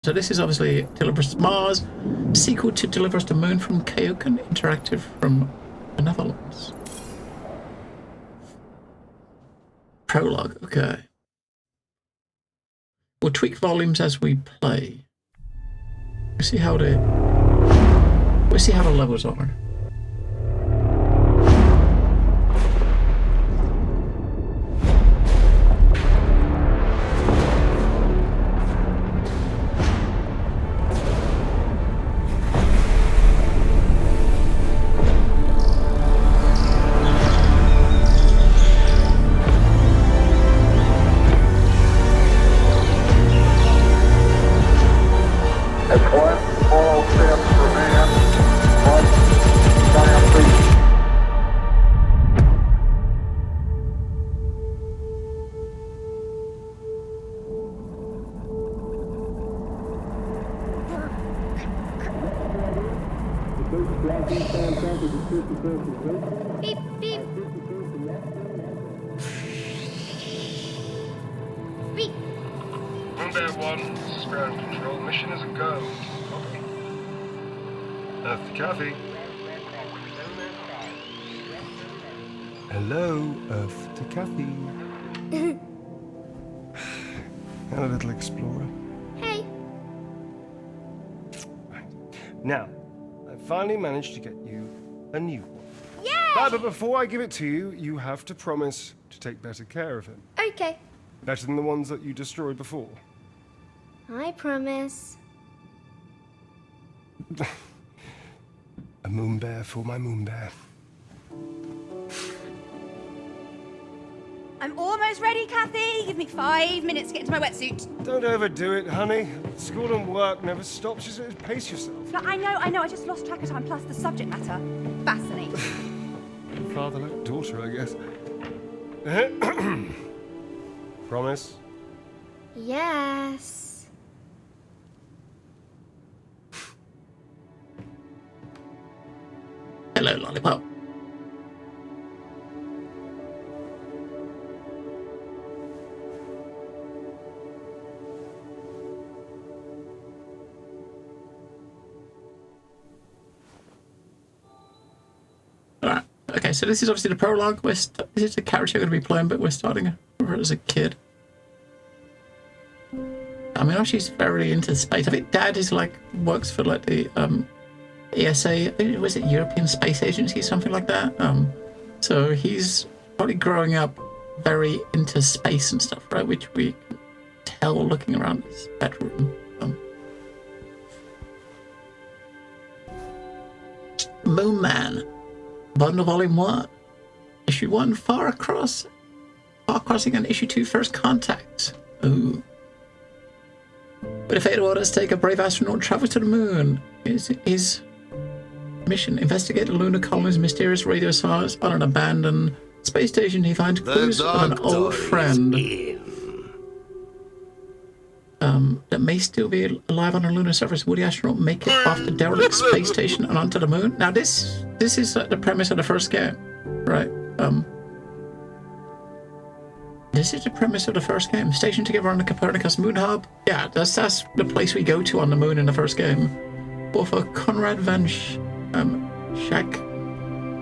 So this is obviously Deliver Us to Mars, sequel to Deliver Us to Moon from Kaoken Interactive from the Netherlands. Prologue, okay. We'll tweak volumes as we play. We'll see how the levels are. Beep, beep. Beep. Moonbear 1, this is ground control. Mission is a go. Copy. Earth to Kathy. Hello, Earth to Kathy. Hello, little explorer. Hey. Right. Now, I finally managed to get you a new one. Yay! But before I give it to you, you have to promise to take better care of him. Okay. Better than the ones that you destroyed before. I promise. A moon bear for my moon bear. I'm almost ready, Kathy. Give me 5 minutes to get into my wetsuit. Don't overdo it, honey. School and work never stops. Just pace yourself. Look, I know. I just lost track of time. Plus, the subject matter fascinating. Father like daughter, I guess. Promise? Yes. Hello, Lollipop. Alright, okay, so this is obviously the prologue. This is the character you're going to be playing, but we're starting her as a kid. I mean, she's very into space. I think Dad is like, works for like the ESA, was it European Space Agency, something like that? So he's probably growing up very into space and stuff, right? Which we can tell looking around his bedroom. Moon Man, Bundle Volume 1, Issue 1, Far Crossing, and Issue 2, First Contact. Ooh. With a fatal orders, take a brave astronaut travels to the moon. His mission: investigate the lunar colony's mysterious radio silence on an abandoned space station. He finds clues of an old friend that may still be alive on a lunar surface. Will the astronaut make it off the derelict space station and onto the moon? Now, this is the premise of the first game, right? This is the premise of the first game. Stationed together on the Copernicus Moon Hub. Yeah, that's the place we go to on the moon in the first game. Author Conrad van Schack,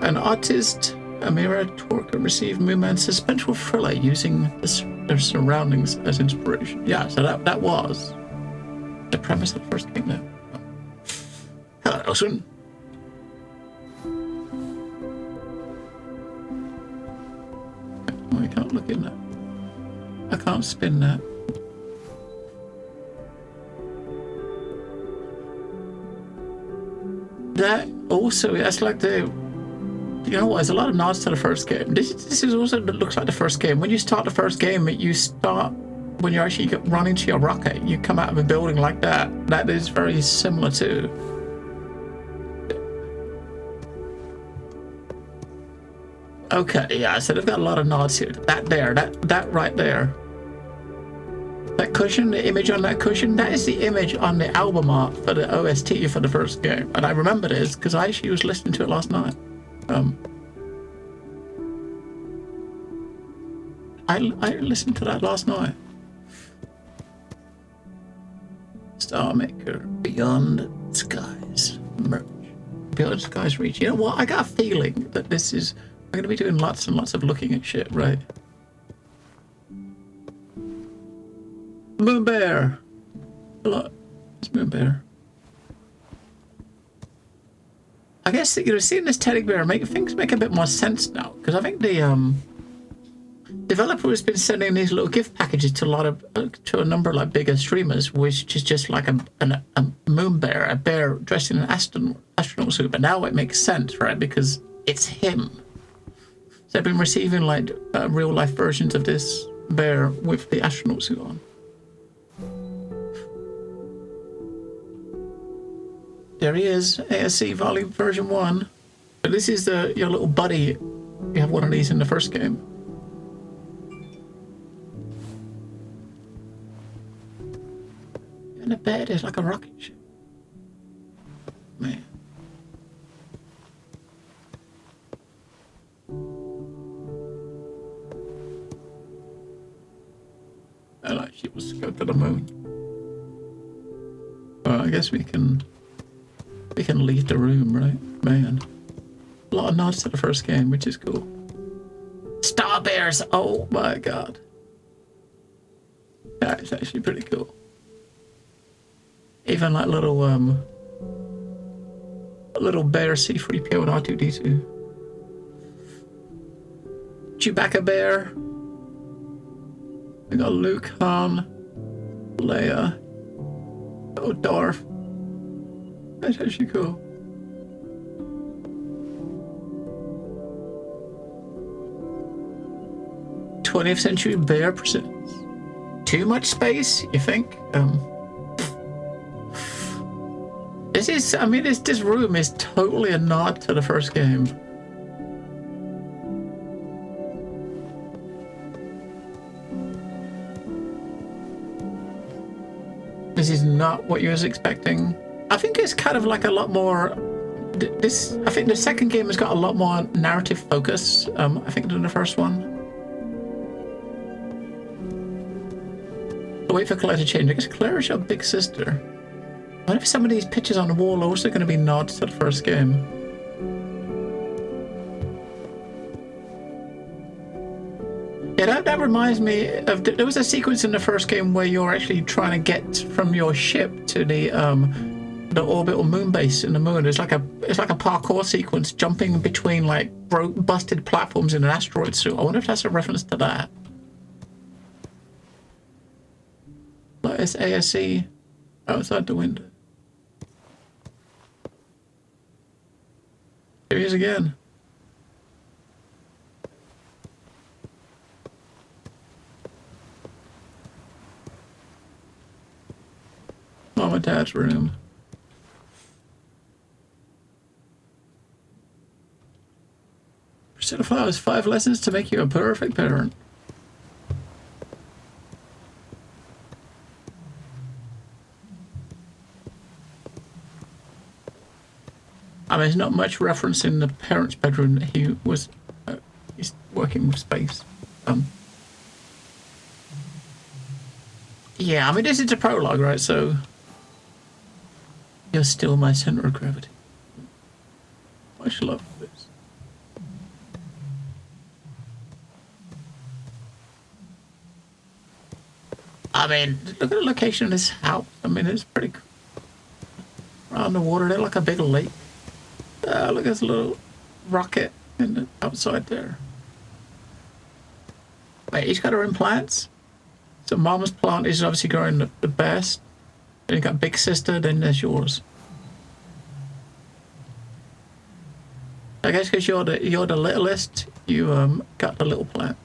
an artist, Amira Torka, received Moon Man's suspenseful thriller using their surroundings as inspiration. Yeah, so that was the premise of the first game now. Hello, Elson. Oh, I can't look in that. I can't spin that. That also, that's like the, you know what, there's a lot of nods to the first game. This is also, looks like the first game. When you start the first game, you start, when you actually run into your rocket, you come out of a building like that. That is very similar to. Okay, yeah, so they've got a lot of nods here. That right there. That cushion, the image on that cushion, that is the image on the album art for the OST for the first game. And I remember this because I actually was listening to it last night. I listened to that last night. Star Maker, Beyond Skies merch. Beyond Skies reach. You know what? I got a feeling that this is. I'm going to be doing lots and lots of looking at shit, right? Moon Bear. Hello, it's Moon Bear. I guess seeing this teddy bear things make a bit more sense now, because I think the developer has been sending these little gift packages to a number of like bigger streamers, which is just like a moon bear, a bear dressed in an astronaut suit. But now it makes sense, right? Because it's him. So I've been receiving like real life versions of this bear with the astronaut suit on. There he is, ASC Volume Version 1. But this is your little buddy. You have one of these in the first game. And the bed is like a rocket ship. Man. I like she was go to the moon. Well, I guess we can leave the room, right? Man. A lot of nods to the first game, which is cool. Star Bears! Oh my god. That is actually pretty cool. Even like little bear C-3PO and R2-D2. Chewbacca bear. We got Luke, Han, Leia, oh Darth. That's actually cool. '20th Century Bear presents. Too much space, you think? This is, I mean, this room is totally a nod to the first game. This is not what you was expecting. I think it's kind of like a lot more. I think the second game has got a lot more narrative focus. I think than the first one. Wait for Claire to change. I guess Claire is your big sister. What if some of these pictures on the wall are also going to be nods to the first game? Yeah, that reminds me of there was a sequence in the first game where you're actually trying to get from your ship to the orbital moon base in the moon. It's like a parkour sequence, jumping between like busted platforms in an asteroid suit. I wonder if that's a reference to that. Like it's ASC outside the window. Here he is again. Mom and Dad's room. Priscilla Flowers, 5 lessons to make you a perfect parent. I mean, there's not much reference in the parents' bedroom that he's working with space. Yeah, I mean, this is a prologue, right? So you're still my center of gravity. Much love for this. I mean, look at the location of this house. I mean, it's pretty cool. Around the water there, like a big lake. Look at this little rocket outside there. Wait, he's got her in plants? So Mama's plant is obviously growing the best. Then you got Big Sister, then there's yours. I guess because you're the littlest, you got the little plant.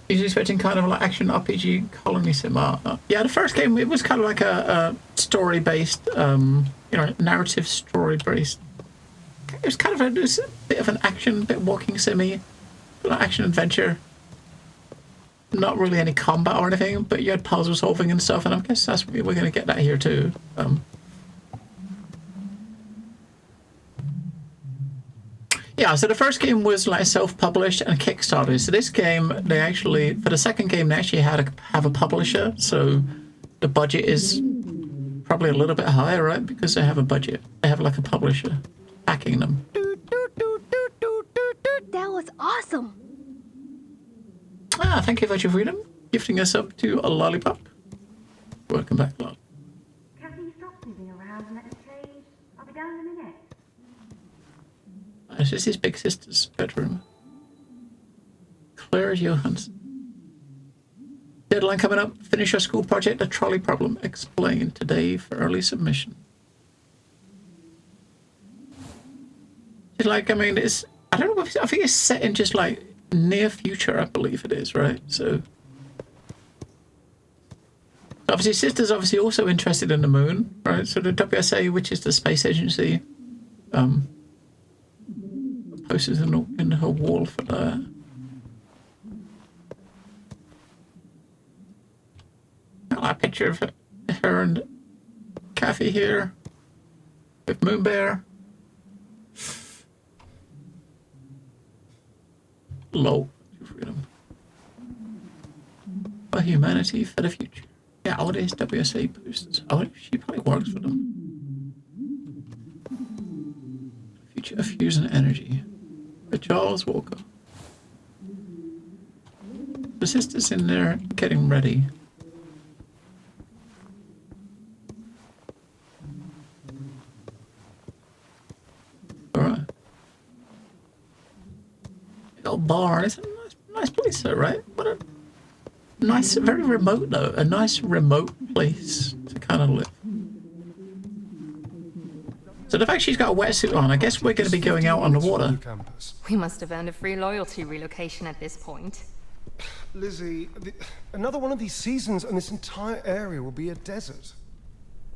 He's expecting kind of like action RPG colony sim art. Yeah, the first game, it was kind of like a story-based, narrative story-based. It was kind of a bit of an action, bit walking simmy, like action adventure. Not really any combat or anything, but you had puzzle solving and stuff, and I guess we're going to get that here too. Yeah, so the first game was like self-published and kickstarted. So this game, they actually, for the second game, they actually had to have a publisher. So the budget is probably a little bit higher, right? Because they have a budget. They have like a publisher backing them. That was awesome. Ah, thank you for your freedom. Gifting us up to a lollipop. Welcome back, lol. Can you stop moving around and let me change? I'll be down in a minute. This is his big sister's bedroom. Claire Johansson. Deadline coming up. Finish your school project, a trolley problem. Explained today for early submission. It's like, I mean, it's, I don't know if I think it's set in just like near future, I believe it is, right? So obviously sister's obviously also interested in the moon, right? So the WSA, which is the space agency, posters in her wall for that. Got a picture of her and Kathy here with Moon Bear. Low freedom. For humanity, for the future. Yeah, all these WSA posters. Oh, she probably works for them. Future of fusion energy. By Charles Walker. The sister's in there getting ready. Alright. Little bar. It's a nice place though, right? What a nice, very remote though. A nice remote place to kind of live. So the fact she's got a wetsuit on, I guess we're going to be going out on the water. We must have earned a free loyalty relocation at this point. Lizzie, another one of these seasons and this entire area will be a desert.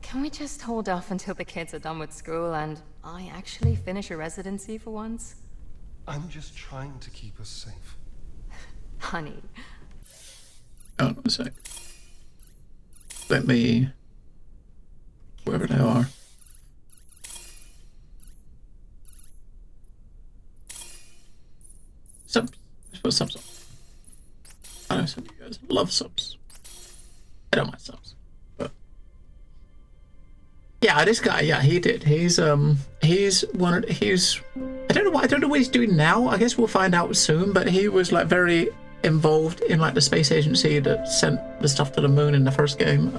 Can we just hold off until the kids are done with school and I actually finish a residency for once? I'm just trying to keep us safe. Honey. Hold on a sec. Let me... wherever they are. Subs. Let's put subs on. I know some of you guys love subs. I don't mind subs. But... yeah, this guy, yeah, he did. He's one of, I don't know what he's doing now. I guess we'll find out soon, but he was like very involved in like the space agency that sent the stuff to the moon in the first game.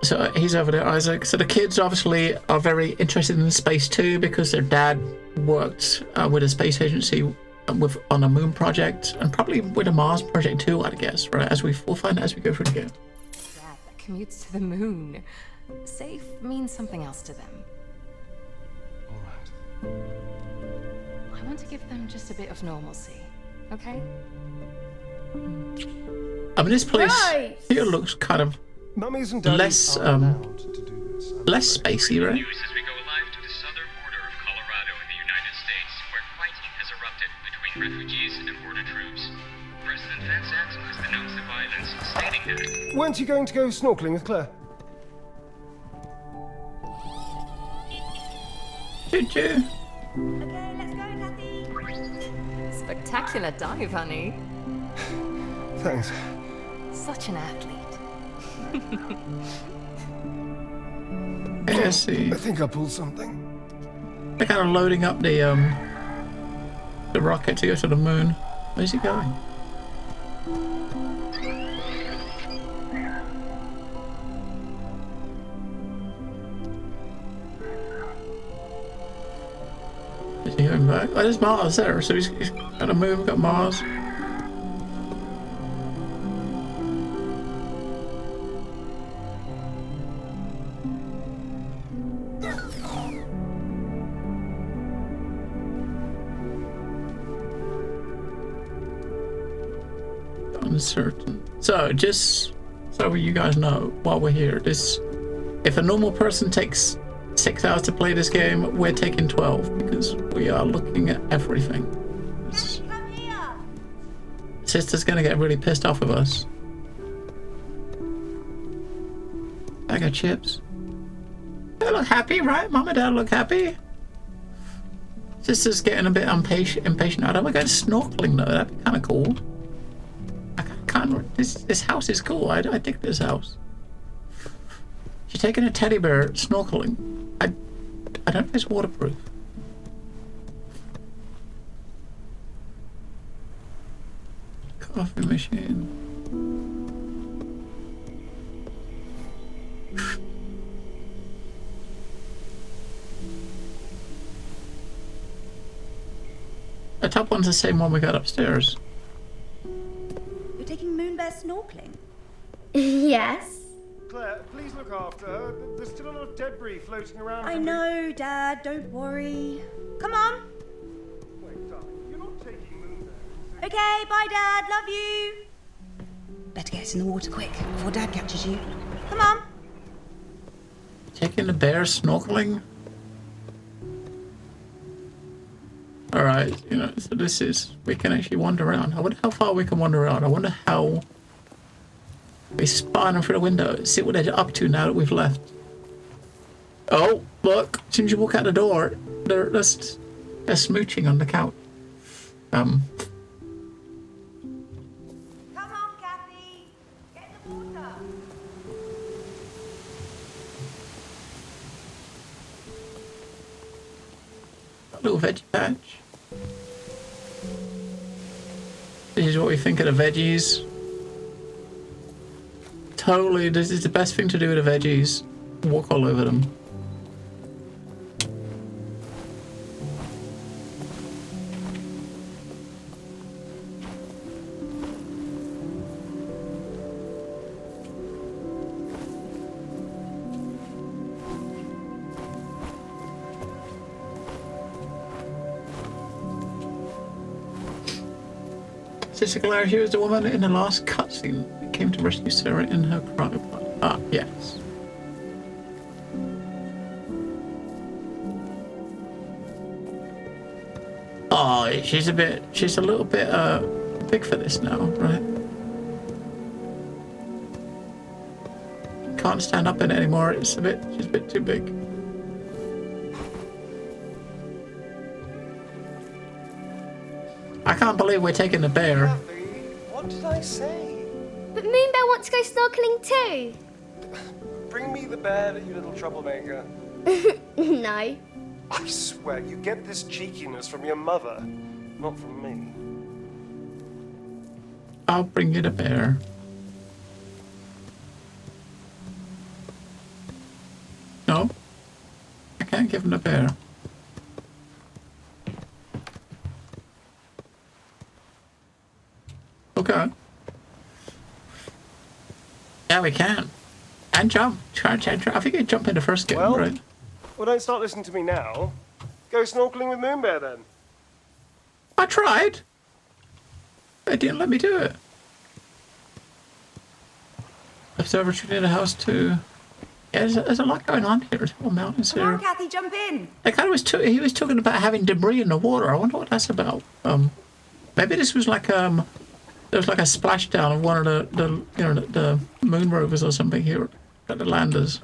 So he's over there, Isaac. So the kids obviously are very interested in space too because their dad worked with a space agency on a moon project and probably with a Mars project too, I guess, right? As we'll find out as we go through the game. Dad that commutes to the moon. Safe means something else to them. All right. I want to give them just a bit of normalcy, okay? I mean, this place Right. here looks kind of Mummies and daddies less are allowed to do this. less spacey, right? News as we go live to the southern border of Colorado in the United States, where fighting has erupted between refugees and border troops. President Van Zandt has denounced the violence, stating that... Weren't you going to go snorkeling with Claire? Choo-choo. Okay, let's go, Kathy. Spectacular dive, honey. Thanks. Such an athlete. Yeah, see. I think I pulled something. They're kind of loading up the rocket to go to the moon. Where's he going? Is he going back? Oh, there's Mars there, so he's got a moon, got Mars. Uncertain. So just so you guys know while we're here, if a normal person takes 6 hours to play this game, we're taking 12 because we are looking at everything. Come here. Sister's gonna get really pissed off with us. I got chips. They look happy, right? Mom and Dad look happy. Sister's getting a bit impatient. I don't want to go snorkeling though. That'd be kind of cool. I can't. This house is cool. I dig this house. She's taking a teddy bear snorkeling. I don't know if it's waterproof. Coffee machine. The top one's the same one we got upstairs. You're taking Moonbear snorkeling? Yes. Claire, please look after her. There's still a lot of debris floating around. I know, Dad. Don't worry. Come on. Wait, darling, you're not taking Moonbear. Okay, bye, Dad. Love you. Better get us in the water quick before Dad catches you. Come on. Taking the bear snorkeling? Alright, you know, so this is, we can actually wander around. I wonder how far we can wander around. I wonder how we spy them through the window, see what they're up to now that we've left. Oh, look, as soon as you walk out the door, they're smooching on the couch. Come on, Kathy. Get in the water. A little veggie patch. This is what we think of the veggies. Totally, this is the best thing to do with the veggies. Walk all over them. Sister Claire, she was the woman in the last cutscene that came to rescue Sarah in her cryopod. Ah, yes. Oh, she's a little bit big for this now, right? Can't stand up in it anymore. She's a bit too big. I can't believe we're taking the bear. Kathy, what did I say? But Moonbear wants to go snorkeling too. Bring me the bear, you little troublemaker. No. I swear, you get this cheekiness from your mother, not from me. I'll bring you the bear. No? I can't give him the bear. Okay. Yeah, we can. And jump. Try. I think you jump in the first game, Well, right? Well, don't start listening to me now. Go snorkeling with Moonbear then. I tried. They didn't let me do it. Observatory in the house too. Yeah, there's a lot going on here. There's all mountains Come here. on, Kathy, jump in. They kind of he was talking about having debris in the water. I wonder what that's about. Maybe this was like there was like a splashdown of one of the moon rovers or something here at the landers.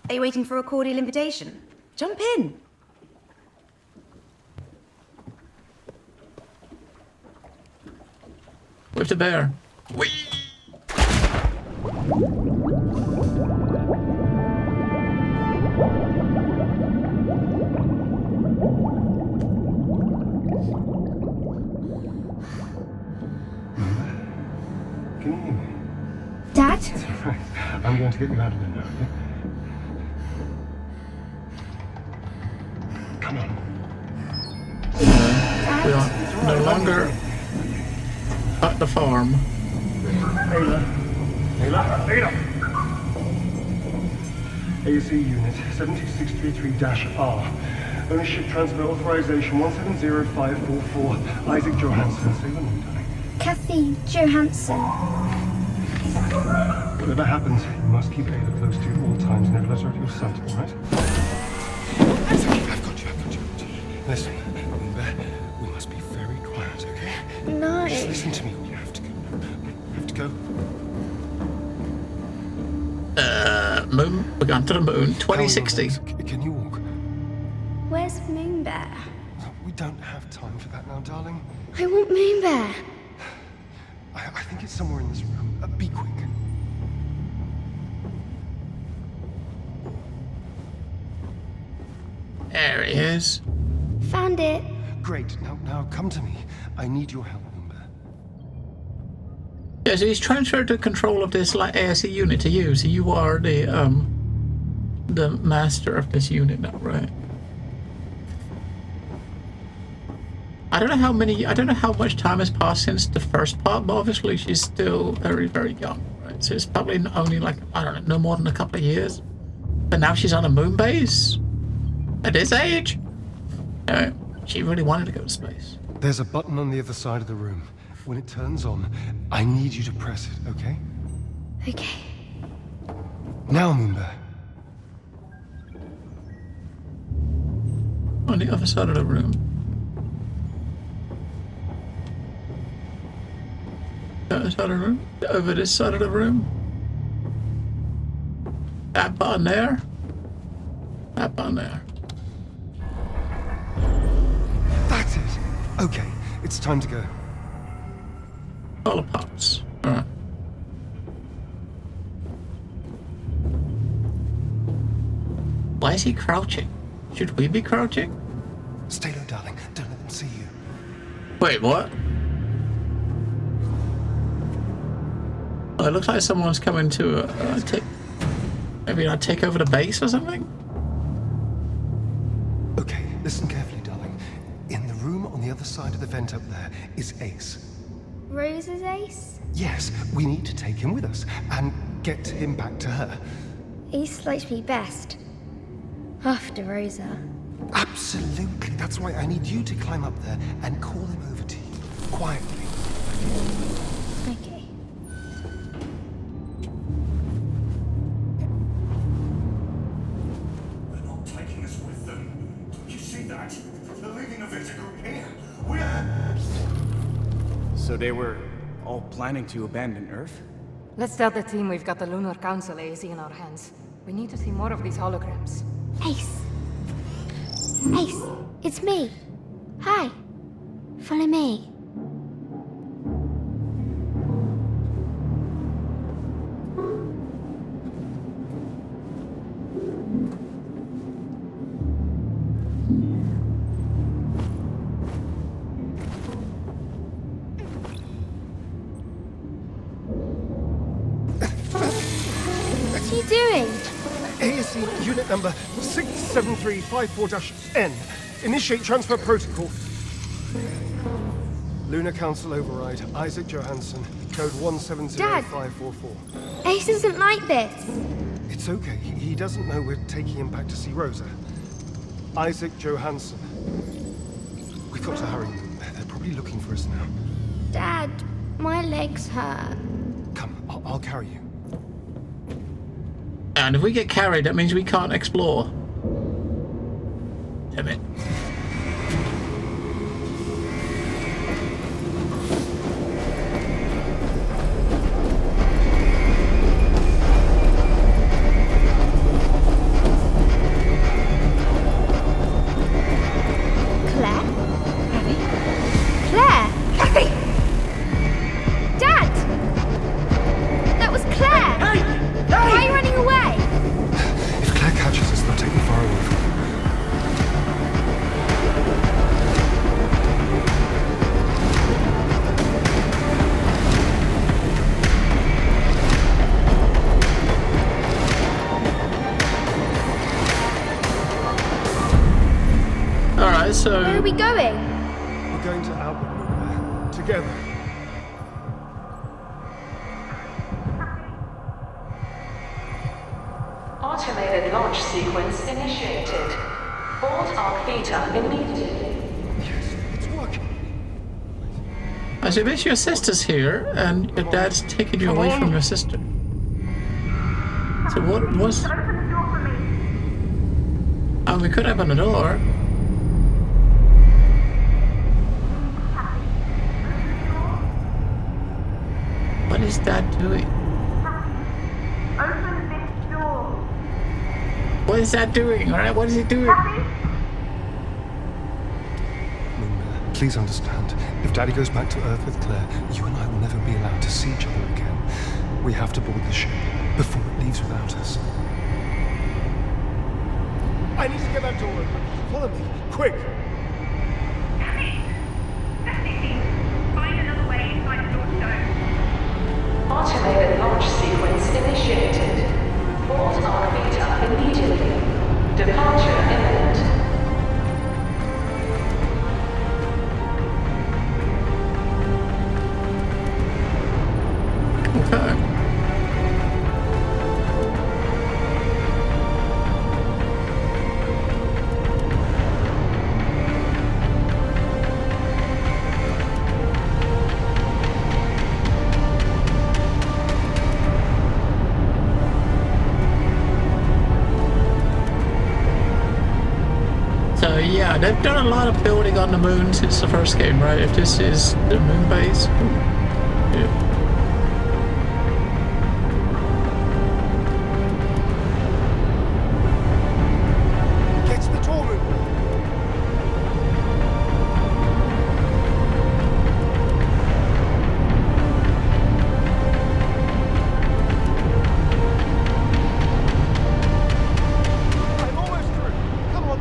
Are you waiting for a cordial invitation? Jump in. With the bear. Whee! Can you hear me? Dad? Right. I'm going to get you out of there now, okay? Come on. We are no longer at the farm. Ayla. AC unit 72633-R. Ownership transfer authorization 170544. Isaac Johansson. Say your name, darling. Kathy Johansson. Whatever happens, you must keep Ayla close to you at all times. Never let her out of your sight, all right? I've got you. Listen, we must be very quiet, okay? No. Just listen to me. You have to go. You have to go. Moon. We're going to the moon. 2060. Can you walk? Where's Moon? Bear. We don't have time for that now, darling. I want Moon Bear. I think it's somewhere in this room. Be quick. There he is. Found it. Great. Now come to me. I need your help, Moonbear. Yeah, so he's transferred the control of this like ASE unit to you. So you are the master of this unit now, right? I don't know how much time has passed since the first part, but obviously she's still very, very young, right? So it's probably only like, I don't know, no more than a couple of years. But now she's on a moon base at this age. She really wanted to go to space. There's a button on the other side of the room. When it turns on, I need you to press it, okay? Okay. Now, Moonbear. On the other side of the room. The other side of the room? Over this side of the room? That button there? That button there. That's it. Okay, it's time to go. All the pops. Alright. Why is he crouching? Should we be crouching? Stay low, darling. Don't let them see you. Wait, what? Oh, it looks like someone's coming to take... Maybe not take over the base or something? Okay, listen carefully, darling. In the room on the other side of the vent up there is Ace. Rosa's ace? Yes, we need to take him with us and get him back to her. Ace likes me best. After Rosa. Absolutely. That's why I need you to climb up there and call him over to you. Quietly. Okay. They're not taking us with them. Don't you see that? They're leaving a visitor group here. So they were all planning to abandon Earth? Let's tell the team we've got the Lunar Council AZ in our hands. We need to see more of these holograms. Ace. Ace, it's me. Hi. Follow me. What are you doing? ASC unit number 67354-N. Initiate transfer protocol. Lunar Council override. Isaac Johansson. Code 170544. Ace isn't like this. It's okay. He doesn't know we're taking him back to see Rosa. Isaac Johansson. We've got to hurry. They're probably looking for us now. Dad, my legs hurt. Come, I'll carry you. And if we get carried, that means we can't explore. Damn it. Claire? Claire? Dad! That was Claire! Why are you running away? If Claire catches us, they'll take me far away from her. Alright, so... Where are we going? We're going to Outward Moon together. Automated launch sequence initiated. Board Arc Theta immediately. Yes, it's working. I see, bitch, your sister's here, and your dad's taking you away from your sister. So what was... Open the door for me. Oh, we could open the door. What is Dad doing? Open this door. What is that doing? Alright, what is he doing? Happy? Please understand, if Daddy goes back to Earth with Claire, you and I will never be allowed to see each other again. We have to board the ship before it leaves without us. I need to get that door open. Follow me, quick! Daddy! Daddy! Find another way inside the door stone. Automated launch sequence initiated. Board Arc Beta immediately. Departure imminent. Okay. So yeah, they've done a lot of building on the moon since the first game, right? If this is the moon base. Yeah. Get to the door room! I'm almost through. Come on.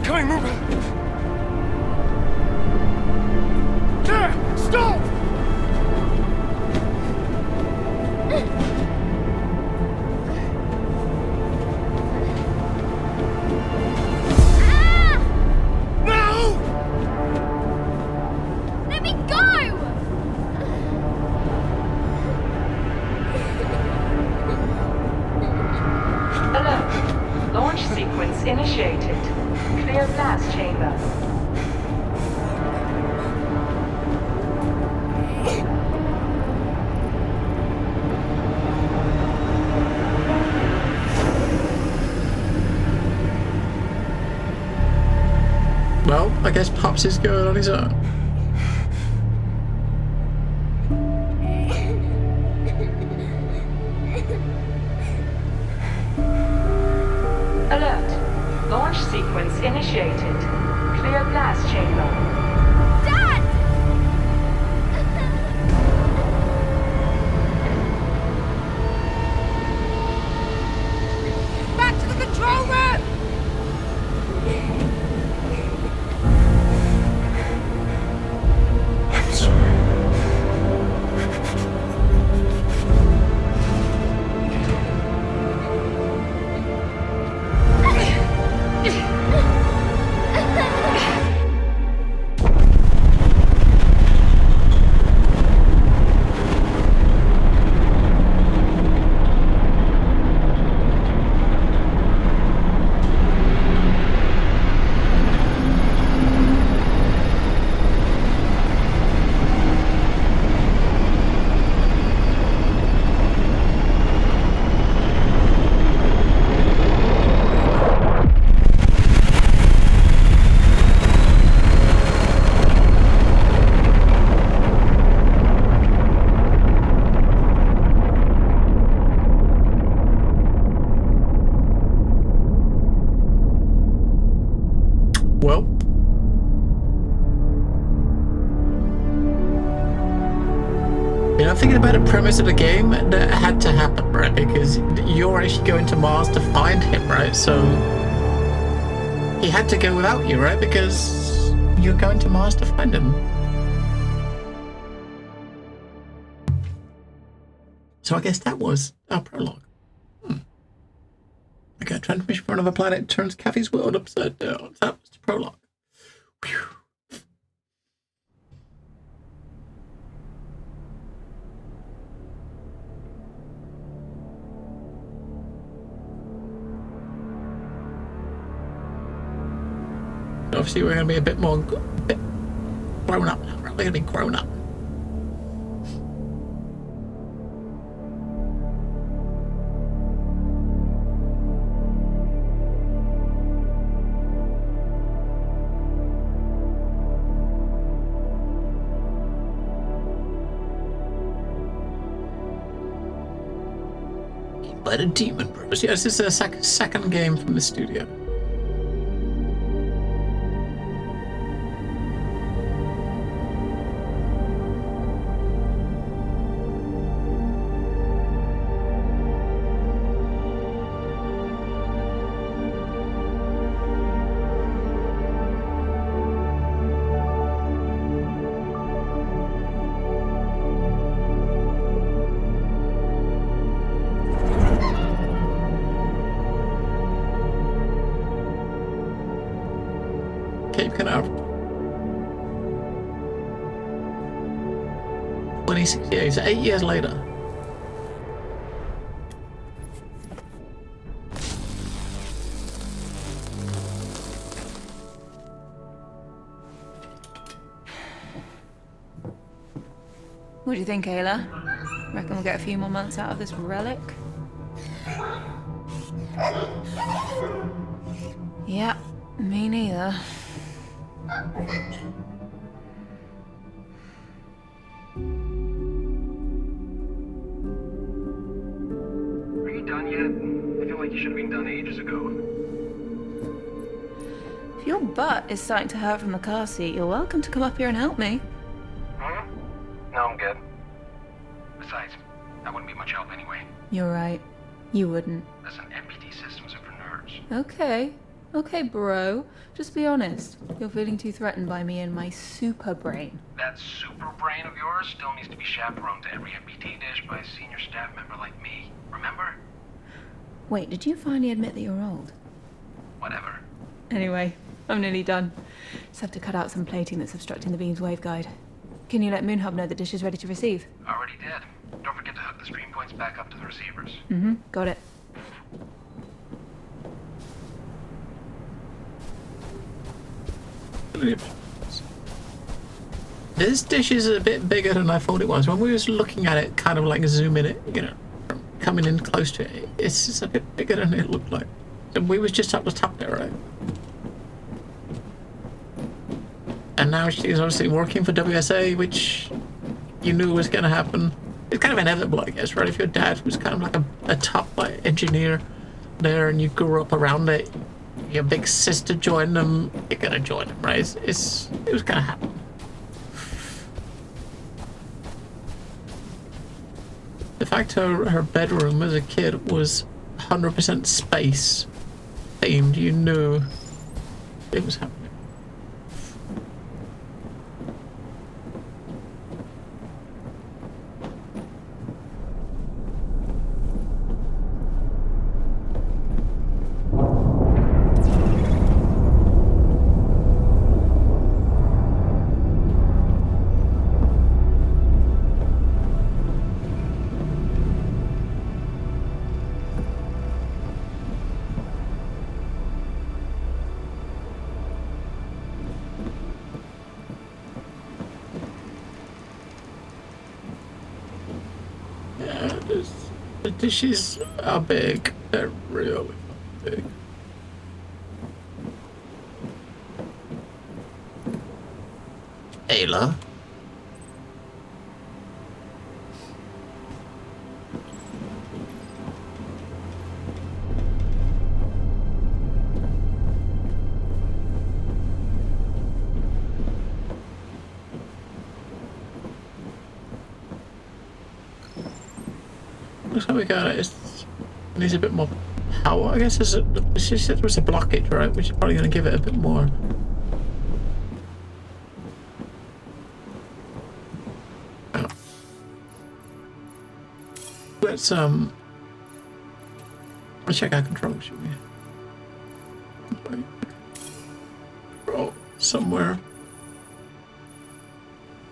Coming, move it! There! Stop! No! Let me go! Alert. Launch sequence initiated. Clear blast chamber. Well, I guess Pops is going on his own. Alert. Launch sequence initiated. Clear blast chamber. Dad! Back to the control room! I'm sorry. Well, you know, thinking about the premise of the game, that had to happen, right? Because you're actually going to Mars to find him, right? So he had to go without you, right? Because you're going to Mars to find him. So I guess that was our prologue. Okay, transmission from another planet turns Kathy's world upside down. That was the prologue. Whew. Obviously, we're going to be a bit grown up now. We're going to be grown up. by the Demon Bros. Yes, this is a second game from the studio. Cape Canaveral. 2068, so 8 years later. What do you think, Ayla? Reckon we'll get a few more months out of this relic? Yeah, me neither. Are you done yet? I feel like you should have been done ages ago. If your butt is starting to hurt from the car seat, you're welcome to come up here and help me. Huh? No, I'm good. Besides, that wouldn't be much help anyway. You're right. You wouldn't. Listen, MPT systems are for nerds. Okay. Okay, bro. Just be honest. You're feeling too threatened by me and my super brain. That super brain of yours still needs to be chaperoned to every MPT dish by a senior staff member like me. Remember? Wait, did you finally admit that you're old? Whatever. Anyway, I'm nearly done. Just have to cut out some plating that's obstructing the beam's waveguide. Can you let Moonhub know the dish is ready to receive? Already did. Don't forget to hook the stream points back up to the receivers. Mm-hmm, got it. This dish is a bit bigger than I thought it was. When we was looking at it, kind of like zooming it, you know, coming in close to it, it's just a bit bigger than it looked like. And we was just up the top there, right? And now she's obviously working for WSA, which you knew was going to happen. It's kind of inevitable, I guess, right? If your dad was kind of like a top engineer there and you grew up around it, your big sister joined them, you're going to join them, right? It was going to happen. The fact her bedroom as a kid was 100% space themed, you knew it was happening. The dishes are big. They're really big. Ayla? Looks like we got it. It needs a bit more power. I guess she said there was a blockage, right? Which is probably going to give it a bit more. Oh. Let's check our controls, should we? Control somewhere.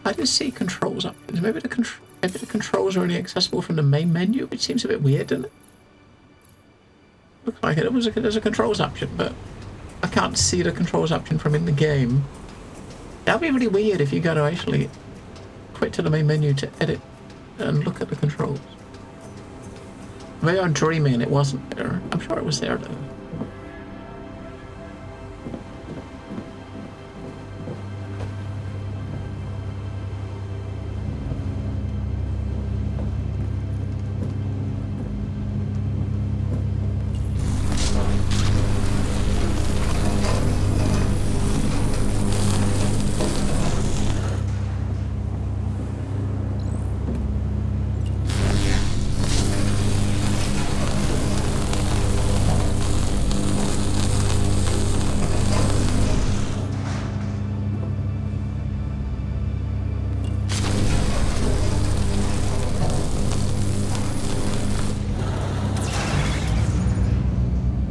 I just see controls up. Maybe the controls are only accessible from the main menu, which seems a bit weird, doesn't it? Looks like it. There's a controls option, but I can't see the controls option from in the game. That'd be really weird if you go to actually quit to the main menu to edit and look at the controls. Maybe I'm dreaming, it wasn't there. I'm sure it was there though.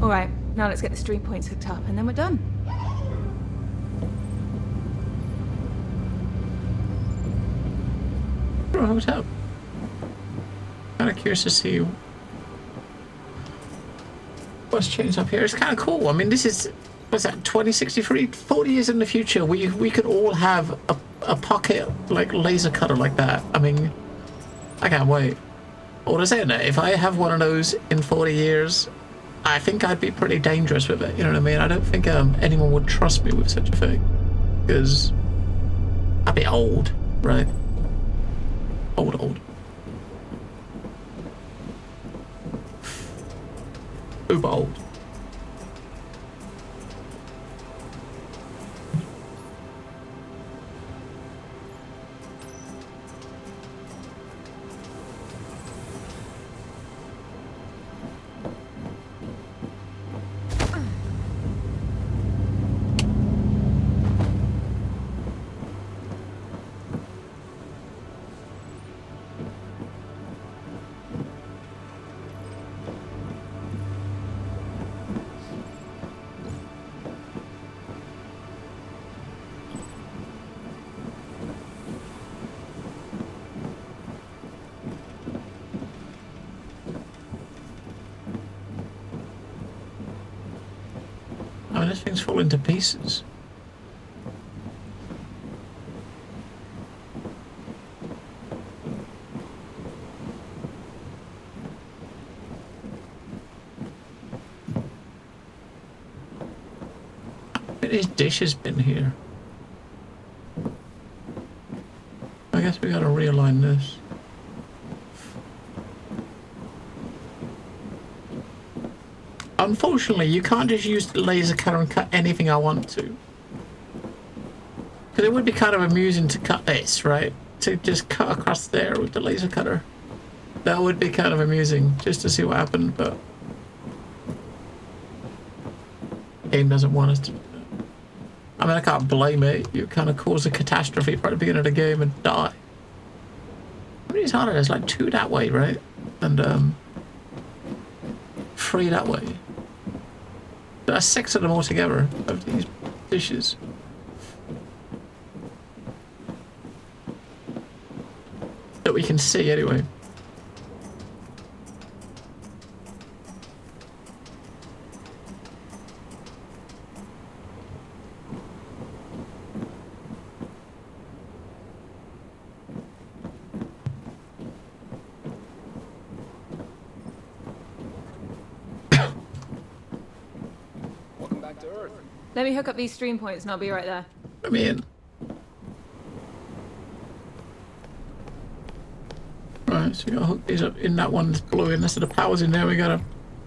Alright, now let's get the stream points hooked up and then we're done. Hooked up. Kind of curious to see what's changed up here. It's kind of cool. I mean, this is, what's that, 2063? 40 years in the future, we could all have a pocket, like, laser cutter like that. I mean, I can't wait. What I'm saying, if I have one of those in 40 years, I think I'd be pretty dangerous with it, you know what I mean? I don't think anyone would trust me with such a thing. Because I'd be old, right? Old. Uber old. Oh, this thing's falling to pieces. His dish has been here. I guess we gotta realign this. Unfortunately, you can't just use the laser cutter and cut anything I want to. Because it would be kind of amusing to cut this, right? To just cut across there with the laser cutter. That would be kind of amusing, just to see what happened, but... the game doesn't want us to do that. I mean, I can't blame it. You kind of cause a catastrophe right at the beginning of the game and die. How many are there? There's like 2 that way, right? And, 3 that way. There are 6 of them altogether, of these dishes. That we can see, anyway. Let me hook up these stream points and I'll be right there. Let me in. Right, so we gotta hook these up in that one that's blue, and that's the power's in there, we gotta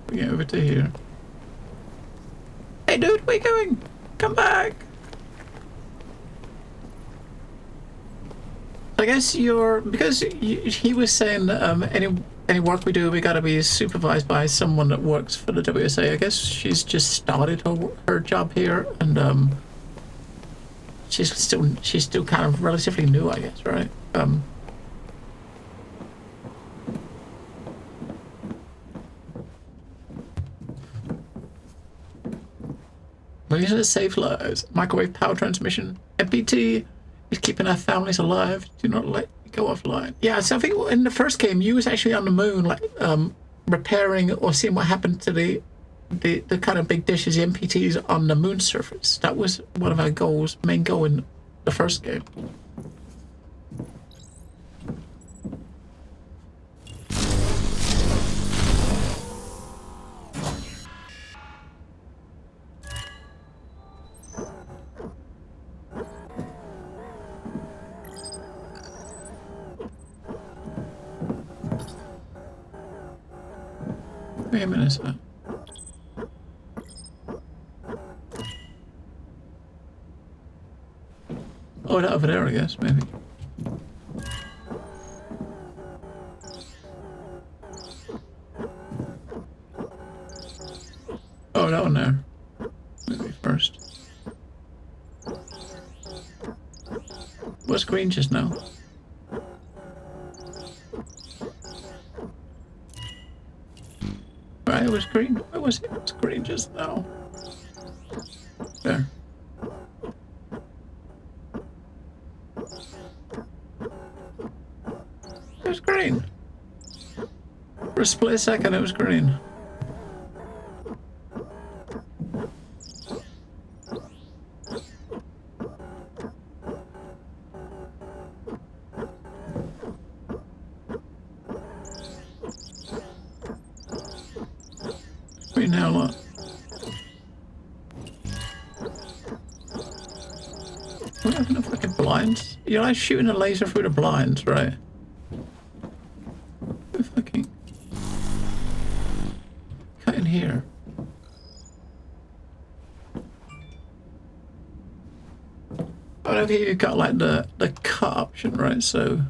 bring it over to here. Hey dude, where you going? Come back! I guess because he was saying that any work we do, we gotta be supervised by someone that works for the WSA. I guess she's just started her job here, and she's still kind of relatively new, I guess, right? Reason to save lives. Microwave power transmission. MPT is keeping our families alive. Do not let it go offline. Yeah, so I think in the first game you was actually on the moon, like repairing or seeing what happened to the kind of big dishes, the MPTs on the moon surface. That was one of our goals, main goal in the first game. Wait a minute, sir. Oh, that over there, I guess, maybe. Oh, that one there. Maybe first. What's green just now? Right, it was green. Where was it? It was green just now. There. It was green. For a split second, it was green. Wait, now look. What happened to fucking blinds? You're like shooting a laser through the blinds, right? Fucking cut in here. But over here you've got like the cut option, right? So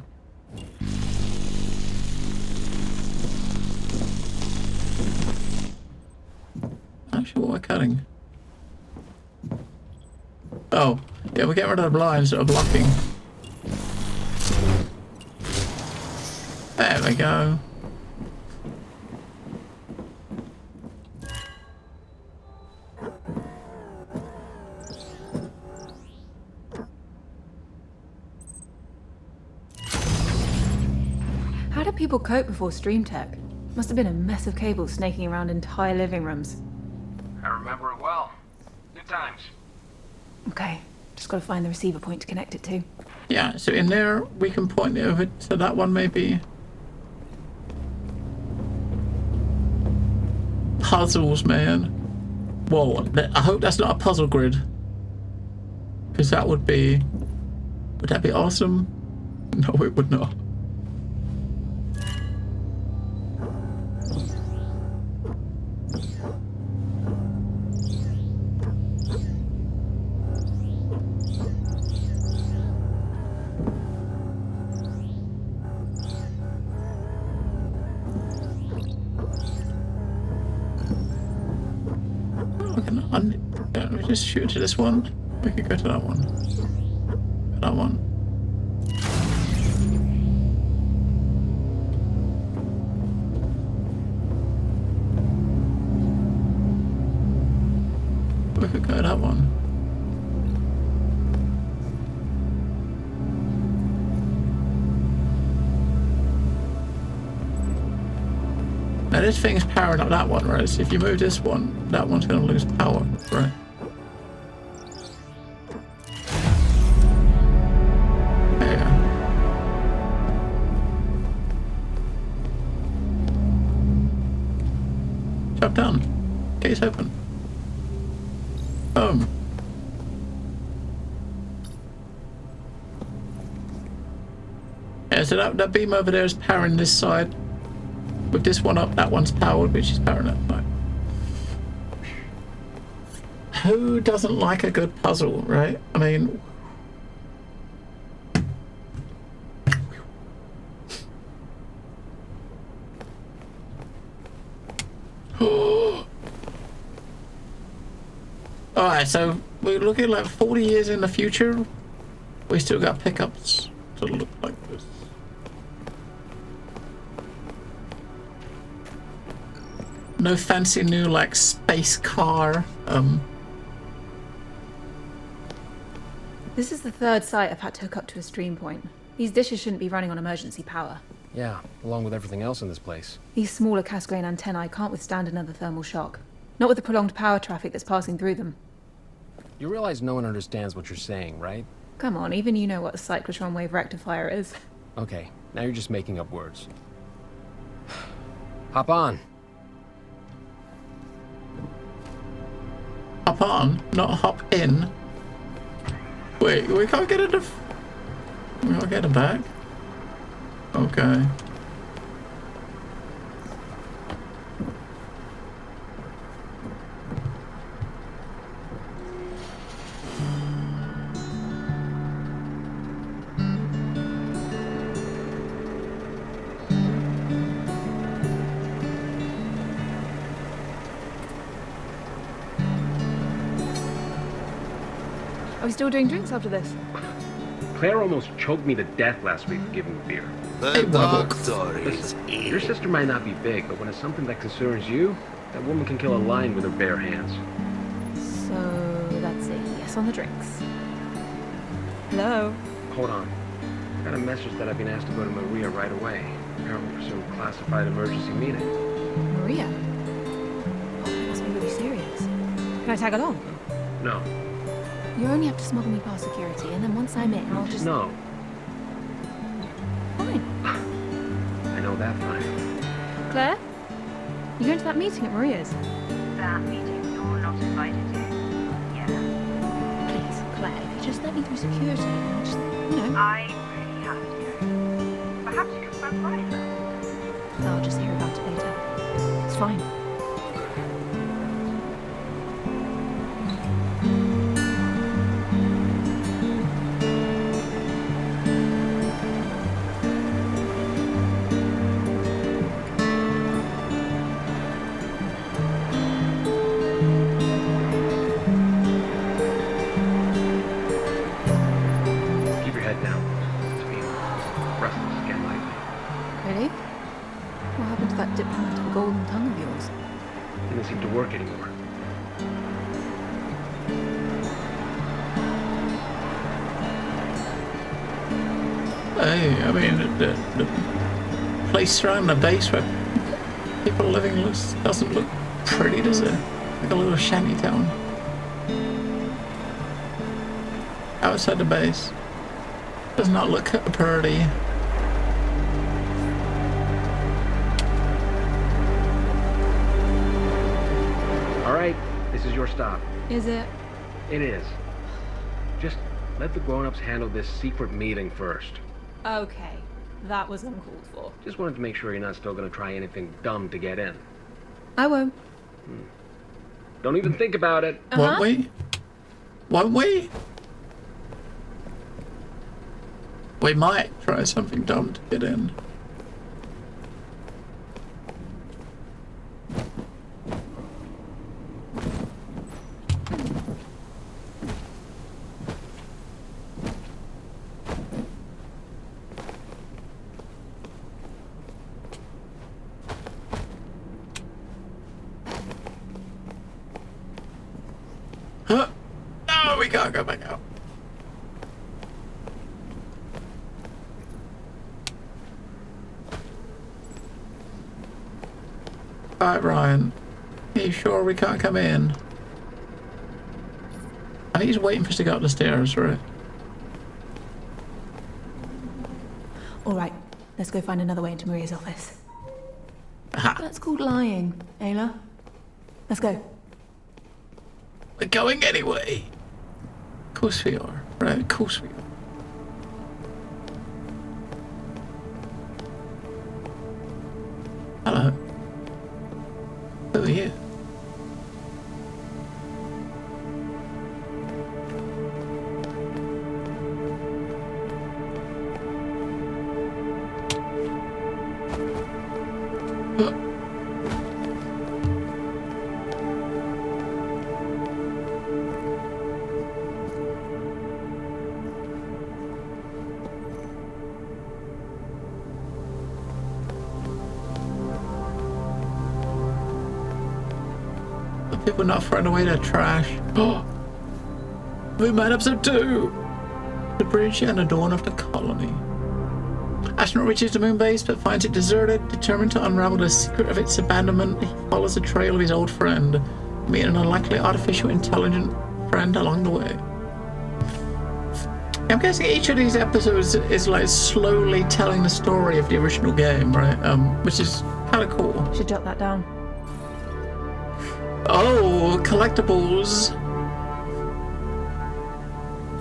actually what we're cutting. Oh, yeah, we're getting rid of the blinds that are blocking. There we go. How did people cope before stream tech? Must have been a mess of cables snaking around entire living rooms. I remember it well. Good times. Okay, just gotta find the receiver point to connect it to. Yeah, so in there we can point it over to that one maybe. Puzzles, man. Whoa, I hope that's not a puzzle grid. Because that would be... Would that be awesome? No, it would not. Just shoot to this one. We could go to that one. That one. We could go to that one. Now this thing's powering up that one, right? So if you move this one, that one's gonna lose power, right? Job done. Case open. Boom. Yeah, so that beam over there is powering this side. With this one up, that one's powered, which is powering it. No. Who doesn't like a good puzzle, right? I mean... Alright, so we're looking like 40 years in the future. We still got pickups that look like this. No fancy new like space car. This is the third site I've had to hook up to a stream point. These dishes shouldn't be running on emergency power. Yeah, along with everything else in this place. These smaller cast-grain antennae can't withstand another thermal shock. Not with the prolonged power traffic that's passing through them. You realize no one understands what you're saying, right? Come on, even you know what a cyclotron wave rectifier is. Okay, now you're just making up words. Hop on. Hop on, not hop in. Wait, we can't get it to... We can't get it back? Okay. Are we still doing drinks after this? Claire almost choked me to death last week for giving me beer. The doctor is Listen, here. your sister might not be big, but when it's something that concerns you, that woman can kill a lion with her bare hands. So that's a yes on the drinks. Hello? Hold on. I got a message that I've been asked to go to Maria right away. Apparently for some classified emergency meeting. Maria? Oh, that must be really serious. Can I tag along? No. You only have to smuggle me past security, and then once I'm in, I'll just... No. Fine. I know that fine. Claire? You going to that meeting at Maria's? That meeting you're not invited to. Yeah. Please, Claire, if you just let me through security, then I'll just, you know... I really have to go. Perhaps you can run by first. I'll just hear about it later. It's fine. Seem to work anymore. Hey, I mean, the place around the base where people are living doesn't look pretty, does it? Like a little shanty town. Outside the base. Does not look pretty. This is your stop. Is it? It is. Just let the grown-ups handle this secret meeting first. Okay. That was uncalled for. Just wanted to make sure you're not still gonna try anything dumb to get in. I won't. Don't even think about it. Won't we? Won't we? We might try something dumb to get in. Huh? No, we can't go back out. Alright, Ryan. Are you sure we can't come in? I think he's waiting for us to go up the stairs, right? Alright, let's go find another way into Maria's office. Aha. That's called lying, Ayla. Let's go. We're going anyway. Of course we are. Right, of course we are. Hello. Who are you? People not throwing away their trash. Oh! We made episode 2! The bridge and the dawn of the colony. Astronaut reaches the moon base but finds it deserted. Determined to unravel the secret of its abandonment, he follows the trail of his old friend, meeting an unlikely artificial intelligent friend along the way. I'm guessing each of these episodes is like slowly telling the story of the original game, right? Which is kind of cool. Should jot that down. Oh, collectibles.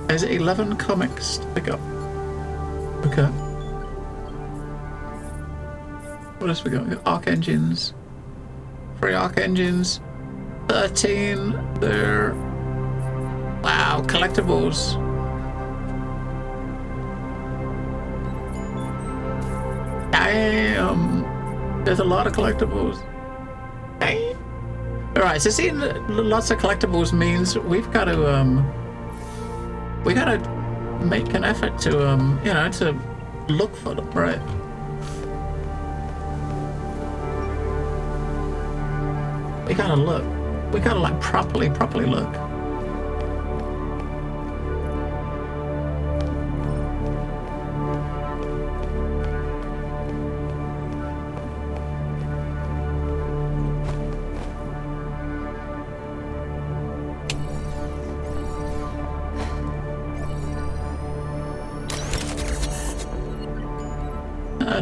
There's 11 comics to pick up. Okay. What else we got? Arc engines. 3 arc engines. 13 there. Wow, collectibles. Damn. There's a lot of collectibles. Damn. Alright, so seeing lots of collectibles means we've got to make an effort to, you know, to look for them, right? We gotta look. We gotta, like, properly look.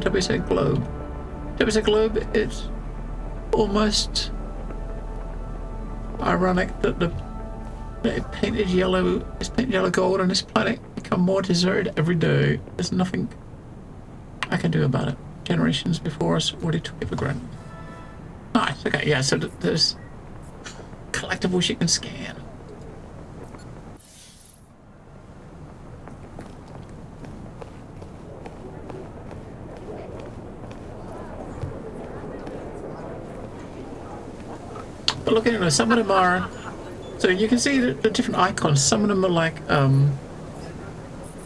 WSA globe. WSA globe, it's almost ironic that it's painted yellow gold on this planet become more deserted every day. There's nothing I can do about it. Generations before us already took it for granted. Nice, okay, yeah, so there's collectibles you can scan. But looking at them, some of them are, so you can see the different icons. Some of them are like,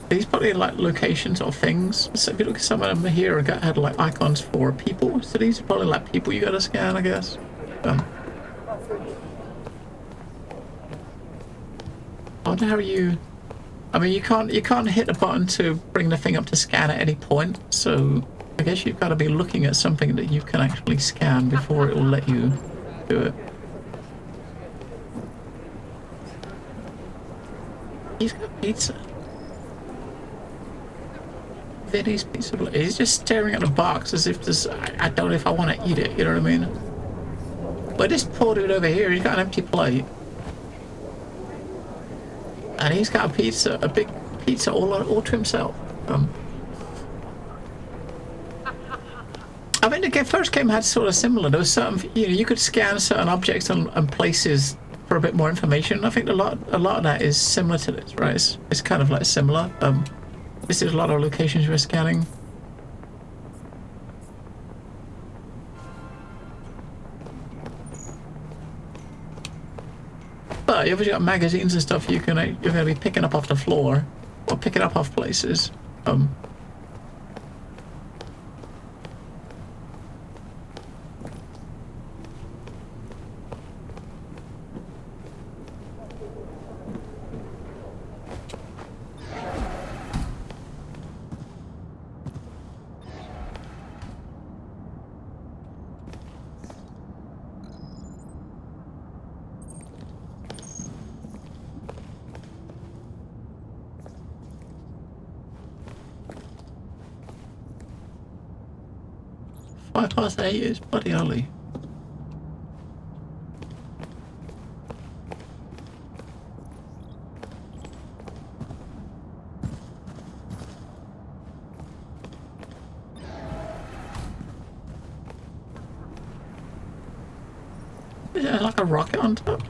these probably like locations or things. So if you look at some of them here, had like icons for people. So these are probably like people you gotta scan, I guess. I wonder how you, I mean, you can't hit a button to bring the thing up to scan at any point. So I guess you've got to be looking at something that you can actually scan before it will let you do it. He's got pizza. Vinny's pizza. He's just staring at the box as if this. I don't know if I want to eat it. You know what I mean? But this poor dude over here, he's got an empty plate, and he's got a pizza, a big pizza all to himself. I think the first game had sort of similar. There was certain, you know, you could scan certain objects and places for a bit more information. I think a lot of that is similar to this, right? It's kind of like similar. This is a lot of locations we're scanning. But you've obviously got magazines and stuff you're gonna be picking up off the floor or picking up off places. 8:05 is bloody early. Is there like a rocket on top?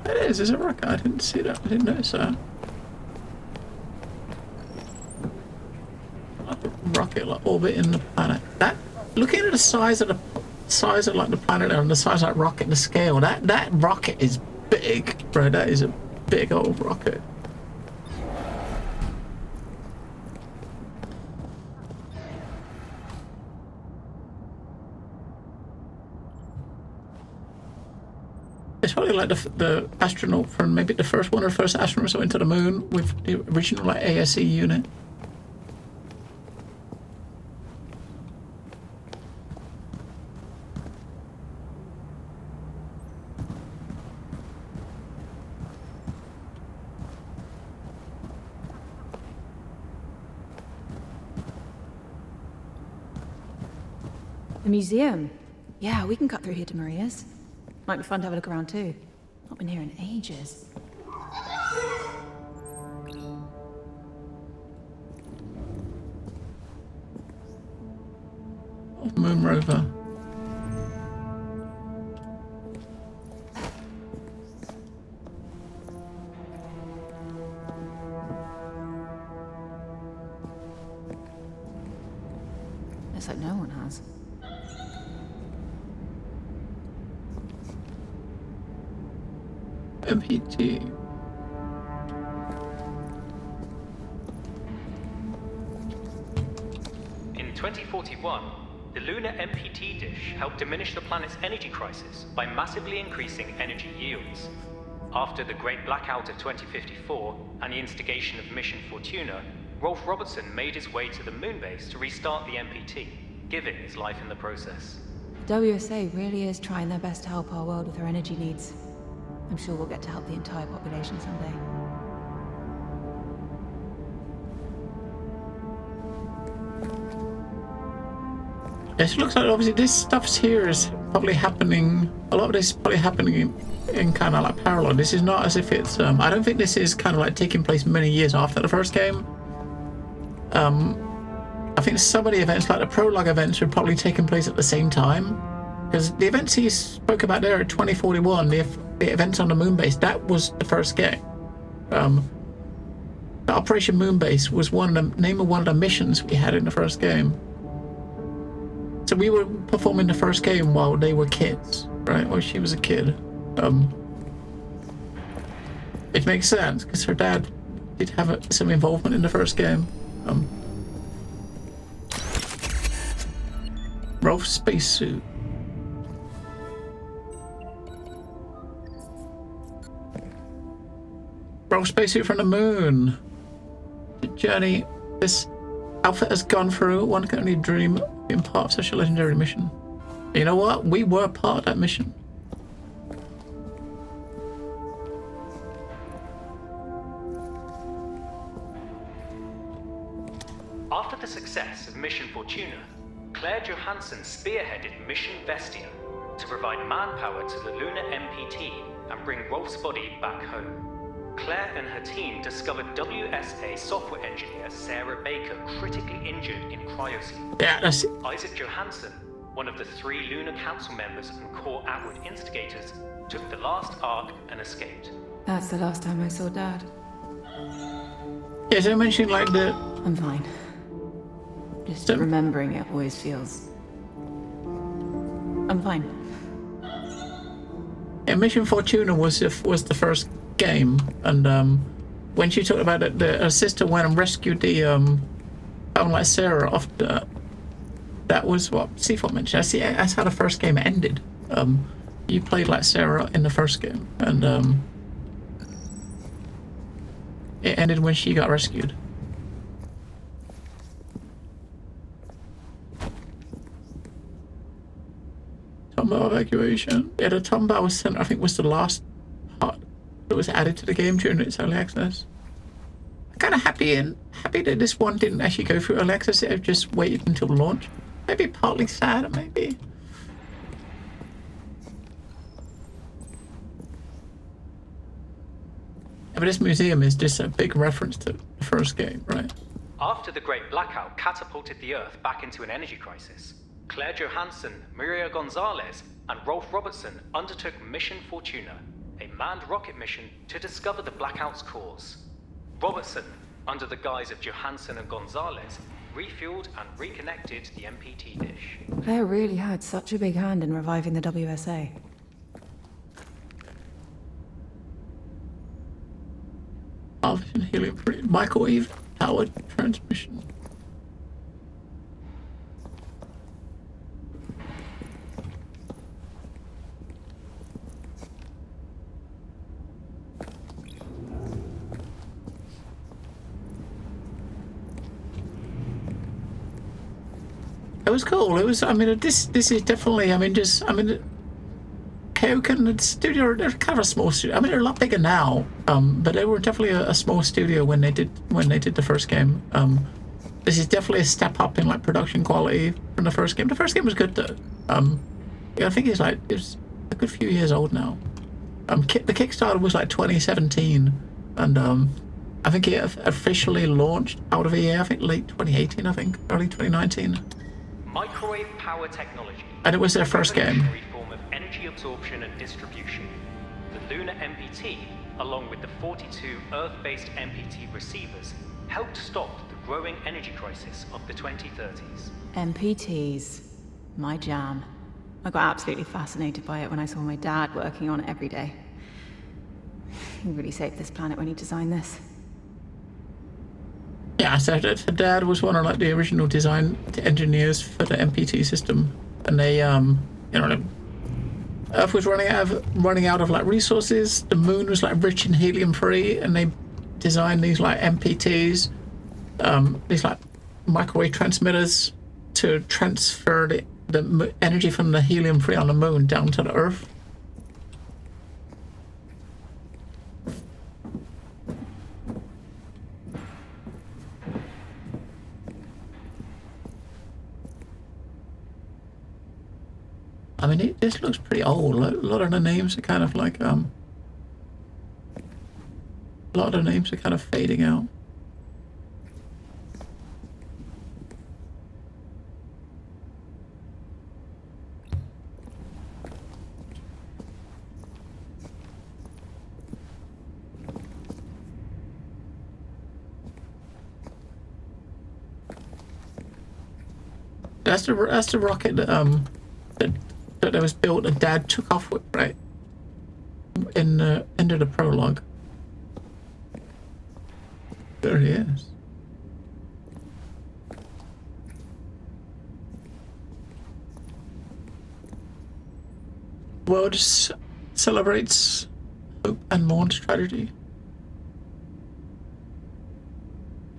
It is, there's a rocket. I didn't see that. I didn't notice that. Like a rocket like orbiting the planet. That, looking at the size of like the planet and the size of that rocket, the scale, that rocket is big, bro. That is a big old rocket. It's probably like the astronaut from maybe the first one or first astronauts went to the moon with the original like ASE unit. The museum. Yeah, we can cut through here to Maria's. Might be fun to have a look around too. Not been here in ages. Moon rover. Looks like no one has. MPT. 1941, the lunar MPT dish helped diminish the planet's energy crisis by massively increasing energy yields. After the Great Blackout of 2054 and the instigation of Mission Fortuna, Rolf Robertson made his way to the moon base to restart the MPT, giving his life in the process. The WSA really is trying their best to help our world with our energy needs. I'm sure we'll get to help the entire population someday. It looks like obviously this stuff's here is probably happening. A lot of this is probably happening in kind of like parallel. This is not as if it's. I don't think this is kind of like taking place many years after the first game. I think some of the events, like the prologue events, are probably taking place at the same time. Because the events he spoke about there in 2041, the events on the moon base, that was the first game. The Operation Moonbase was name of one of the missions we had in the first game. So we were performing the first game while they were kids, right? While she was a kid. It makes sense because her dad did have some involvement in the first game. Rolf's spacesuit. Rolf's spacesuit from the moon. The journey this outfit has gone through, one can only dream being part of such a legendary mission. You know what? We were part of that mission. After the success of Mission Fortuna, Claire Johansson spearheaded Mission Vestia to provide manpower to the lunar MPT and bring Rolf's body back home. Claire and her team discovered WSA software engineer Sarah Baker critically injured in cryosleep. Yeah, that's it. Isaac Johansson, one of the 3 Lunar Council members and core Atwood instigators, took the last arc and escaped. That's the last time I saw Dad. Yeah, so I mentioned like the... I'm fine. Just remembering it always feels... I'm fine. Yeah, Mission Fortuna was the first game, and when she talked about it, her sister went and rescued the like Sarah off the... That was what C4 mentioned. That's how the first game ended. You played like Sarah in the first game, and it ended when she got rescued. Tombow evacuation. Yeah, the Tombow Center, I think, was the last part that was added to the game during its early access. I'm kind of happy that this one didn't actually go through early access. It just waited until launch. Maybe partly sad, maybe. Yeah, but this museum is just a big reference to the first game, right? After the Great Blackout catapulted the Earth back into an energy crisis, Claire Johansson, Maria Gonzalez, and Rolf Robertson undertook Mission Fortuna, a manned rocket mission to discover the blackout's cause. Robertson, under the guise of Johansson and Gonzalez, refueled and reconnected the MPT dish. Claire really had such a big hand in reviving the WSA. Harvesting helium microwave powered transmission. It was cool. It was. I mean, this is definitely. I mean, Kaoken and studio. They're kind of a small studio. I mean, they're a lot bigger now. But they were definitely a small studio when they did the first game. This is definitely a step up in like production quality from the first game. The first game was good though. Yeah, I think it's a good few years old now. The Kickstarter was like 2017, and I think it officially launched out of EA. I think late 2018. I think early 2019. Microwave power technology. And it was their first game. Form of energy absorption and distribution. The Lunar MPT, along with the 42 Earth-based MPT receivers, helped stop the growing energy crisis of the 2030s. MPTs. My jam. I got absolutely fascinated by it when I saw my dad working on it every day. He really saved this planet when he designed this. Yeah, so her dad was one of like the original design engineers for the MPT system, and they Earth was running out of like resources. The moon was like rich in helium-3, and they designed these like MPTs, these like microwave transmitters to transfer the energy from the helium-3 on the moon down to the Earth. I mean, this looks pretty old. A lot of the names are kind of like, a lot of the names are kind of fading out. That's the rocket that was built and Dad took off with, right? In the end of the prologue. There he is. World celebrates hope and mourns tragedy.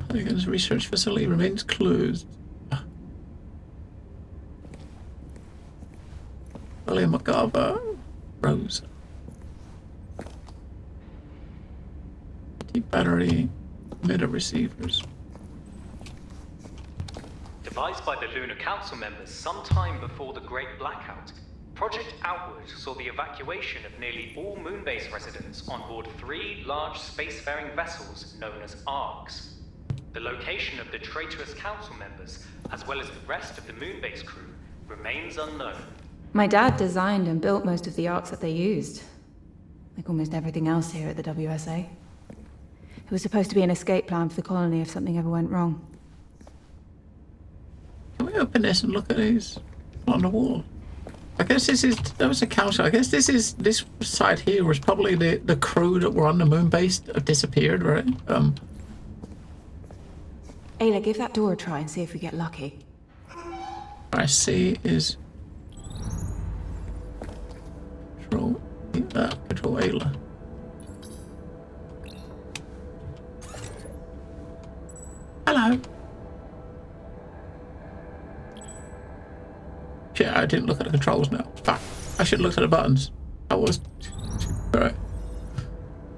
Huntington's research facility remains closed. William McGarver, Rose. Deep battery, emitter receivers. Devised by the Lunar Council members sometime before the Great Blackout, Project Outward saw the evacuation of nearly all Moonbase residents on board 3 large spacefaring vessels known as ARCs. The location of the traitorous Council members, as well as the rest of the Moonbase crew, remains unknown. My dad designed and built most of the arcs that they used. Like almost everything else here at the WSA. It was supposed to be an escape plan for the colony if something ever went wrong. Can we open this and look at these on the wall? I guess that was a council. I guess this side here was probably the crew that were on the moon base that disappeared, right? Ayla, give that door a try and see if we get lucky. I see is control Ayla. Hello. Shit, I didn't look at the controls now. Fuck. I should have looked at the buttons. I was... Alright.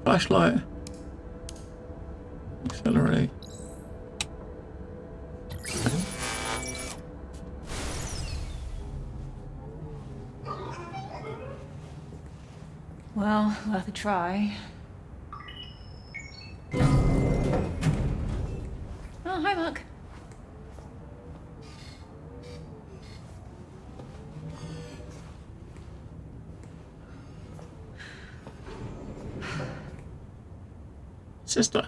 Flashlight. Accelerate. Well, worth a try. Oh, hi, Mark. Sister.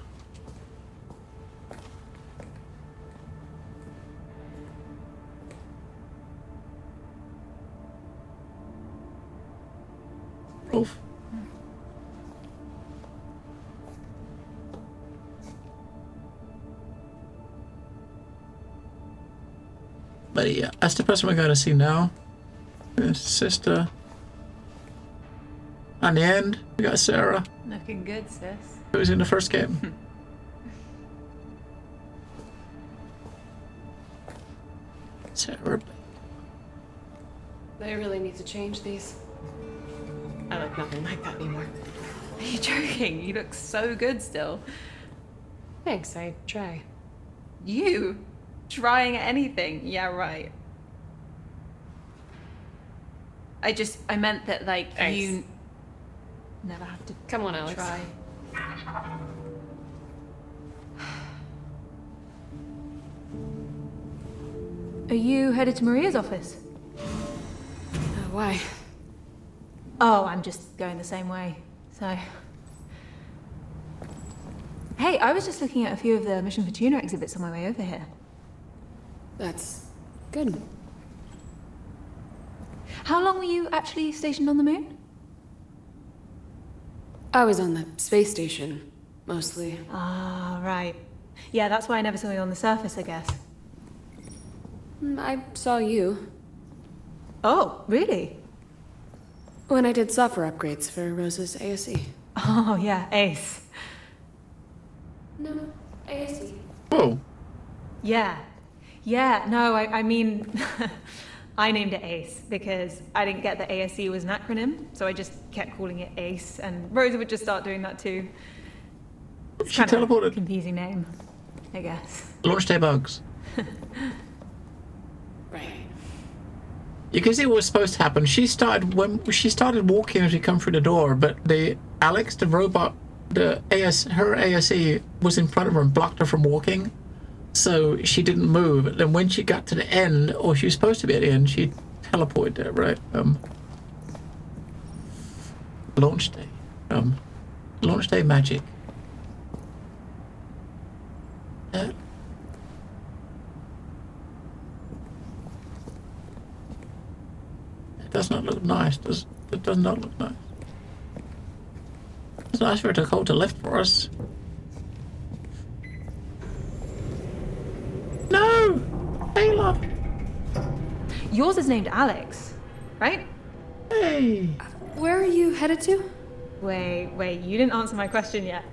Rolf. But yeah, that's the person we're going to see now. His sister. On the end, we got Sarah. Looking good, sis. Who was in the first game. Sarah. They really need to change these. I look nothing like that anymore. Are you joking? You look so good still. Thanks, I try. You? Trying anything? Yeah, right. I meant that, like, Thanks. You never have to Come on, Alex. try. Are you headed to Maria's office? Why? Oh, I'm just going the same way, so... Hey, I was just looking at a few of the Mission Fortuna exhibits on my way over here. That's good. How long were you actually stationed on the moon? I was on the space station, mostly. Ah, right. Yeah, that's why I never saw you on the surface, I guess. I saw you. Oh, really? When I did software upgrades for Rose's ASE. Oh, yeah, Ace. No, ASE. Oh. Yeah. Yeah, no, I mean, I named it Ace because I didn't get that ASE was an acronym, so I just kept calling it Ace, and Rosa would just start doing that too. It's She kind of teleported. a confusing name, I guess. Launch day bugs. Right. You can see what was supposed to happen. She started walking as we come through the door, but Alex, the robot, her ASE was in front of her and blocked her from walking. So she didn't move. Then when she got to the end, or she was supposed to be at the end, she teleported there, right? Launch day. Launch day magic. It does not look nice. It does not look nice. It's nice for it to hold the lift for us. No! Ayla! Yours is named Alex, right? Hey! Where are you headed to? Wait, you didn't answer my question yet.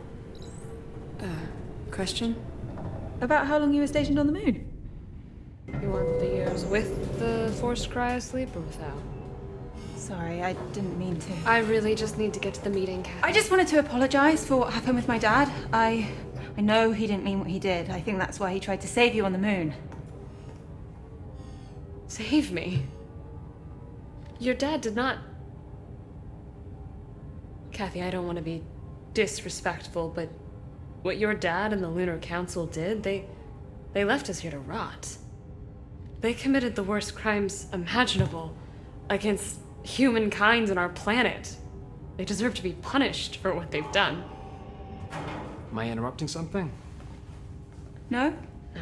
Question? About how long you were stationed on the moon. You want the years with the forced cryosleep or without? Sorry, I didn't mean to. I really just need to get to the meeting, Kathy. I just wanted to apologize for what happened with my dad. I know he didn't mean what he did. I think that's why he tried to save you on the moon. Save me? Your dad did not... Kathy, I don't want to be disrespectful, but what your dad and the Lunar Council did, they left us here to rot. They committed the worst crimes imaginable against humankind and our planet. They deserve to be punished for what they've done. Am I interrupting something? No? No.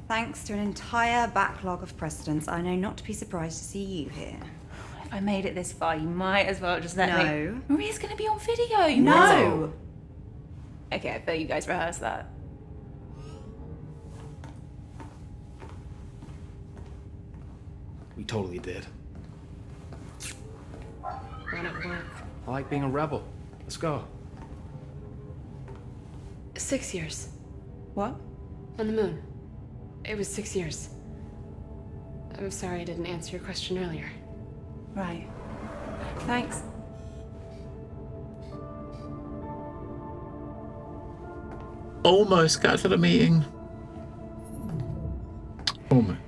Thanks to an entire backlog of precedents, I know not to be surprised to see you here. If I made it this far, you might as well just let me... No. Maria's gonna be on video, you No. know. Okay, I bet you guys rehearsed that. We totally did. When it work. I like being a rebel. Let's go. 6 years. What? On the moon. It was 6 years. I'm sorry I didn't answer your question earlier. Right. Thanks. Almost got to the meeting. Almost.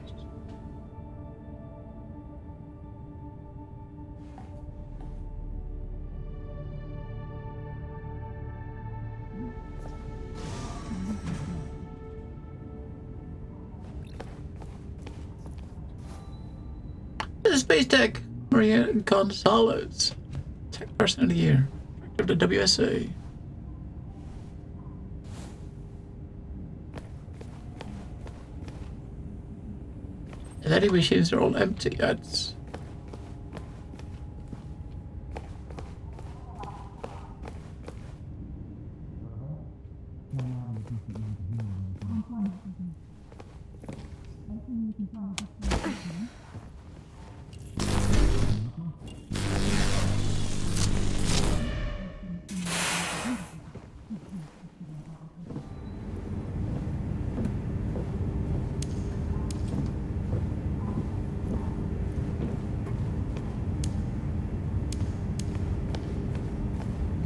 This is Space Tech. Maria Gonzalez, Tech Person of the Year, Director of the WSA. The vending machines are all empty. That's...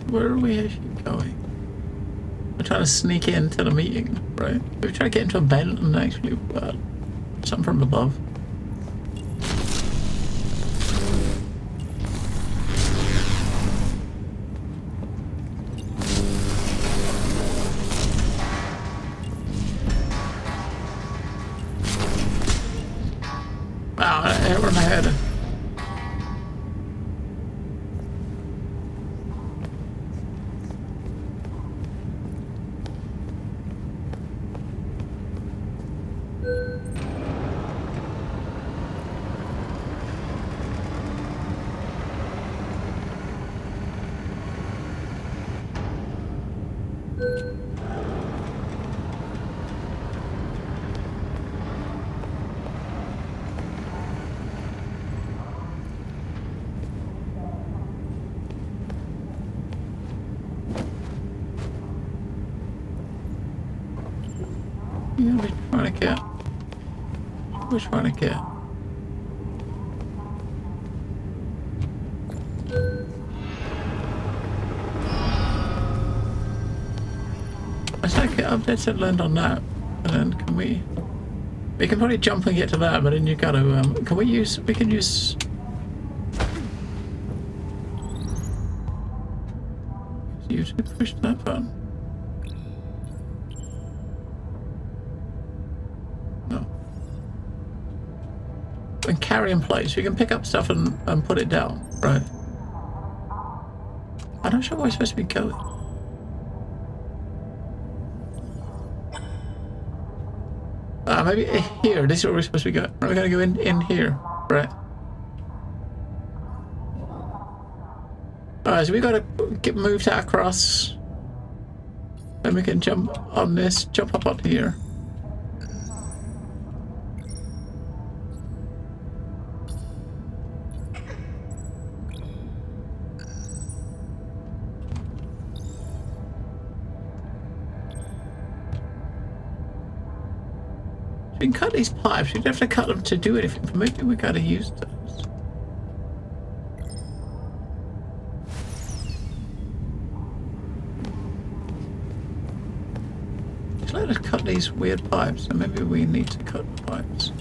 Where are we actually going? We're trying to sneak into the meeting, right? We're trying to get into a vent and actually something from above. Wow, I hit her in the head. Yeah, we're trying to get. We're trying to get. Let's not get updates and land on that. And then can we? We can probably jump and get to that, but then you gotta. Can we use? We can use. You to push that button. No. And carry in place. You can pick up stuff and put it down, right? I'm not sure where we're supposed to be going. Maybe here. This is where we're supposed to be going. We're gonna go in here, right? Alright, so we gotta move that across. Then we can jump on this, jump up on here. We can cut these pipes. We don't have to cut them to do anything, but maybe we gotta use those. Just let us cut these weird pipes, and maybe we need to cut the pipes.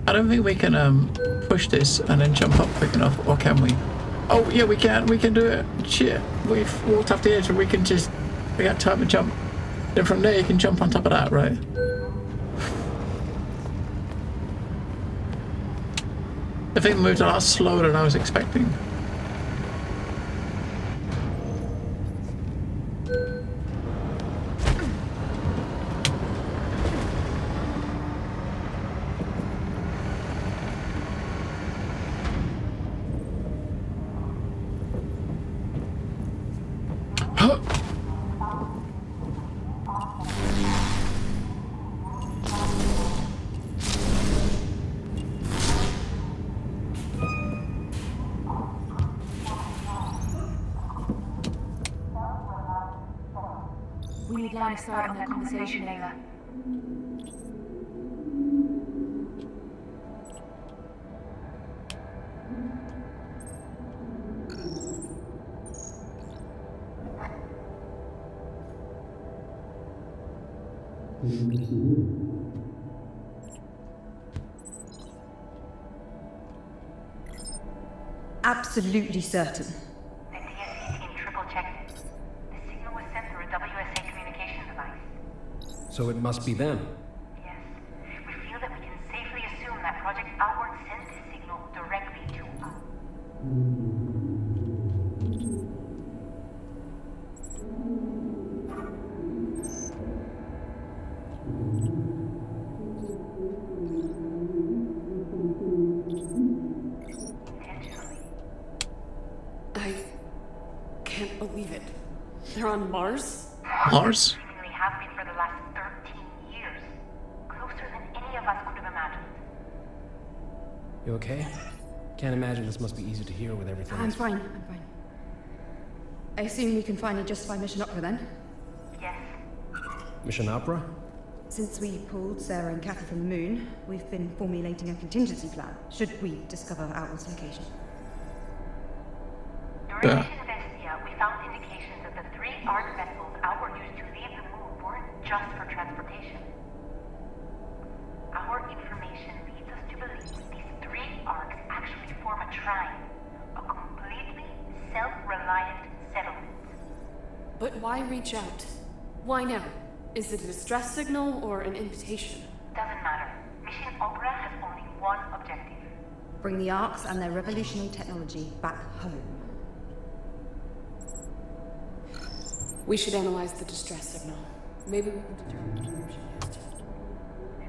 I don't think we can push this and then jump up quick enough, or can we? Oh yeah, we can do it. Shit, we've walked off the edge, and we got time to jump. Then from there you can jump on top of that, right? The thing moved a lot slower than I was expecting. We need line of sight on that conversation, Ava. Absolutely certain. The TSC team triple-checked it. The signal was sent through a WSA communication device. So it must be them. Yes. We feel that we can safely assume that Project Outward sent this signal directly to us. I can't believe it. They're on Mars? Mars? Seemingly have been for the last 13 years. Closer than any of us could have imagined. You okay? Can't imagine this must be easy to hear with everything. I'm fine. I assume we can finally justify Mission Opera then? Yes. Mission Opera? Since we pulled Sarah and Kathy from the moon, we've been formulating a contingency plan, should we discover Outward's location. During Mission Vestia, we found indications that the 3 ARC vessels Outward used to leave the moon weren't just for transportation. Our information leads us to believe these 3 ARCs actually form a trine, a completely self-reliant settlement. But why reach out? Why now? Is it a distress signal or an invitation? Doesn't matter. Mission Opera has only one objective. Bring the Arcs and their revolutionary technology back home. We should analyze the distress signal. Maybe we can determine the direction it is.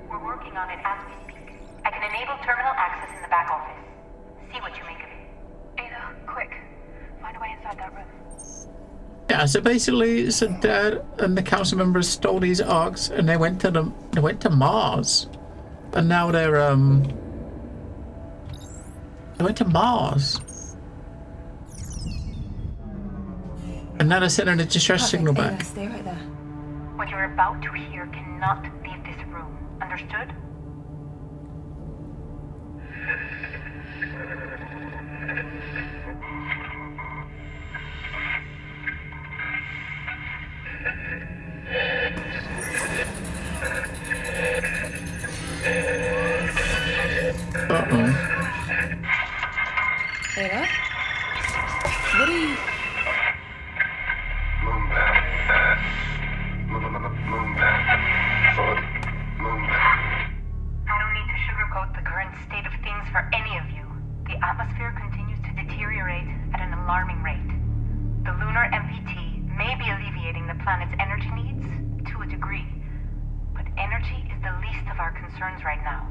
We're working on it as we speak. I can enable terminal access in the back office. See what you make of it. Ada, quick. Find a way inside that room. Yeah, Yeah, so basically, so Dad and the council members stole these arcs, and they went to Mars, and now they went to Mars, and now they're sending a distress signal back. Stay right there. What you're about to hear cannot leave this room. Understood? Uh-oh. Ava? What are you... I don't need to sugarcoat the current state of things for any of you. The atmosphere continues to deteriorate at an alarming rate. The lunar MPT may be alleviating the planet's energy needs to a degree, but energy is the least of our concerns right now.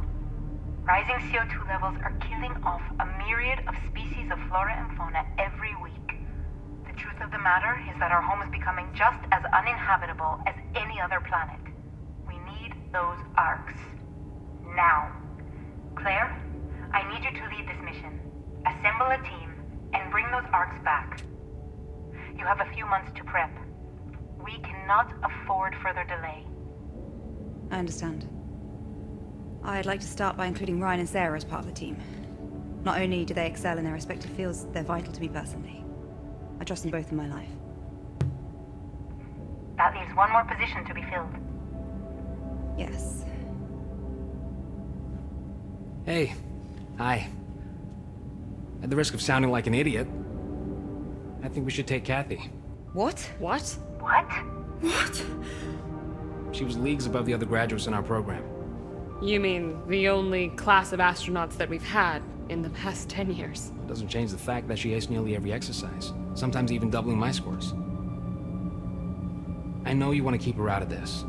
Rising CO2 levels are killing off a myriad of species of flora and fauna every week. The truth of the matter is that our home is becoming just as uninhabitable as any other planet. We need those arcs. Now. Claire, I need you to lead this mission. Assemble a team and bring those arcs back. You have a few months to prep. We cannot afford further delay. I understand. I'd like to start by including Ryan and Sarah as part of the team. Not only do they excel in their respective fields, they're vital to me personally. I trust them both in my life. That leaves one more position to be filled. Yes. Hey. Hi. At the risk of sounding like an idiot, I think we should take Kathy. What? What? What? She was leagues above the other graduates in our program. You mean the only class of astronauts that we've had in the past 10 years? It doesn't change the fact that she aced nearly every exercise, sometimes even doubling my scores. I know you want to keep her out of this,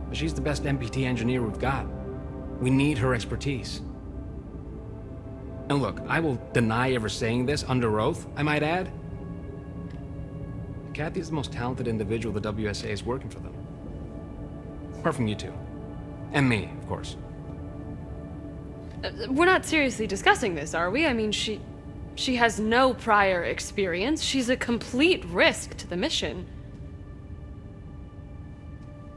but she's the best MPT engineer we've got. We need her expertise. And look, I will deny ever saying this under oath, I might add. Kathy is the most talented individual the WSA is working for them. Apart from you two. And me, of course. We're not seriously discussing this, are we? I mean, she has no prior experience. She's a complete risk to the mission.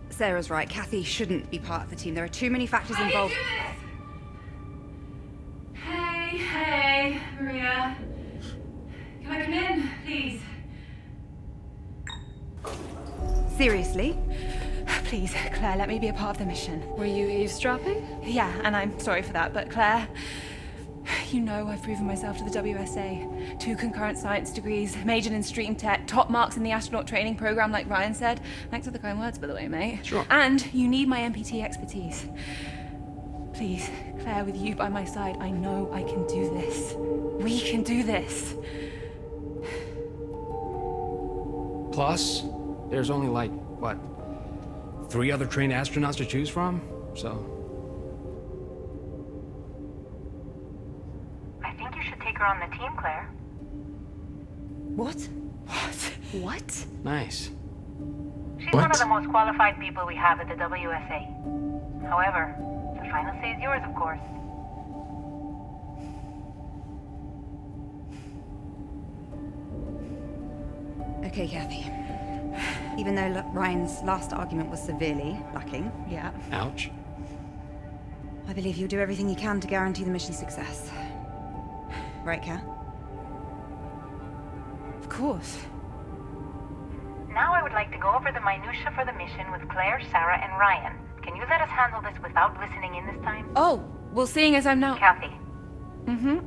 Sarah's right. Kathy shouldn't be part of the team. There are too many factors involved. Hey, Maria. Can I come in, please? Seriously? Please, Claire, let me be a part of the mission. Were you eavesdropping? Yeah, and I'm sorry for that, but Claire, you know I've proven myself to the WSA. 2 concurrent science degrees, majored in stream tech, top marks in the astronaut training program like Ryan said. Thanks for the kind words, by the way, mate. Sure. And you need my MPT expertise. Please, Claire, with you by my side, I know I can do this. We can do this. Plus, there's only like, what, 3 other trained astronauts to choose from? So... I think you should take her on the team, Claire. What? What? Nice. She's one of the most qualified people we have at the WSA. However, the final say is yours, of course. Okay, Kathy. Even though Ryan's last argument was severely lacking, yeah. Ouch. I believe you'll do everything you can to guarantee the mission's success. Right, Kat? Of course. Now I would like to go over the minutiae for the mission with Claire, Sarah, and Ryan. Can you let us handle this without listening in this time? Oh, well, seeing as I'm now... Kathy. Mm-hmm.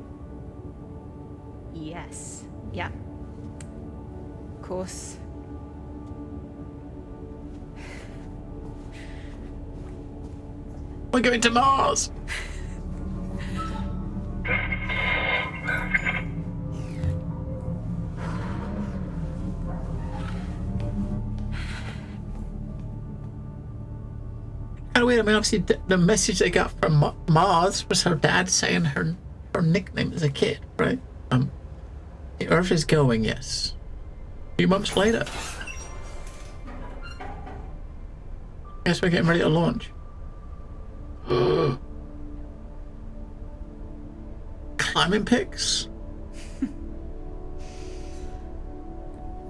Yes. Yeah. Of course. We're going to Mars! Kind of weird. I mean, obviously, the message they got from Mars was her dad saying her nickname as a kid, right? The Earth is going, yes. A few months later. Guess we're getting ready to launch. Climbing pics?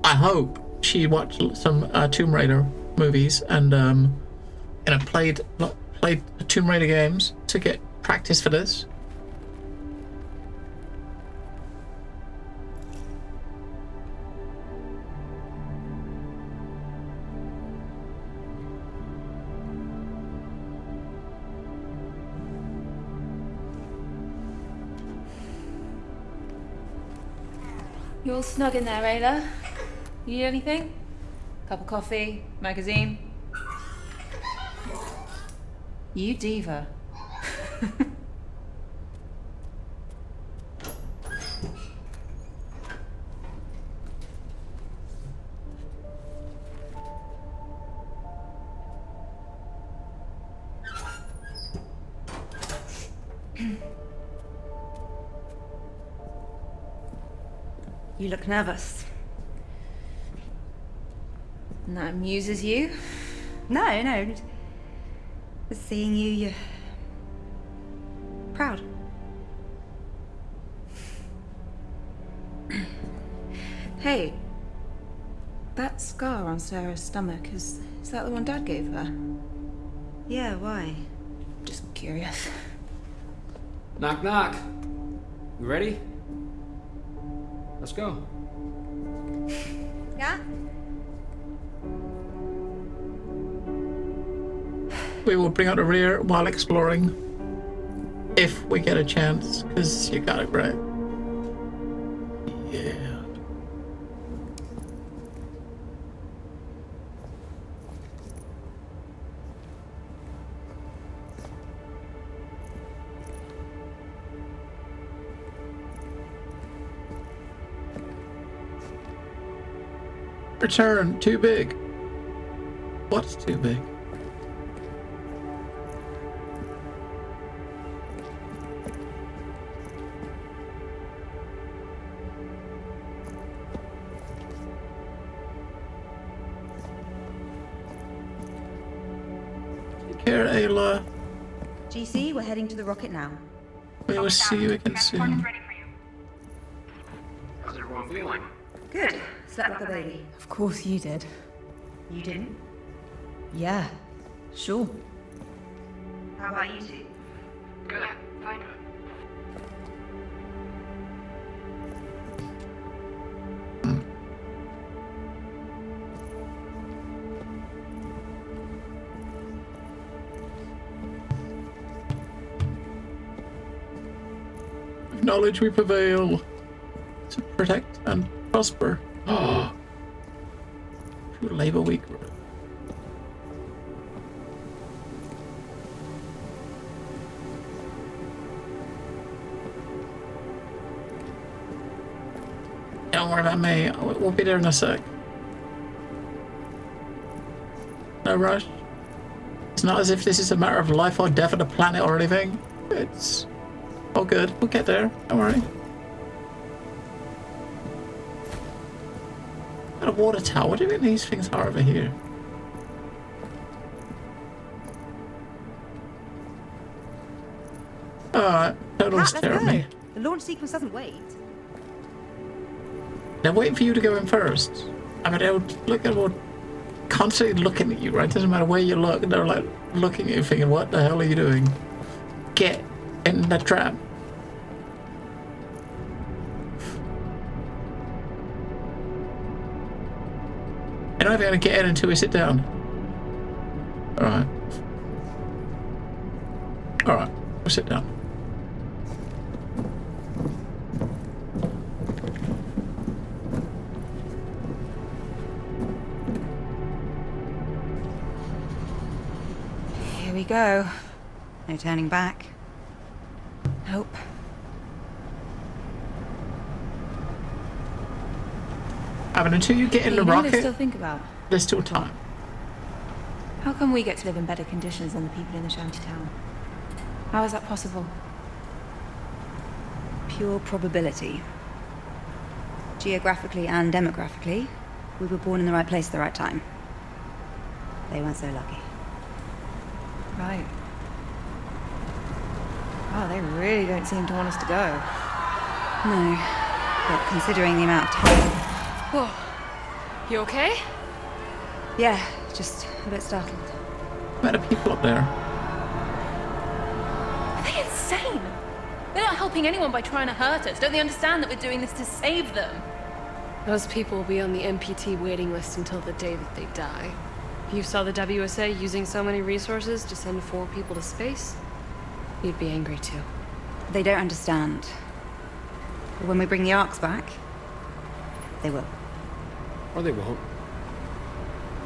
I hope she watched some Tomb Raider movies and played Tomb Raider games to get practice for this. You all snug in there, Ayla? You need anything? Cup of coffee? Magazine? You diva. You look nervous. And that amuses you? No. Just seeing you, you're proud. Hey, that scar on Sarah's stomach, is that the one Dad gave her? Yeah, why? Just curious. Knock, knock. You ready? Let's go. Yeah? We will bring out the rear while exploring. If we get a chance, because you got it right. Yeah. Return, too big. What's too big? Take care, Ayla. GC, we're heading to the rocket now. We will see you again soon. How's everyone feeling? Good. Slept like a baby. Of course you did. You didn't? Yeah, sure. How about you two? Good. Fine. Knowledge we prevail to protect and prosper. True labor week. Don't worry about me. We'll be there in a sec. No rush. It's not as if this is a matter of life or death of the planet or anything. It's all good. We'll get there. Don't worry. Got a water tower. What do you think these things are over here? Alright. Total stare at me. The launch sequence doesn't wait. They're waiting for you to go in first. I mean, they're constantly looking at you, right? Doesn't matter where you look. They're like looking at you thinking, what the hell are you doing? Get in the trap. You're not even going to get in until we sit down. Alright. Alright, we'll sit down. Here we go. No turning back. Nope. I mean, until you get in the You know what I rocket, still think about? there's still time. How come we get to live in better conditions than the people in the shanty town? How is that possible? Pure probability. Geographically and demographically, we were born in the right place at the right time. They weren't so lucky. Right. Oh, they really don't seem to want us to go. No. But considering the amount of time... Whoa. You okay? Yeah, just a bit startled. Where are the people up there? Are they insane? They're not helping anyone by trying to hurt us. Don't they understand that we're doing this to save them? Those people will be on the MPT waiting list until the day that they die. If you saw the WSA using so many resources to send 4 people to space, you'd be angry too. They don't understand. But when we bring the Arks back, they will. Or they won't.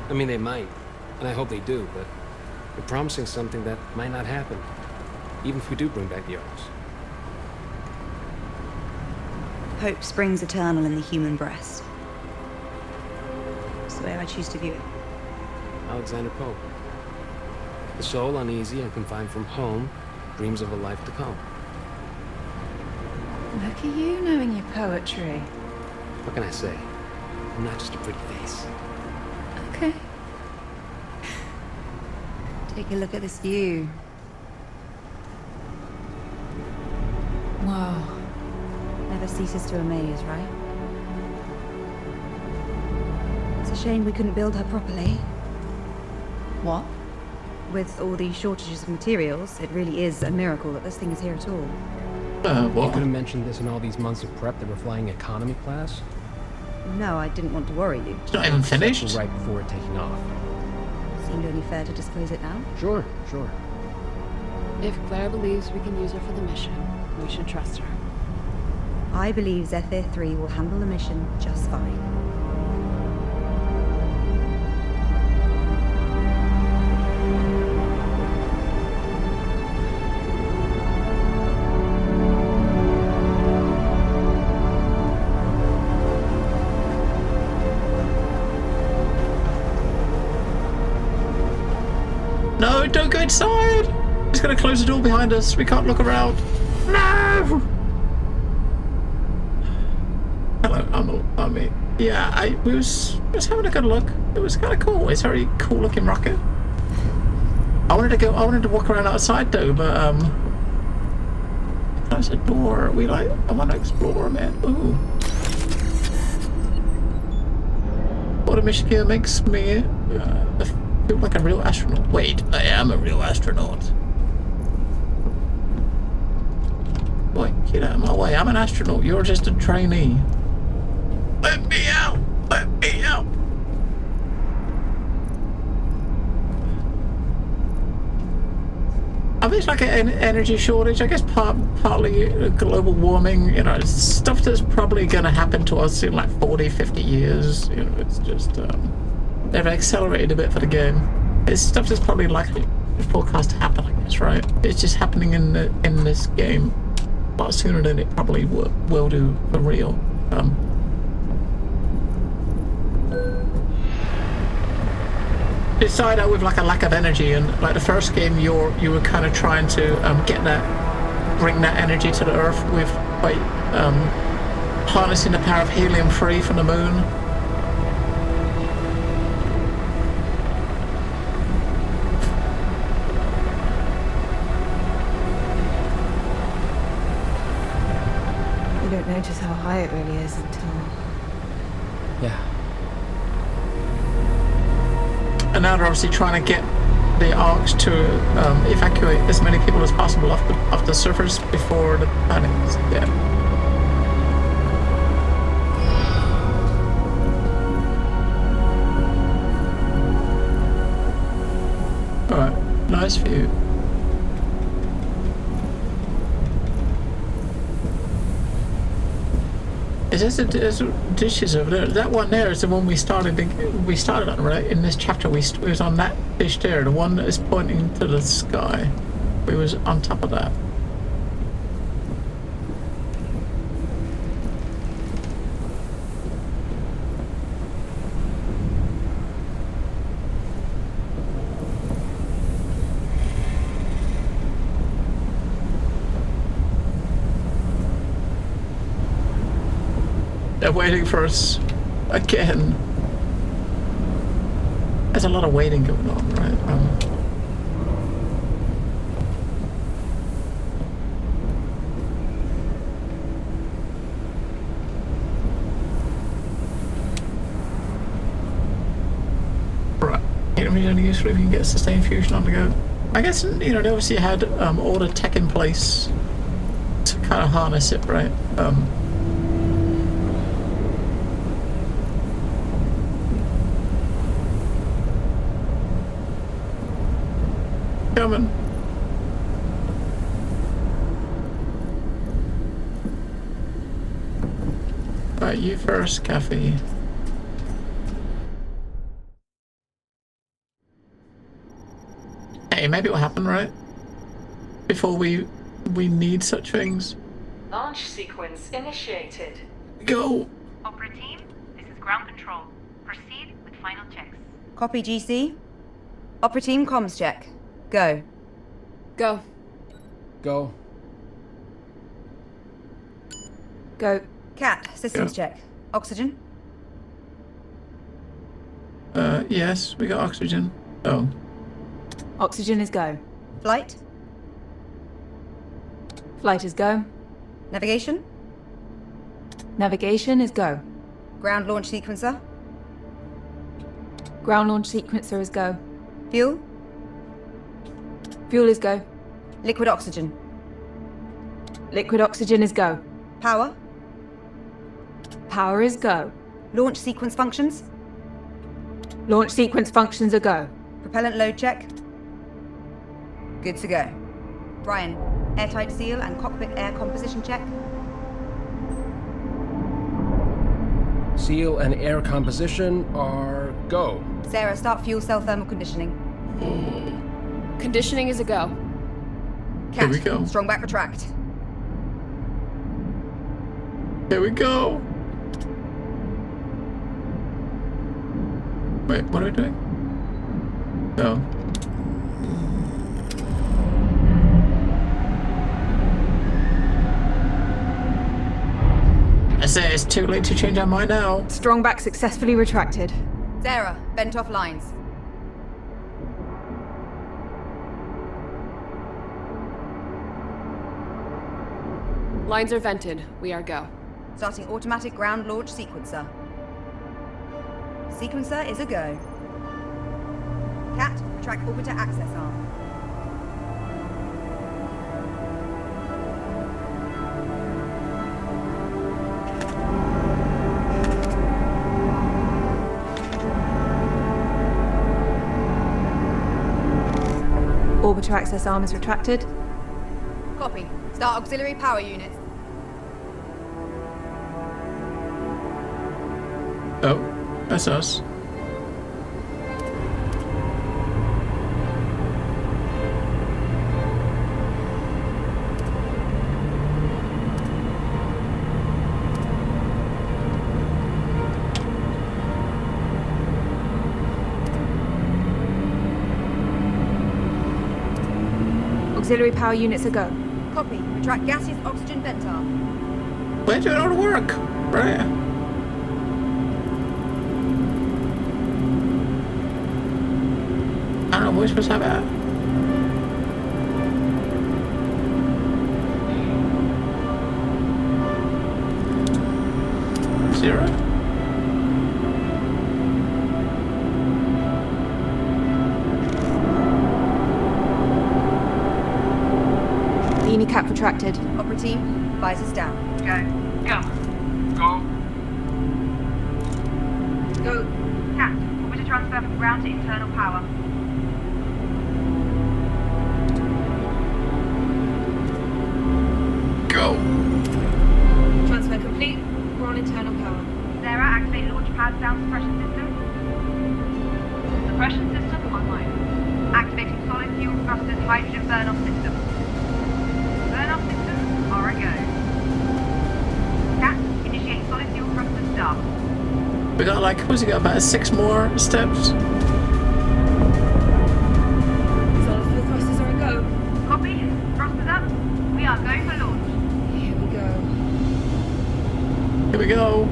I mean, they might, and I hope they do, but you're promising something that might not happen, even if we do bring back the Arks. Hope springs eternal in the human breast. It's the way I choose to view it. Alexander Pope. The soul, uneasy and confined from home, dreams of a life to come. Look at you knowing your poetry. What can I say? I'm not just a pretty face. Okay. Take a look at this view. Wow. Never ceases to amaze, right? It's a shame we couldn't build her properly. What? With all these shortages of materials, it really is a miracle that this thing is here at all. What? You could have mentioned this in all these months of prep that we're flying economy class. No, I didn't want to worry you. It's not even finished. Right before taking off. Seemed only fair to disclose it now. Sure. If Claire believes we can use her for the mission, we should trust her. I believe Zephyr 3 will handle the mission just fine. No, don't go inside! It's gonna close the door behind us. We can't look around. No! Hello, Army. Yeah, we was having a good look. It was kind of cool. It's a very cool looking rocket. I wanted to walk around outside though, but close the door. I want to explore, man. Ooh. Water Michigan makes me feel like a real astronaut. Wait, I am a real astronaut. Boy, get out of my way. I'm an astronaut. You're just a trainee. Let me out! Let me out! I mean, it's like an energy shortage. I guess partly global warming. You know, stuff that's probably going to happen to us in like 40, 50 years. You know, it's just they've accelerated a bit for the game. It's stuff that's probably likely forecast to happen. I guess, right? It's just happening in this game a lot sooner than it probably will do for real. It started out with like a lack of energy, and like the first game, you were kind of trying to bring that energy to the Earth with by harnessing the power of helium-3 from the moon. You don't notice how high it really is until... Yeah. And now they're obviously trying to get the Arks to evacuate as many people as possible off the surface before the planet is dead. Alright, nice view. There's dishes over there. That one there is the one we started on, right? In this chapter, we was on that dish there. The one that is pointing to the sky. We was on top of that. They're waiting for us again. There's a lot of waiting going on, right? can be only useful if you can get sustained fusion on the go. I guess, you know, they obviously had all the tech in place to kind of harness it, right? Coming. Right, you first, Kathy. Hey, maybe it'll happen, right? Before we need such things. Launch sequence initiated. Go! Opera team, this is ground control. Proceed with final checks. Copy, GC. Opera team, comms check. Go. Go. Go. Go. Cat, systems check. Oxygen? Yes, we got oxygen. Oh. Oxygen is go. Flight? Flight is go. Navigation? Navigation is go. Ground launch sequencer? Ground launch sequencer is go. Fuel? Fuel is go. Liquid oxygen? Liquid oxygen is go. Power? Power is go. Launch sequence functions? Launch sequence functions are go. Propellant load check? Good to go. Brian, airtight seal and cockpit air composition check? Seal and air composition are go. Sarah, start fuel cell thermal conditioning. Conditioning is a go. Cat, Here we go. strong back retract. Here we go! Wait, what are we doing? Oh. I say it's too late to change our mind now. Strong back successfully retracted. Sarah, bent off lines. Lines are vented. We are go. Starting automatic ground launch sequencer. Sequencer is a go. Cat, retract orbiter access arm. Orbiter access arm is retracted. Copy. Start auxiliary power units. Oh, that's us. Auxiliary power units are go. Copy. Retract gaseous oxygen vent arm. We're doing all the work, right? I don't know, we're supposed to have that. Zero. Beanie cap retracted. Opera team, visors down. Go. Go. Go. Cat, orbiter transfer from ground to internal power. Go. Transfer complete. We're on internal power. Sarah, activate launch pad sound suppression system. Suppression system online. Activating solid fuel thrusters hydrogen burn-off system. Burn-off systems are a go. Cat, initiate solid fuel thruster start. We got like, what's it got, about 6 more steps? Solid fuel thrusters are a go. Copy. Thrusters up. We are going for launch. Here we go. Here we go.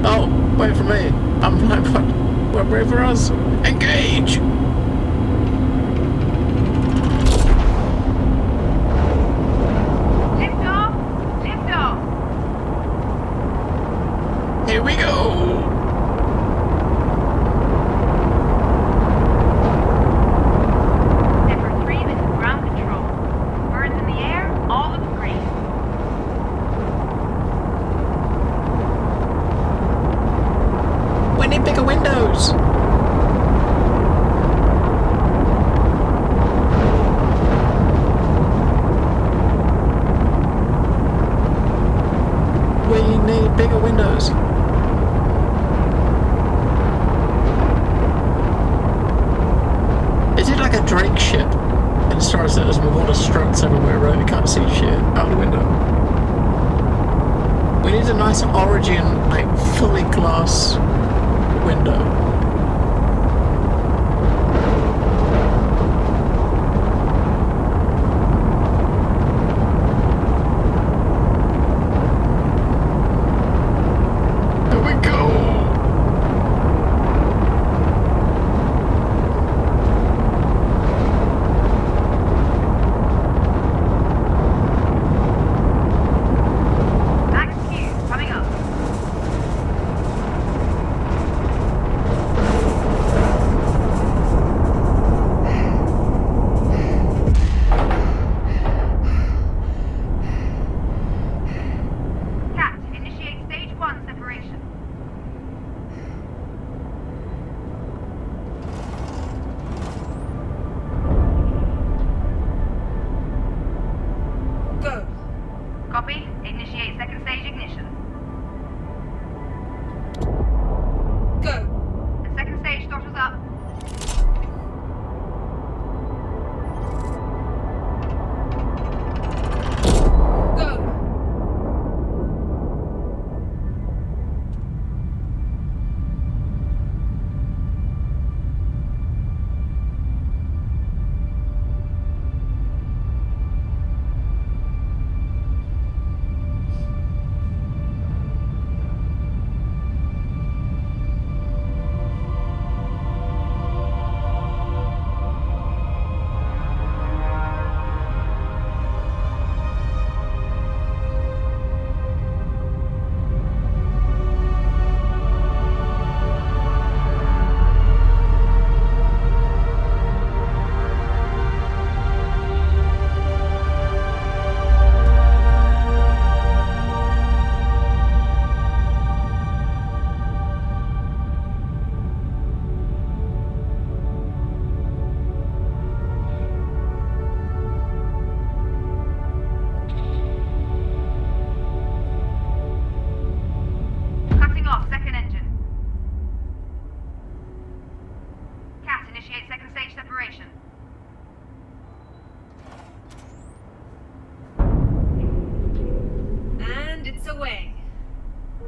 Oh, wait for me. I'm like, what? Wait for us. Engage! Lift off. Drake ship in Star Citizen with all the struts everywhere, right? You can't see shit out the window. We need a nice Origin, like, fully glass window.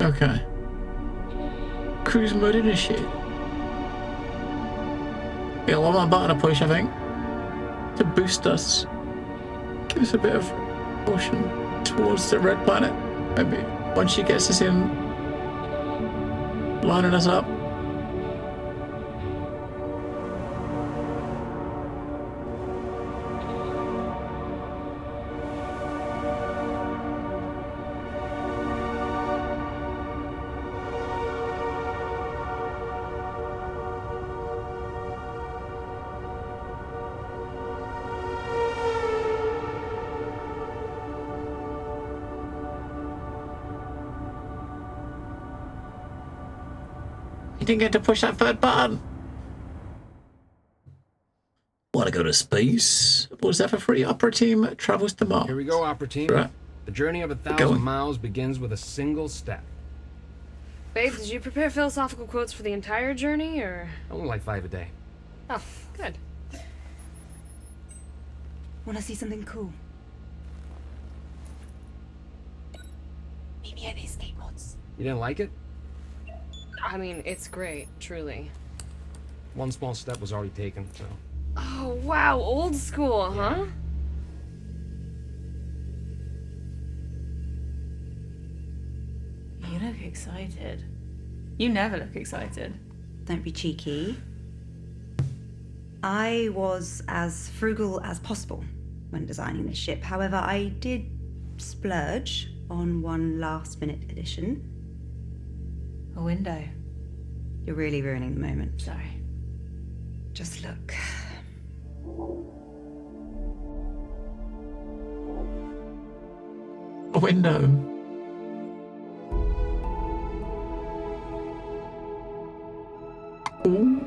Okay. Cruise mode initiate. Yeah, one more button to push, I think, to boost us. Give us a bit of motion towards the red planet. Maybe once she gets us in, lining us up. You didn't get to push that third button. Want to go to space? Was that for free? Opera team travels to Mars. Here we go, Opera team. Right. The journey of 1,000 miles begins with a single step. Babe, did you prepare philosophical quotes for the entire journey, or? Only like 5 a day. Oh, good. Want to see something cool? Meet me at these skateboards. You didn't like it? I mean, it's great, truly. One small step was already taken, so. Oh, wow, old school, huh? You look excited. You never look excited. Don't be cheeky. I was as frugal as possible when designing this ship. However, I did splurge on one last-minute addition. A window. You're really ruining the moment. Sorry. Just look. A window. Ooh.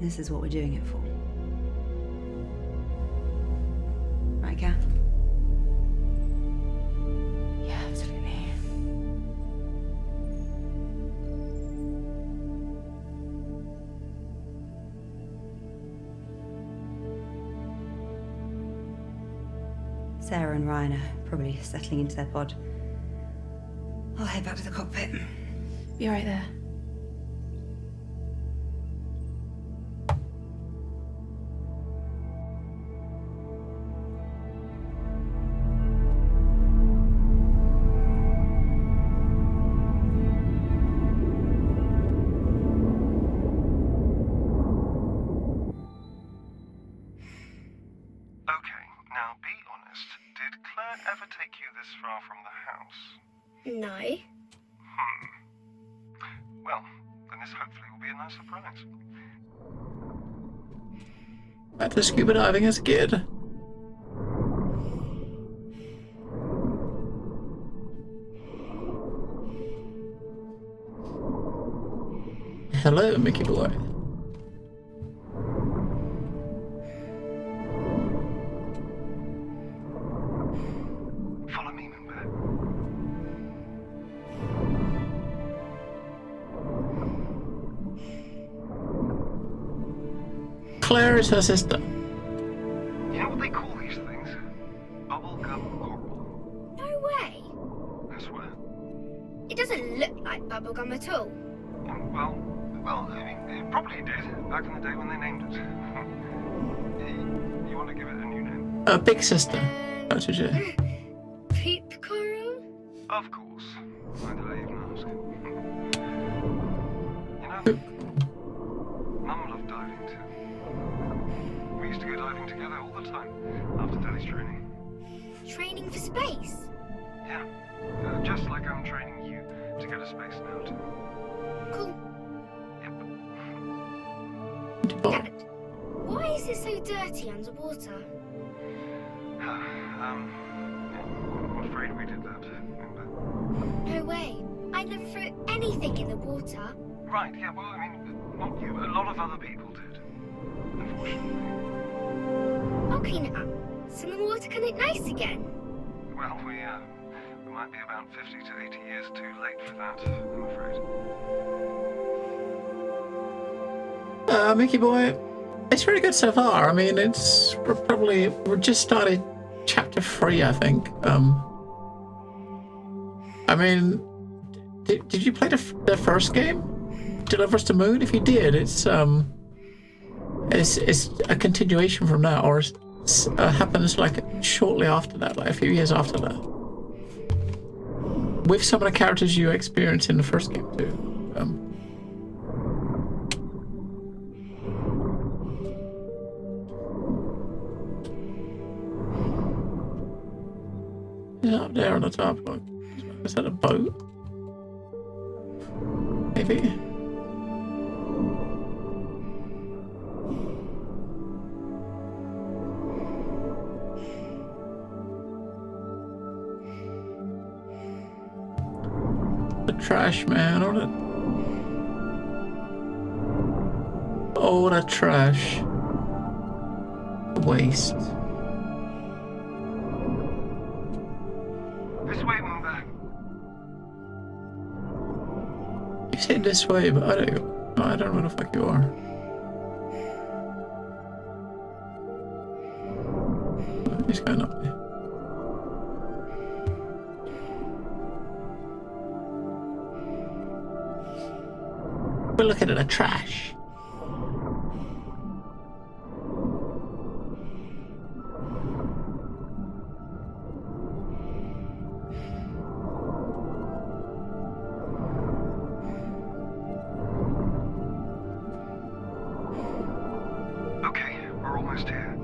This is what we're doing it for. Right, Kat? Yeah, absolutely. Sarah and Ryan are probably settling into their pod. I'll head back to the cockpit. Be right there. Ever take you this far from the house? No. Well, then this hopefully will be a nice surprise. Back to scuba diving as a kid. Hello, Mickey boy. Claire is her sister. You know what they call these things? Bubblegum coral. No way. I swear. It doesn't look like bubblegum at all. Well, I mean, it probably did back in the day when they named it. You want to give it a new name? Big sister. Dr. J. Poop coral? Of course. Why did I even ask? You know, Mum loved diving too. We used to go diving together all the time after Daddy's training. Training for space? Yeah. Just like I'm training you to go to space now too. Cool. Yep. Dad, why is it so dirty underwater? I'm afraid we did that, remember? No way. I never threw anything in the water. Right, yeah, well, I mean, not you. A lot of other people did, unfortunately. I'll clean it up, so the water can look nice again. Well, we might be about 50 to 80 years too late for that, I'm afraid. Mickey boy, it's really good so far. I mean, we're just started chapter 3, I think. I mean, did you play the first game? Delivers to Moon? If you did, it's a continuation from that, or happens like shortly after that, like a few years after that, with some of the characters you experienced in the first game too. It's up there on the top. Look, is that a boat? Maybe. The trash, man. All the trash. Waste. This way, Moonbear. You said this way, but I don't know where the fuck you are. He's going up there. We're looking at the trash. Okay, we're almost here.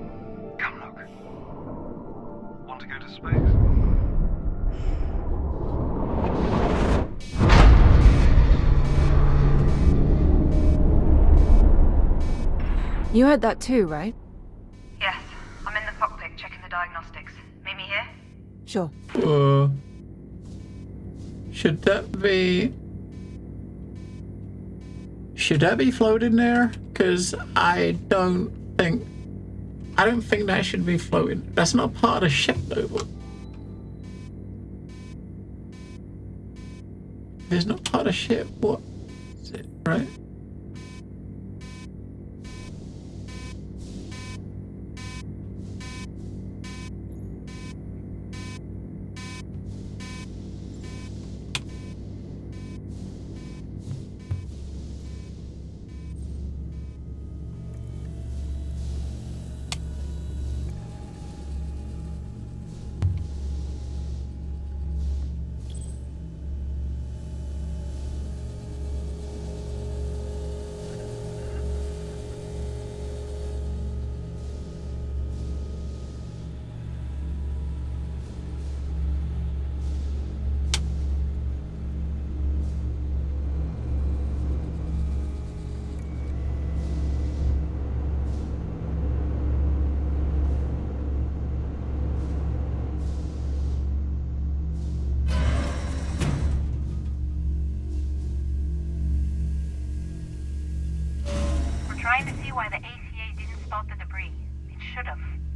Come look. Want to go to space? You heard that too, right? Yes, I'm in the cockpit checking the diagnostics. Meet me here? Sure. Should that be Should I be floating there? Because I don't think that should be floating. That's not part of the ship though. But if it's not part of the ship, what is it, right?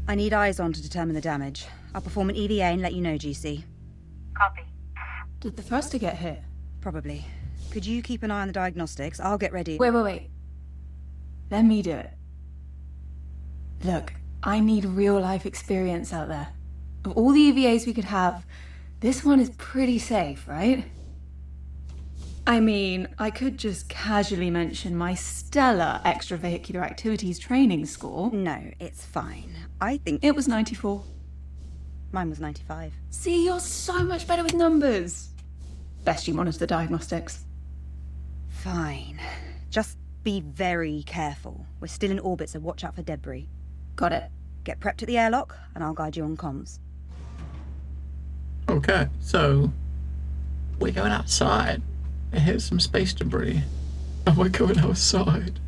I need eyes on to determine the damage. I'll perform an EVA and let you know, GC. Copy. Did the thruster get hit? Probably. Could you keep an eye on the diagnostics? I'll get ready. Wait. Let me do it. Look, I need real-life experience out there. Of all the EVAs we could have, this one is pretty safe, right? I mean, I could just casually mention my stellar extravehicular activities training score. No, it's fine. I think... It was 94. Mine was 95. See, you're so much better with numbers. Best you monitor the diagnostics. Fine. Just be very careful. We're still in orbit, so watch out for debris. Got it. Get prepped at the airlock, and I'll guide you on comms. Okay, so we're going outside. It hit some space debris, and we're going outside.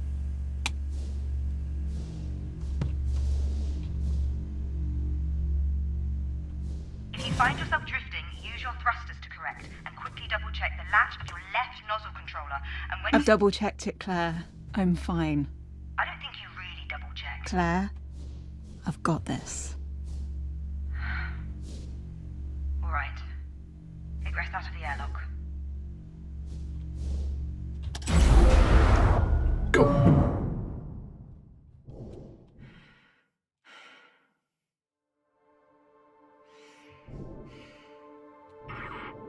If you find yourself drifting, use your thrusters to correct, and quickly double-check the latch of your left nozzle controller. And when I've double-checked it, Claire. I'm fine. I don't think you really double-checked. Claire, I've got this. All right. Egress out of the airlock. Go.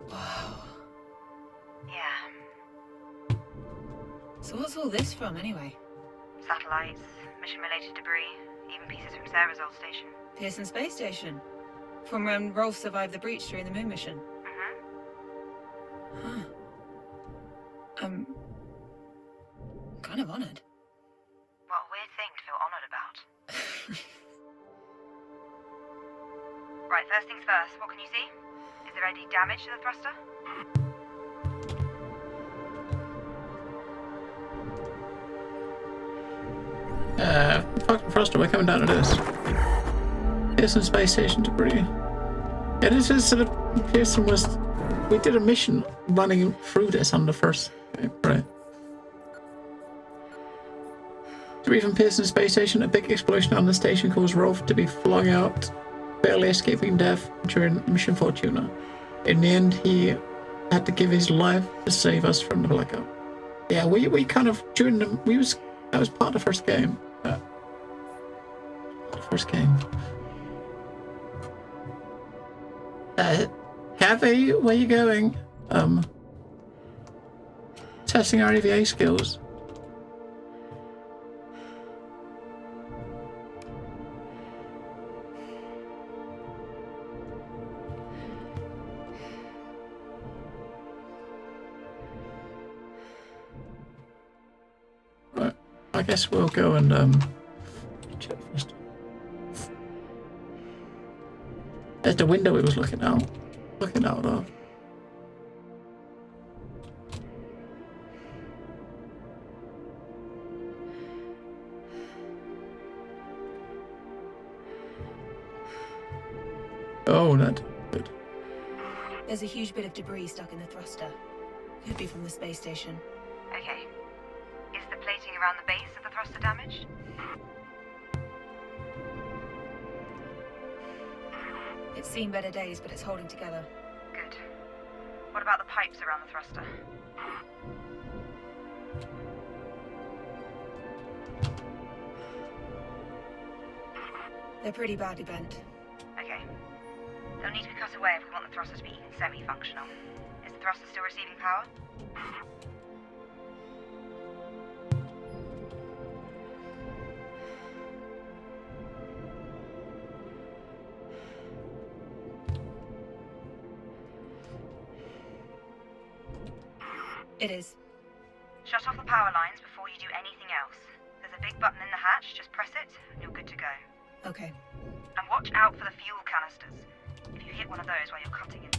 Wow. Yeah. So what's all this from, anyway? Satellites, mission-related debris, even pieces from Sarah's old station. Pearson Space Station. From when Rolf survived the breach during the moon mission. Huh. I'm kind of honored. What a weird thing to feel honored about. Right, first things first, what can you see? Is there any damage to the thruster? Fuck thruster, we're coming down to this. Pearson Space Station debris. Yeah, this is sort of... Pearson was... We did a mission running through this on the first game, right? Debris from Pearson Space Station, a big explosion on the station caused Rolf to be flung out, barely escaping death during Mission Fortuna. In the end, he had to give his life to save us from the blackout. Yeah, we kind of, during the... That was part of the first game. Kathy, where you going? Testing our EVA skills. Right, I guess we'll go and check first. There's the window it was looking out of. Oh, not good. There's a huge bit of debris stuck in the thruster. Could be from the space station. Okay. Is plating around the base of the thruster damaged? It's seen better days, but it's holding together. Good. What about the pipes around the thruster? They're pretty badly bent. Okay. They'll need to be cut away if we want the thruster to be even semi-functional. Is the thruster still receiving power? It is. Shut off the power lines before you do anything else. There's a big button in the hatch, just press it, and you're good to go. Okay. And watch out for the fuel canisters. If you hit one of those while you're cutting it,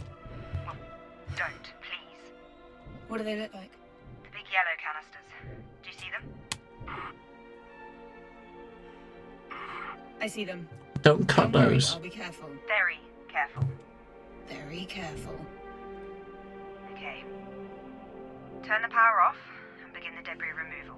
well, don't, please. What do they look like? The big yellow canisters. Do you see them? I see them. Don't cut Don't worry, those. I'll be careful. Very careful. Very careful. Okay. Turn the power off and begin the debris removal.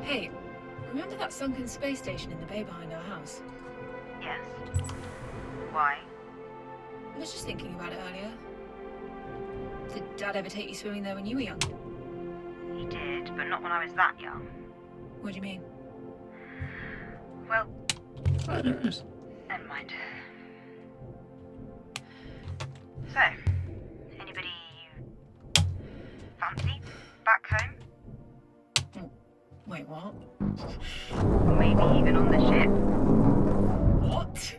Hey, remember that sunken space station in the bay behind our house? Yes. Why? I was just thinking about it earlier. Did Dad ever take you swimming there when you were young? He did, but not when I was that young. What do you mean? Well, Oh, there it is. never mind. So, anybody you fancy back home? Wait, what? Or maybe even on the ship? What?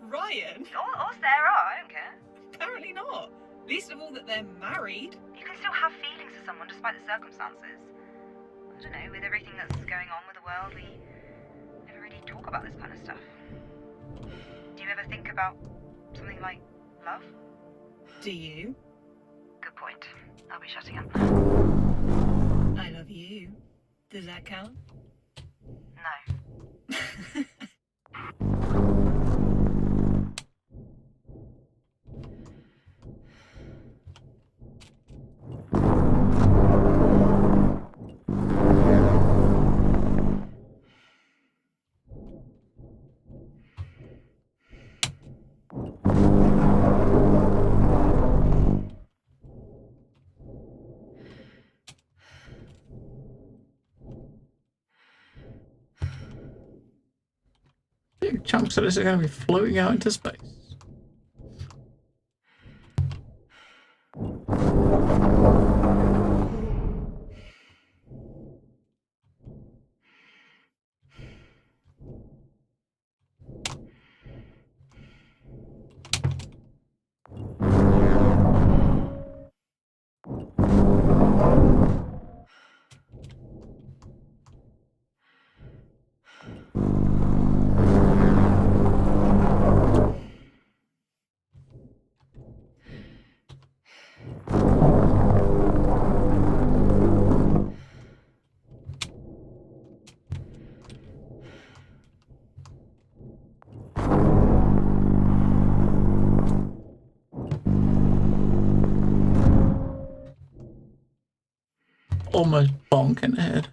Ryan? Or Sarah, I don't care. Apparently not. Least of all that they're married. You can still have feelings for someone despite the circumstances. I don't know, with everything that's going on with the world, we never really talk about this kind of stuff. Do you ever think about something like love? Do you? Good point. I'll be shutting up. I love you. Does that count? No. Big chunks of this are going to be floating out into space. Almost bonk in the head.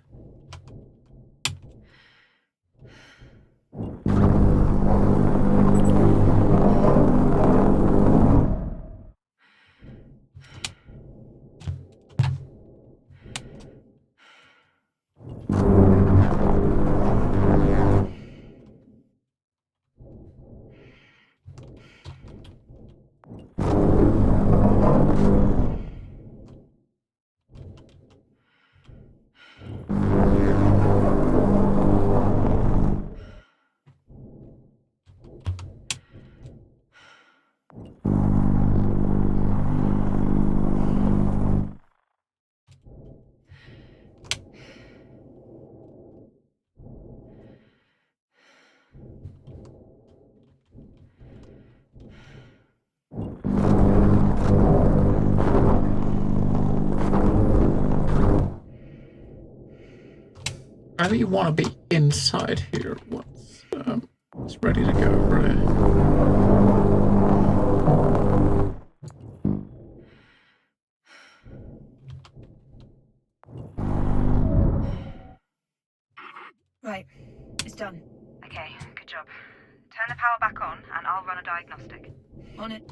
Maybe you want to be inside here once it's ready to go, right? Right, it's done. Okay, good job. Turn the power back on and I'll run a diagnostic. On it.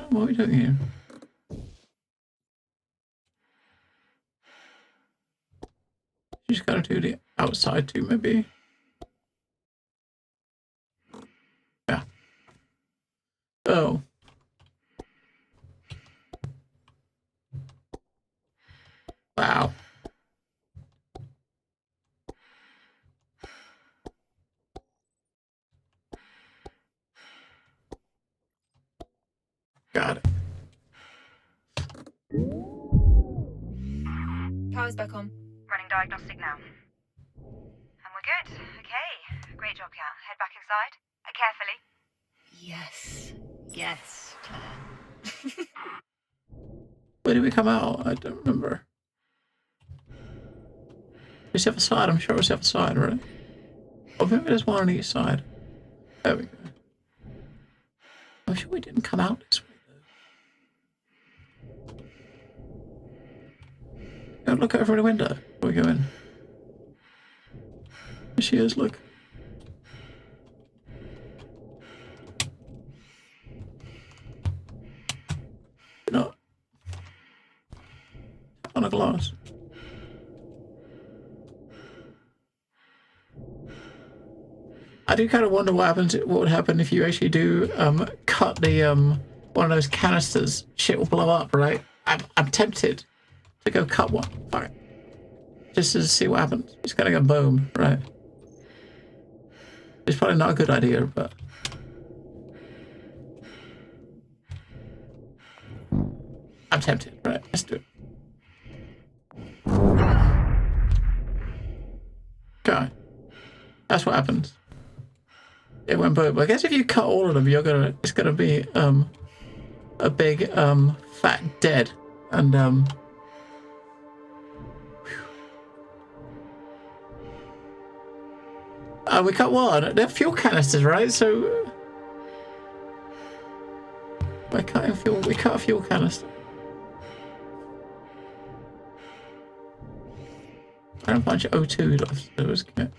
What are we doing here? You just gotta do the outside too, maybe. Yeah. Oh. Wow. Got it. Power's back on. Running diagnostic now. And we're good. Okay. Great job, Kat. Head back inside. Carefully. Yes. Yes, Claire. Where did we come out? I don't remember. It's the other side. I'm sure it's the other side, right? Or maybe there's one on each side. There we go. I'm sure we didn't come out this way, though. Don't look over the window. Where we go in? There she is, look. No. On a glass. I do kind of wonder what would happen if you actually do cut the one of those canisters. Shit will blow up, right? I'm tempted to go cut one. Fuck. Just to see what happens. It's gonna go boom, right? It's probably not a good idea, but I'm tempted, right? Let's do it. Okay. That's what happens. It went boom. I guess if you cut all of them, it's gonna be a big fat dead and we cut one. They're fuel canisters, right? So we're cutting fuel. We cut a fuel canister. And a bunch of O2 left. It was good.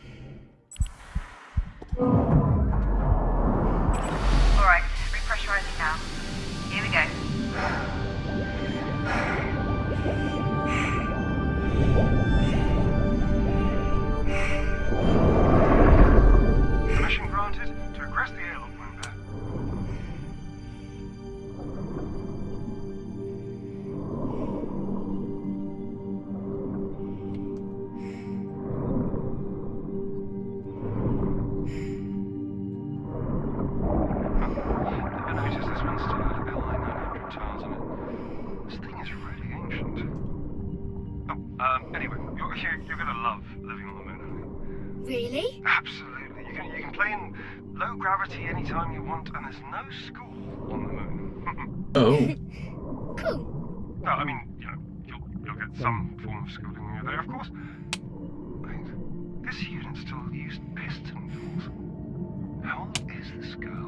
Alright, repressurizing now. Here we go. Permission granted to regress the airlock window. Anyway, you're gonna love living on the moon. Really? Absolutely. You can play in low gravity anytime you want, and there's no school on the moon. Oh. Cool. No, I mean, you'll get some form of schooling when you're there, of course. Wait, this unit still used piston tools. How old is this girl?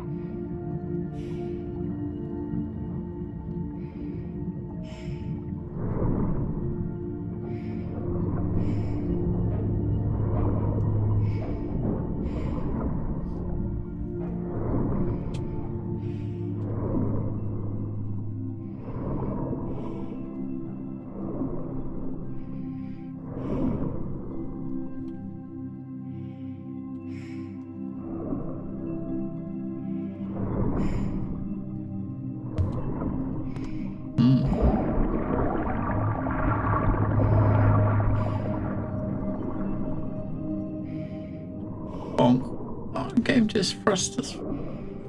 Game just thrusts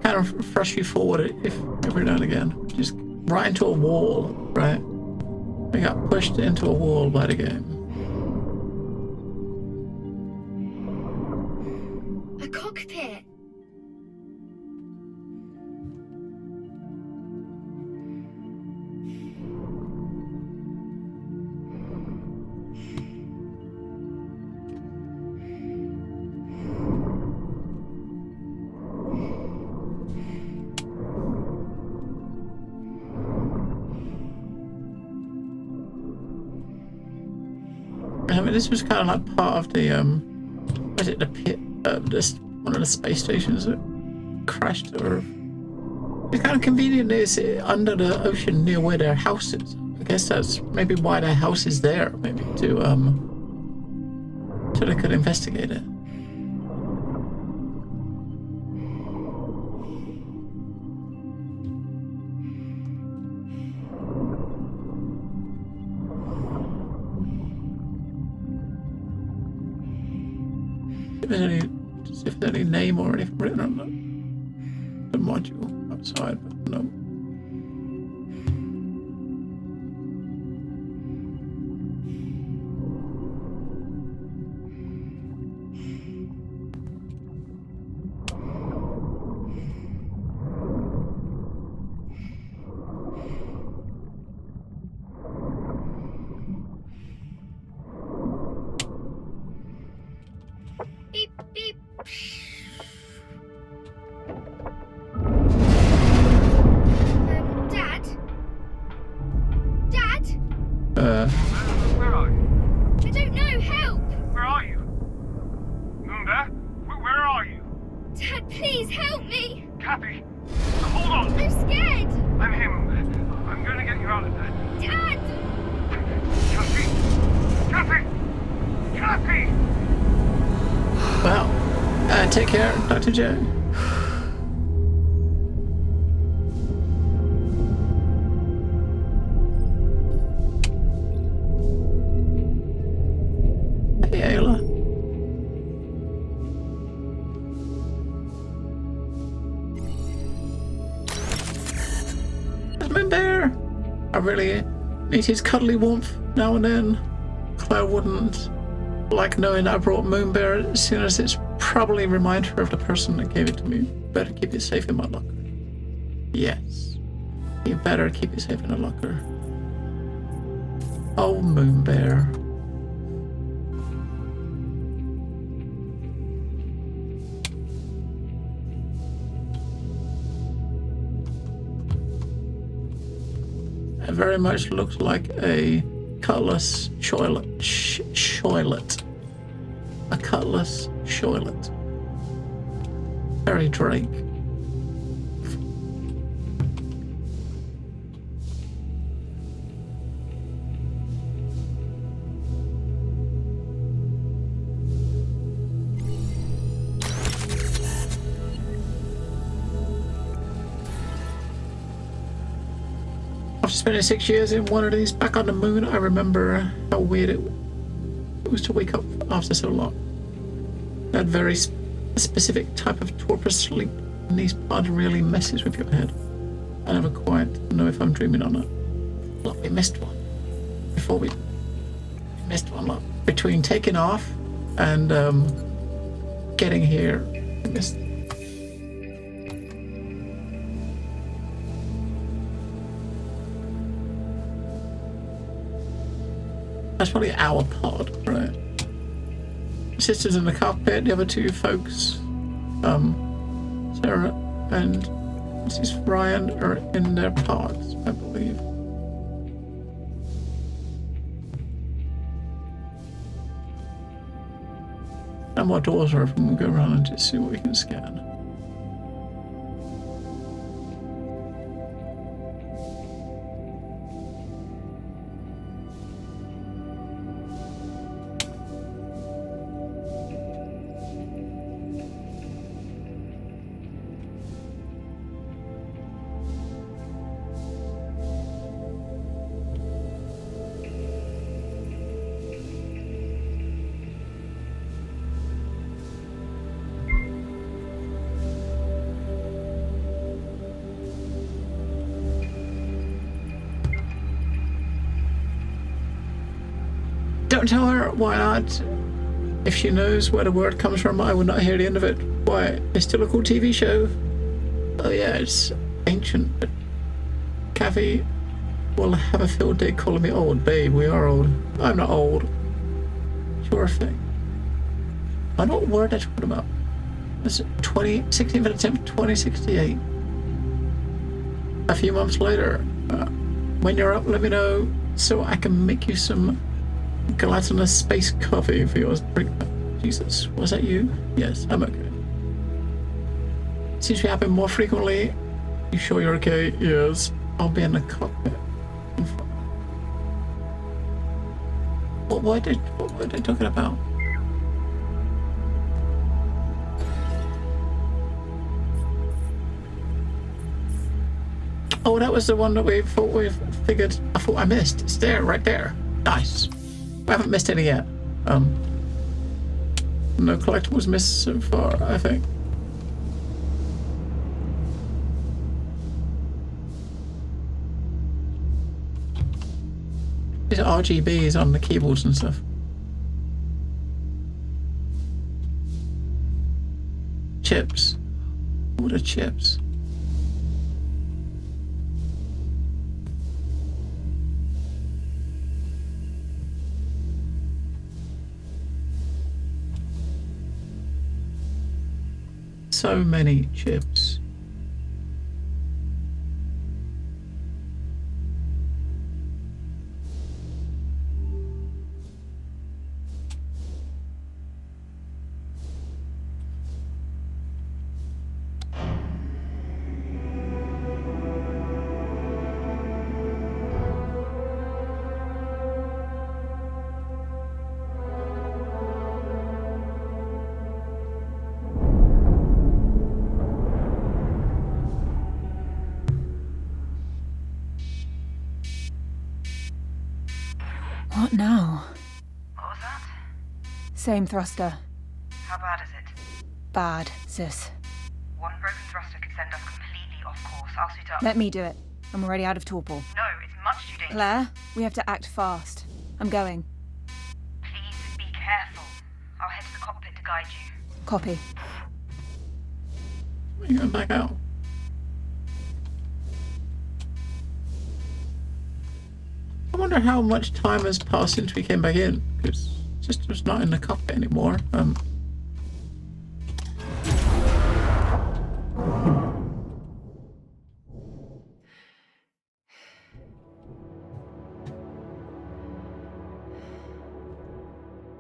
kind of thrust you forward if every now and again. Just right into a wall, right? We got pushed into a wall by the game. A cockpit. I mean, this was kind of like part of the was it the pit? This one of the space stations that crashed, or it's kind of convenient. It's under the ocean near where their house is. I guess that's maybe why their house is there. Maybe to so they could investigate it. If there's any name or anything written on the module outside, but no. Beep, beep. Dad? Dad? Where are you? I don't know, help! Where are you? Moonbear? Where are you? Dad, please help me! Kathy! Hold on! I'm scared! I'm him. I'm gonna get you out of there. Dad! Kathy! Kathy! Kathy! Well, take care, Dr. J. Hey, Ayla. Moonbear! I really need his cuddly warmth now and then. Claire wouldn't like knowing I brought Moonbear as soon as it's probably a reminder of the person that gave it to me. Better keep it safe in my locker. Yes. You better keep it safe in a locker. Oh, Moonbear. It very much looks like a cutlass shoilet. A cutlass shoilet. Very Drake. After spending 6 years in one of these back on the moon, I remember how weird it was to wake up after so long. That very specific type of torpor sleep in these pods really messes with your head. I never quite know if I'm dreaming or not. Look, we missed one. Before we missed one, look. Between taking off and getting here, we missed. That's probably our pod, right? Sisters in the cockpit, the other two folks, Sarah and Mrs. Ryan, are in their pods, I believe. And more doors are open, we'll go around and just see what we can scan. Don't tell her. Why not? If she knows where the word comes from, I would not hear the end of it. Why? It's still a cool TV show. Oh yeah, it's ancient, but Kathy will have a field day calling me old. Babe, we are old. I'm not old. Sure thing. I know what word that's talking about. It's 16th attempt, 2068. A few months later, when you're up, let me know so I can make you some gelatinous space coffee for yours. Jesus, was that you? Yes, I'm okay. Seems to happen more frequently. You sure you're okay? Yes. I'll be in the cockpit. What were they talking about? Oh, that was the one that we thought we figured. I thought I missed. It's there, right there. Nice. We haven't missed any yet. No collectibles missed so far, I think. These are RGBs on the keyboards and stuff. Chips. What are chips? So many chips. What now? What was that? Same thruster. How bad is it? Bad, sis. One broken thruster could send us completely off course. I'll suit up. Let me do it. I'm already out of torpor. No, it's much too dangerous. Claire, we have to act fast. I'm going. Please be careful. I'll head to the cockpit to guide you. Copy. You going back out? I wonder how much time has passed since we came back in, because Sister's not in the cockpit anymore.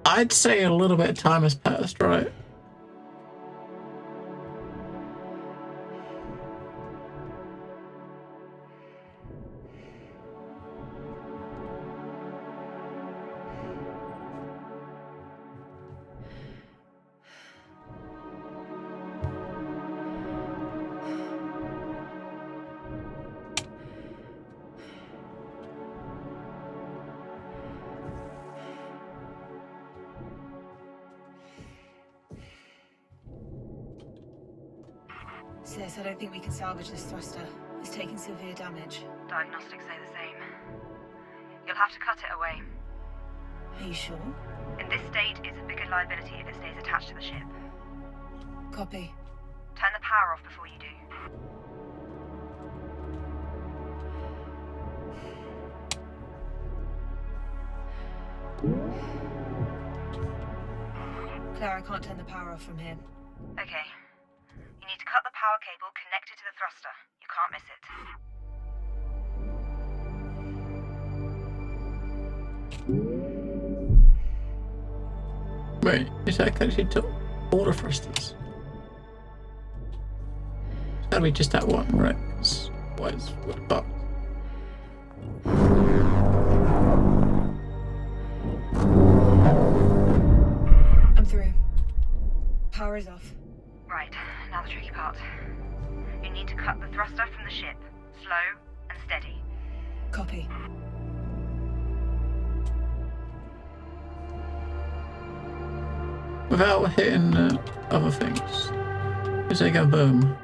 I'd say a little bit of time has passed, right? Sis, I don't think we can salvage this thruster. It's taking severe damage. Diagnostics say the same. You'll have to cut it away. Are you sure? In this state, it's a bigger liability if it stays attached to the ship. Copy. Turn the power off before you do. Claire, I can't turn the power off from here. Okay. You need to cut the power cable connected to the thruster. You can't miss it. Wait, is that connected to all the thrusters? It's gotta be just that one, right? What the fuck? I'm through. Power is off. Right, now the tricky part. You need to cut the thruster from the ship. Slow and steady. Copy. Without hitting other things. Because they go boom.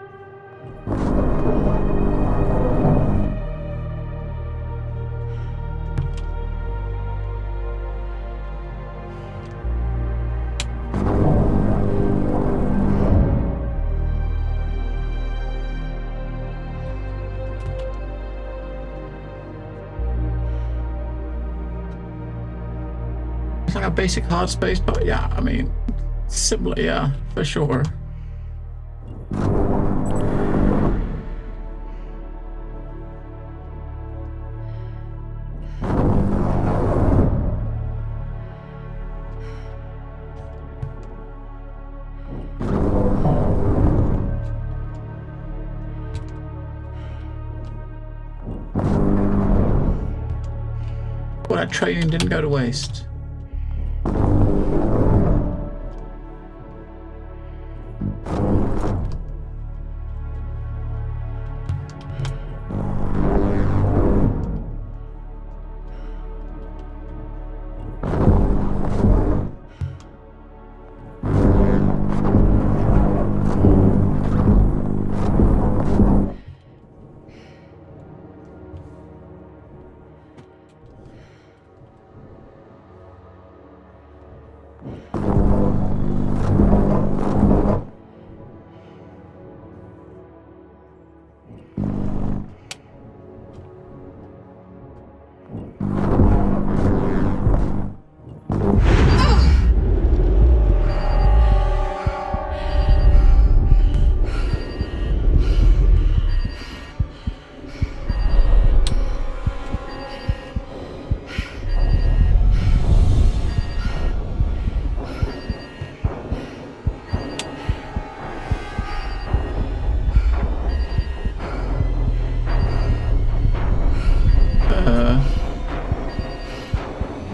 like a basic hard space, but yeah, I mean, similar, yeah, for sure. Well, that training didn't go to waste.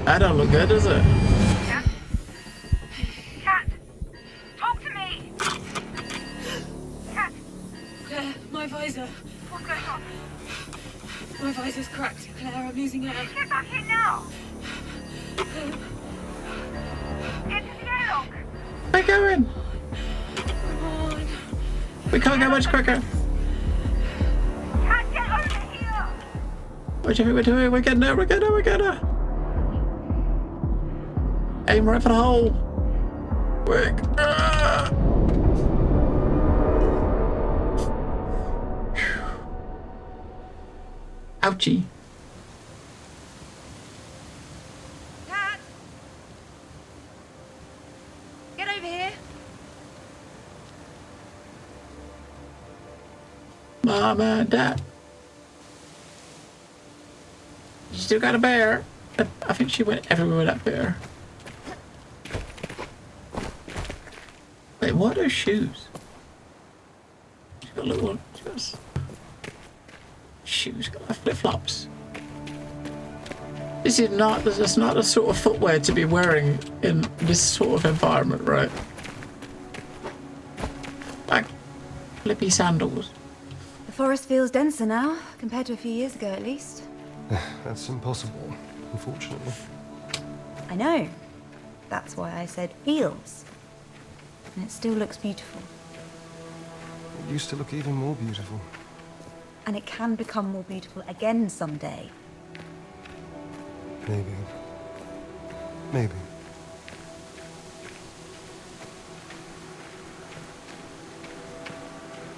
That don't look good, does it? Cat! Talk to me! Cat! Claire, my visor. What's going on? My visor's cracked. Claire, I'm losing air. Get back here now! Get to the airlock! We're going! Come on. We can't go much quicker. Cat, get over here! What do you think we're doing? We're getting her, we're getting her, we're getting her! Aim right for the hole! Quick! Ouchie. Cat! Get over here! Mom and Dad. You still got a bear. I think she went everywhere with that bear. Wait, what are those shoes? She's got little shoes, got flip flops. This is not the sort of footwear to be wearing in this sort of environment, right? Like flippy sandals. The forest feels denser now, compared to a few years ago at least. That's impossible, unfortunately. I know. That's why I said feels. And it still looks beautiful. It used to look even more beautiful. And it can become more beautiful again someday. Maybe. Maybe.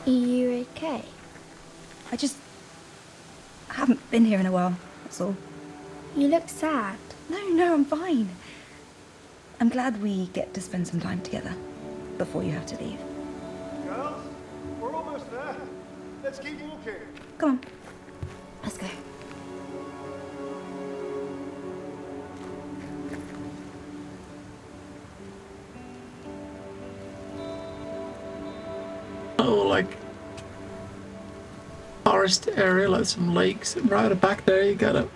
Are you okay? I haven't been here in a while, that's all. You look sad. No, I'm fine. I'm glad we get to spend some time together before you have to leave. Girls, we're almost there. Let's keep walking. Come on, let's go. Oh, like forest area, like some lakes, and right back there you got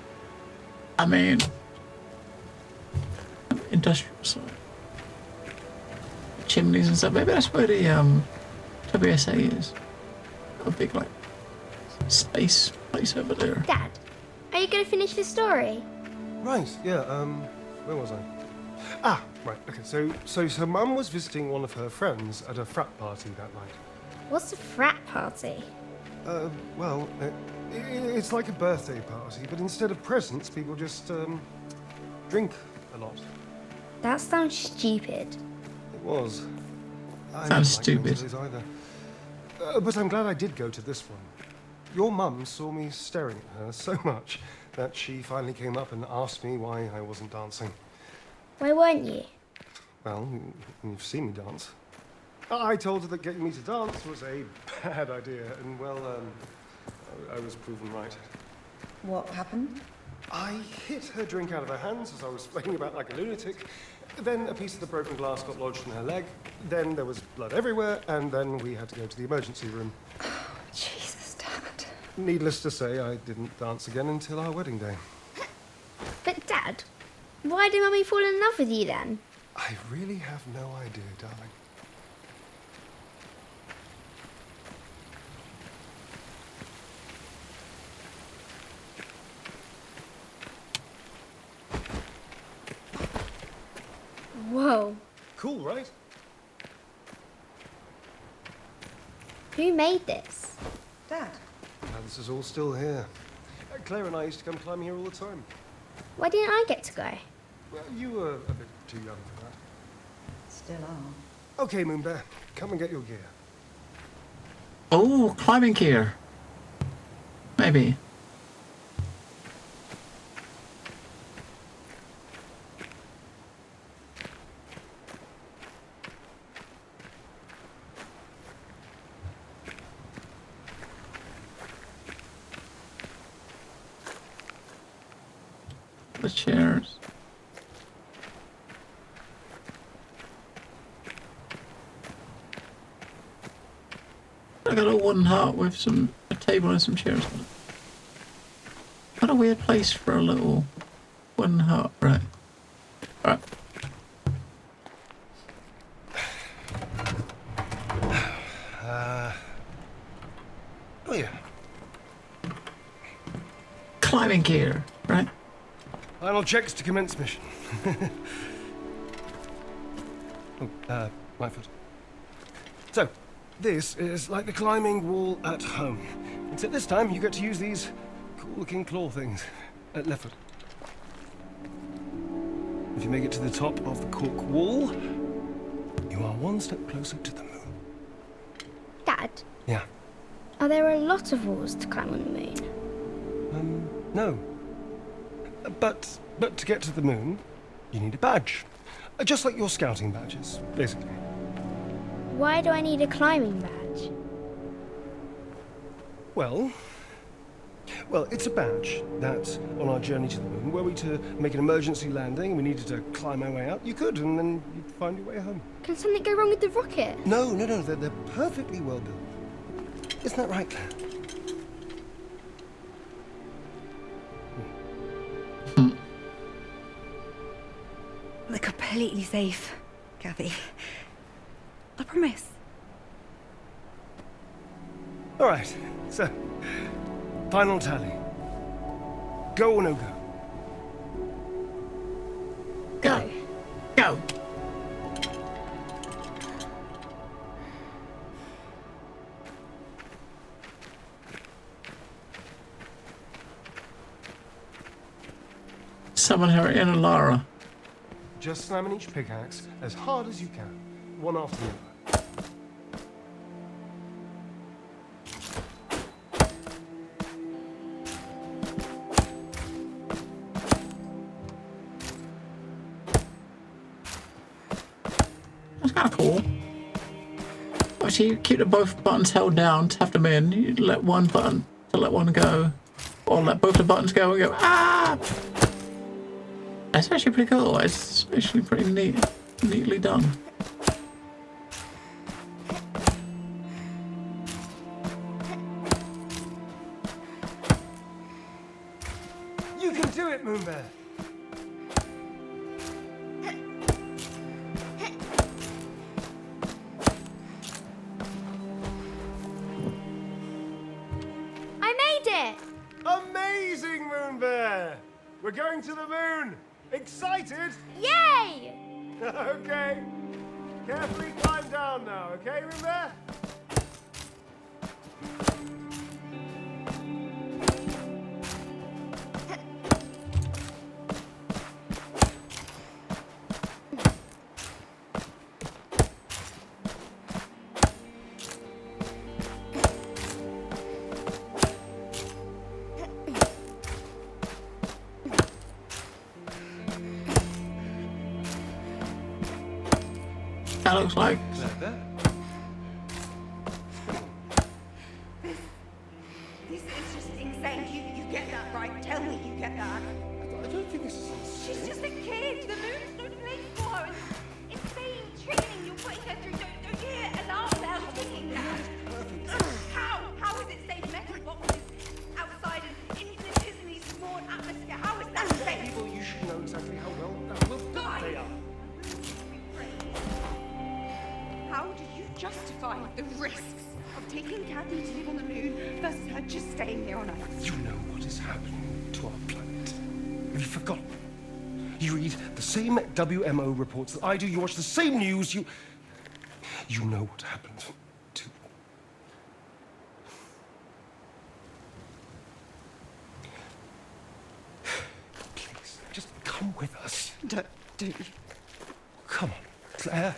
I mean, industrial side. Chimneys and stuff. Maybe that's where the WSA is. A big like space place over there. Dad, are you going to finish the story? Right, yeah, where was I? Ah, right, okay, so Mum was visiting one of her friends at a frat party that night. What's a frat party? Well, it's like a birthday party, but instead of presents, people just, drink a lot. That sounds stupid. It was. Sounds stupid. Either. But I'm glad I did go to this one. Your mum saw me staring at her so much that she finally came up and asked me why I wasn't dancing. Why weren't you? Well, you've seen me dance. I told her that getting me to dance was a bad idea, and well, I was proven right. What happened? I hit her drink out of her hands as I was flailing about like a lunatic. Then a piece of the broken glass got lodged in her leg. Then there was blood everywhere, and then we had to go to the emergency room. Oh, Jesus, Dad. Needless to say, I didn't dance again until our wedding day. But Dad, why did Mummy fall in love with you then? I really have no idea, darling. Whoa. Cool, right? Who made this? Dad. This is all still here. Claire and I used to come climbing here all the time. Why didn't I get to go? Well, you were a bit too young for that. Still are. Okay, Moonbear, come and get your gear. Oh, climbing gear. Maybe. The chairs. I got a wooden hut with a table and some chairs on it. What a weird place for a little wooden hut, right? Alright. Oh yeah. Climbing gear, right? Final checks to commence mission. My foot. So, this is like the climbing wall at home. Except this time you get to use these cool-looking claw things. Left foot. If you make it to the top of the cork wall, you are one step closer to the moon. Dad, Yeah. are there a lot of walls to climb on the moon? No. But to get to the moon, you need a badge. Just like your scouting badges, basically. Why do I need a climbing badge? Well, it's a badge that, on our journey to the moon, were we to make an emergency landing and we needed to climb our way out, you could, and then you'd find your way home. Can something go wrong with the rocket? No, they're perfectly well built. Isn't that right, Claire? They're completely safe, Kathy. I promise. All right, so, final tally. Go or no go? Go. Go. Summon her inner Lara. Just slamming each pickaxe as hard as you can, one after the other. That's kind of cool. Obviously, you keep the both buttons held down to have them in. You let one button to let one go, or let both the buttons go and go. Ah! That's actually pretty cool. It's actually pretty neatly done. You can do it, Moonbear. I made it! Amazing, Moonbear! We're going to the moon! Excited? Yay! Okay. Carefully climb down now, okay, Moonbear? that looks like. This is just insane. You get that right? Tell me you get that. I don't think this is insane. She's just a kid. The moon's no place for her. And insane training you're putting her through. Don't you hear alarm bells ringing now? How is it safe? Metal boxes outside an infinitesimally small atmosphere. How is that safe? Well, you should know exactly how well built they are. How do you justify the risks of taking Kathy to live on the moon versus her just staying here on Earth? You know what is happening to our planet. Have you forgotten? You read the same WMO reports that I do. You watch the same news. You know what happened to... Please, just come with us. Don't you? Come on, Claire.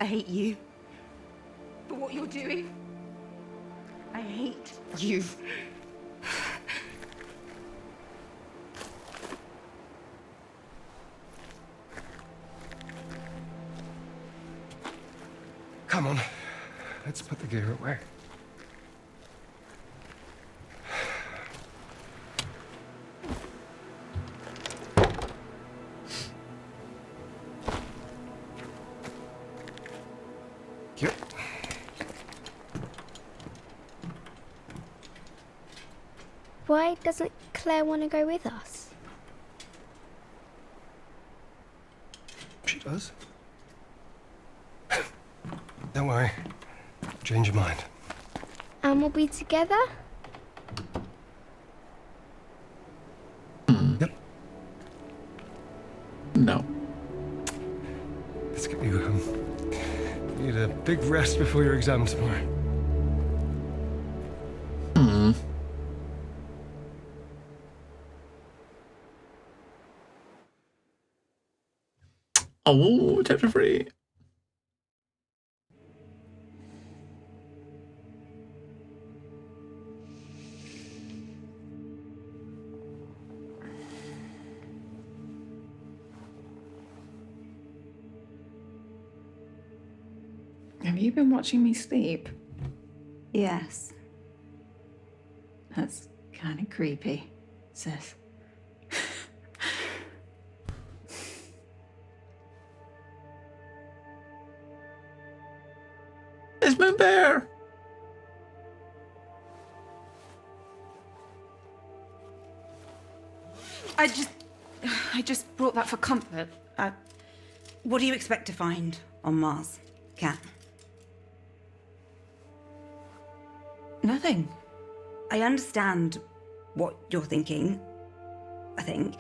I hate you for what you're doing. I hate you. Come on, let's put the gear away. Yep. Why doesn't Claire want to go with us? She does. Don't worry. Change your mind. And we'll be together? Yep. No. Let's get you home. You need a big rest before your exam tomorrow. Oh, chapter 3. Have you been watching me sleep? Yes. That's kind of creepy, sis. It's Moon Bear! I just brought that for comfort. What do you expect to find on Mars, Kat? Nothing. I understand what you're thinking, I think.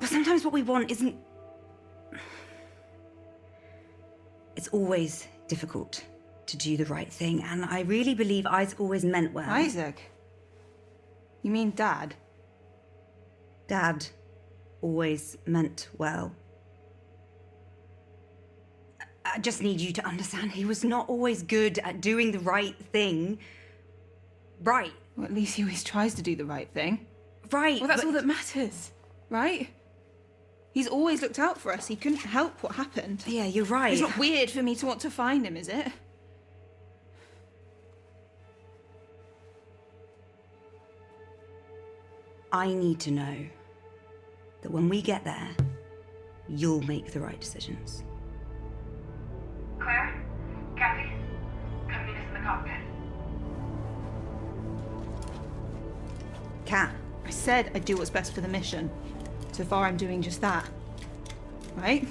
But sometimes what we want isn't... It's always difficult to do the right thing, and I really believe Isaac always meant well. Isaac? You mean Dad? Dad always meant well. I just need you to understand he was not always good at doing the right thing. Right. Well, at least he always tries to do the right thing. Right. Well, that's all that matters, right? He's always looked out for us. He couldn't help what happened. Yeah, you're right. It's not weird for me to want to find him, is it? I need to know that when we get there, you'll make the right decisions. Claire? Kathy? Come meet us in the cockpit. Kat. I said I'd do what's best for the mission. So far, I'm doing just that. Right?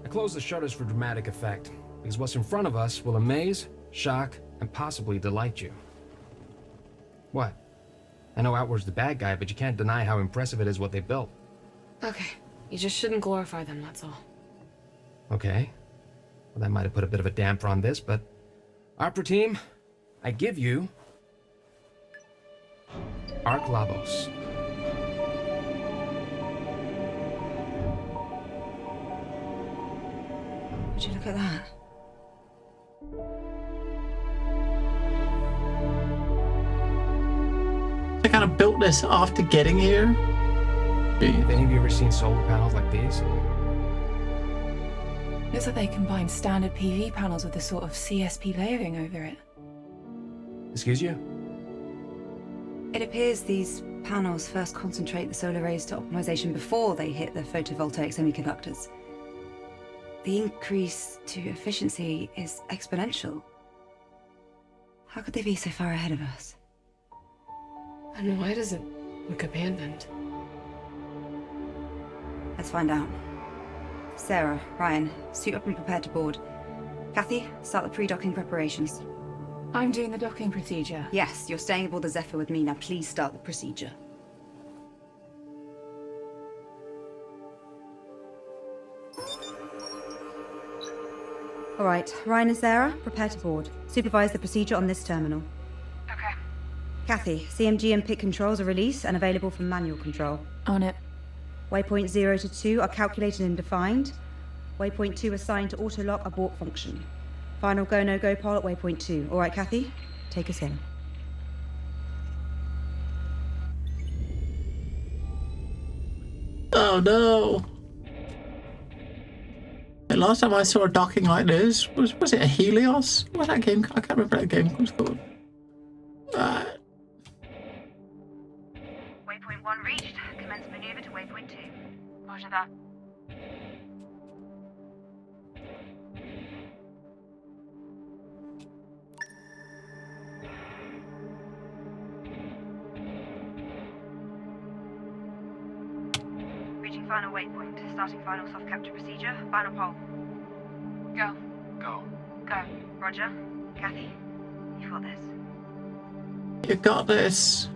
I close the shutters for dramatic effect, because what's in front of us will amaze, shock, and possibly delight you. What? I know Outward's the bad guy, but you can't deny how impressive it is what they built. Okay, you just shouldn't glorify them, that's all. Okay. Well, that might have put a bit of a damper on this, but Opera team, I give you Arc Labos. Would you look at that? They kind of built this after getting here. Have any of you ever seen solar panels like these? Looks like they combine standard PV panels with a sort of CSP layering over it. Excuse you? It appears these panels first concentrate the solar rays to optimization before they hit the photovoltaic semiconductors. The increase to efficiency is exponential. How could they be so far ahead of us? And why does it look abandoned? Let's find out. Sarah, Ryan, suit up and prepare to board. Kathy, start the pre-docking preparations. I'm doing the docking procedure. Yes, you're staying aboard the Zephyr with me. Now please start the procedure. All right, Ryan and Sarah, prepare to board. Supervise the procedure on this terminal. Okay. Kathy, CMG and PIC controls are released and available for manual control. On it. Waypoint 0 to 2 are calculated and defined. Waypoint 2 assigned to auto-lock abort function. Final go, no-go poll at waypoint 2. All right, Kathy, take us in. Oh no! The last time I saw a docking like this was it a Helios? What was that game? I can't remember what that game was called. Waypoint 1 reached. Commence maneuver to waypoint 2. Roger that. Reaching final waypoint. Starting final soft capture procedure. Final poll. Go. Go. Go. Roger. Kathy, you got this. You got this.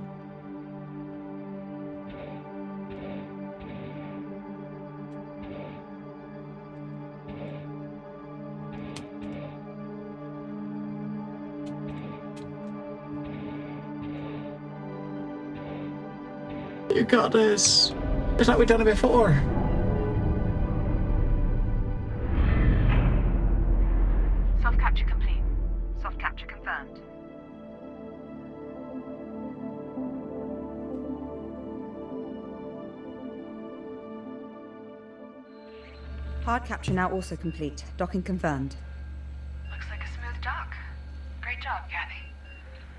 You got this. It's like we've done it before. Soft capture complete. Soft capture confirmed. Hard capture now also complete. Docking confirmed. Looks like a smooth dock. Great job, Kathy.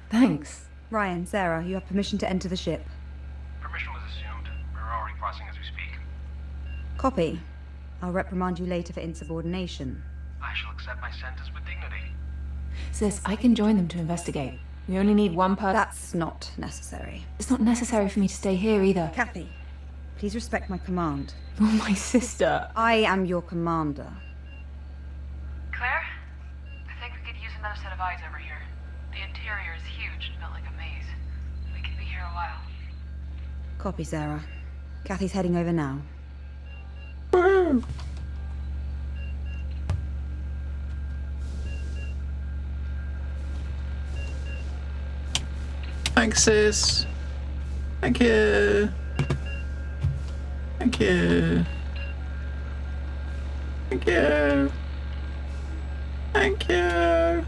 Thanks. Ryan, Sarah, you have permission to enter the ship. Permission was assumed. We're already crossing as we speak. Copy. I'll reprimand you later for insubordination. I shall accept my sentence with dignity. Sis, I can join them to investigate. We only need one person. That's not necessary. It's not necessary for me to stay here either. Kathy, please respect my command. You're my sister. I am your commander. Claire? I think we could use another set of eyes over here. The interior is huge and built like a maze. We could be here a while. Copy, Sarah. Kathy's heading over now. Woo! Thanks, sis. Thank you. Thank you. Thank you. Thank you.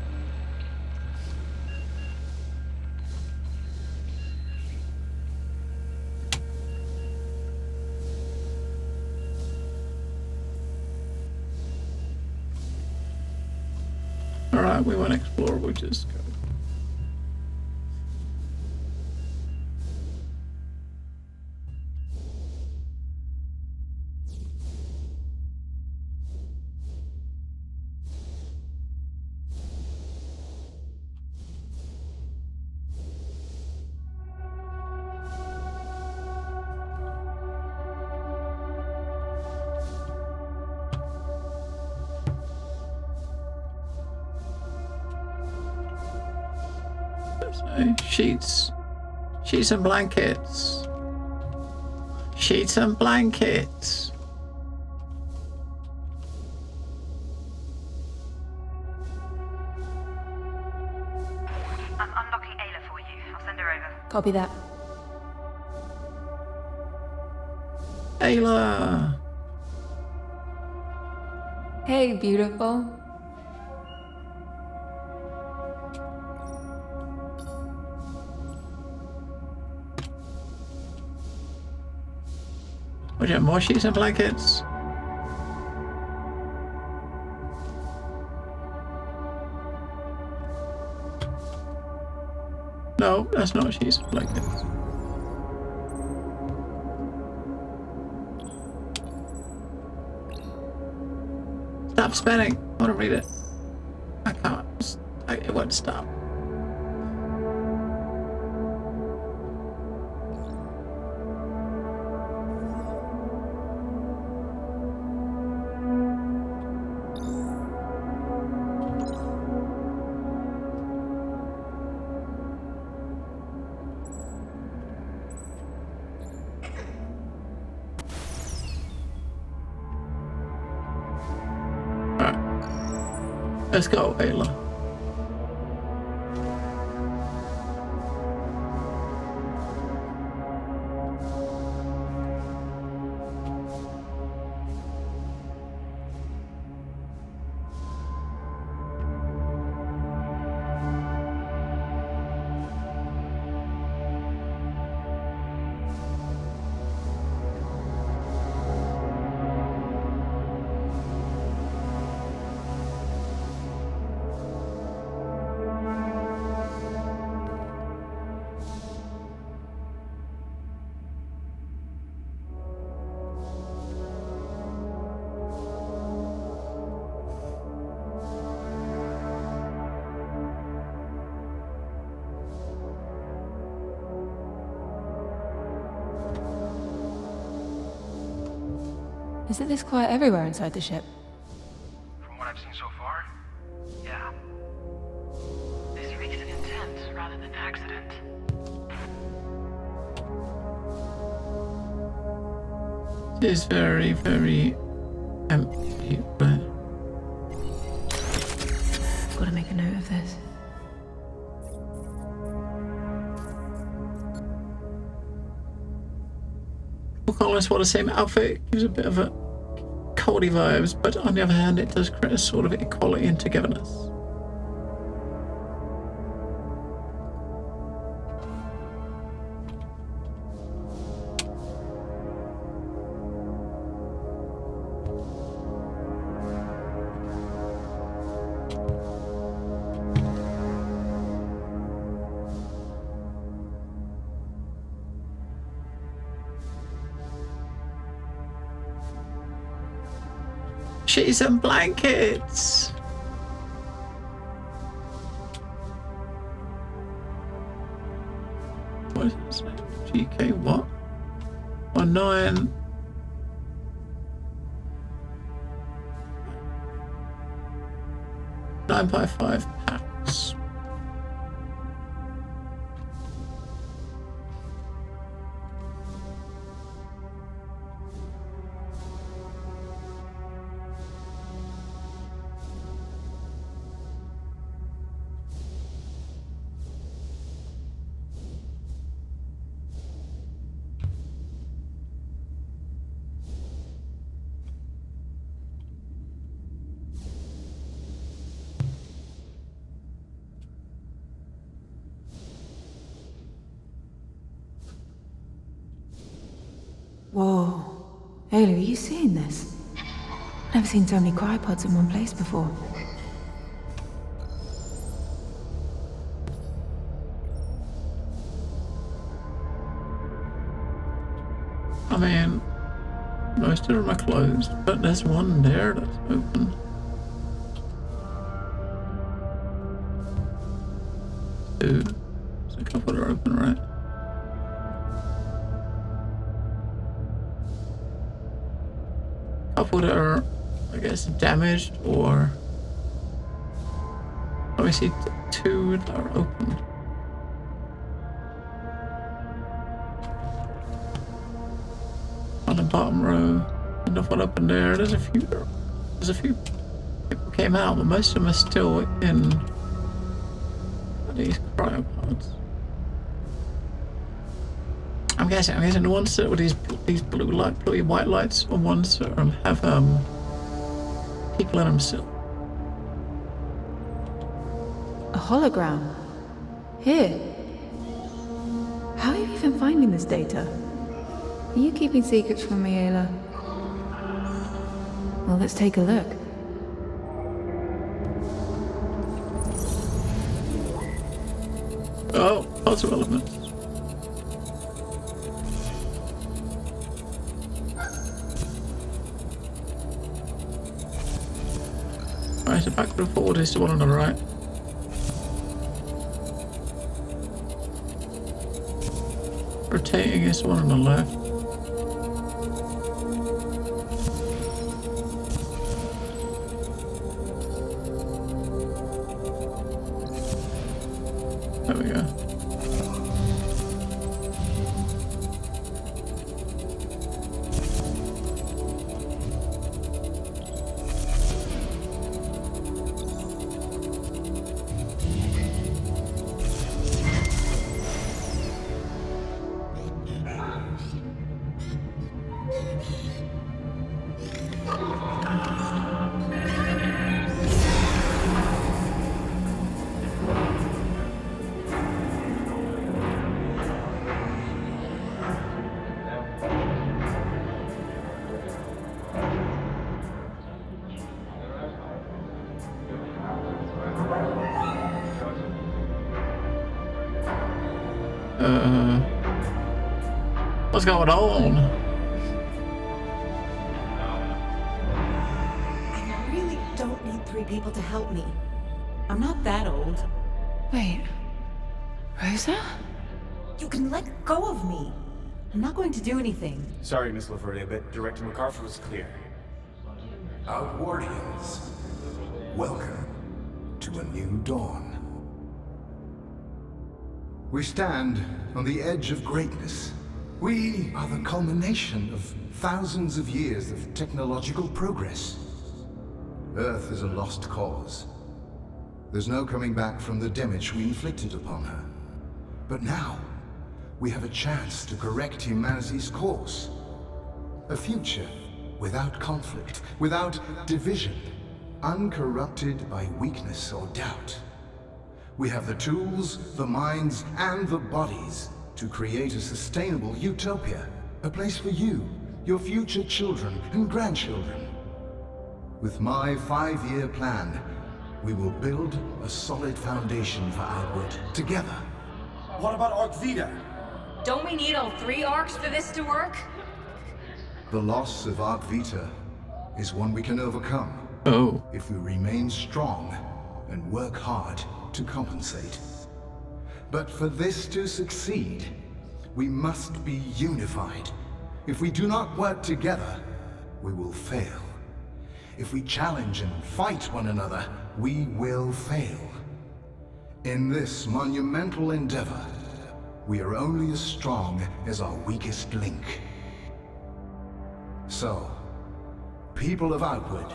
Alright, we want to explore, we'll just go. Sheets and blankets. Sheets and blankets. Copy that. Ayla! Hey, beautiful. Would you have more sheets and blankets? No, that's not sheets and blankets. Stop spinning. I want to read it. I can't. It won't stop. Let's go, Ayla. Is it this quiet everywhere inside the ship? From what I've seen so far, yeah. This reeks of intent rather than accident. It is very, very empty, but... Gotta make a note of this. Colonists wore the same outfit, gives a bit of a coldy vibes, but on the other hand, it does create a sort of equality and togetherness. Sheets and blankets. What is this? GK what? 19. Nine by 5 packs. Whoa. Ayla, are you seeing this? Never seen so many cryopods in one place before. I mean, most of them are closed, but there's one there that's open. Two. There's a couple that are open, right? Couple that are, I guess, damaged, or let me see, two that are open. On the bottom row, enough one open there. There's a few people came out, but most of them are still in these cryopods. I'm guessing the ones that with these bluey white lights are ones that have people in them still. A hologram? Here? How are you even finding this data? Are you keeping secrets from me, Ayla? Well, let's take a look. Oh, lots of elements. Right, so backward and forward is the one on the right. Rotating is the one on the left. There we go. What's going on? I really don't need 3 people to help me. I'm not that old. Wait. Rosa? You can let go of me. I'm not going to do anything. Sorry, Miss Laverdia, but Director MacArthur was clear. Outwardians, welcome to a new dawn. We stand on the edge of greatness. We are the culmination of thousands of years of technological progress. Earth is a lost cause. There's no coming back from the damage we inflicted upon her. But now, we have a chance to correct humanity's course. A future without conflict, without division, uncorrupted by weakness or doubt. We have the tools, the minds, and the bodies to create a sustainable utopia, a place for you, your future children and grandchildren. With my 5-year plan, we will build a solid foundation for Outward, together. What about Arc Vita? Don't we need all 3 arcs for this to work? The loss of Arc Vita is one we can overcome. Oh. If we remain strong and work hard to compensate. But for this to succeed, we must be unified. If we do not work together, we will fail. If we challenge and fight one another, we will fail. In this monumental endeavor, we are only as strong as our weakest link. So, people of Outward,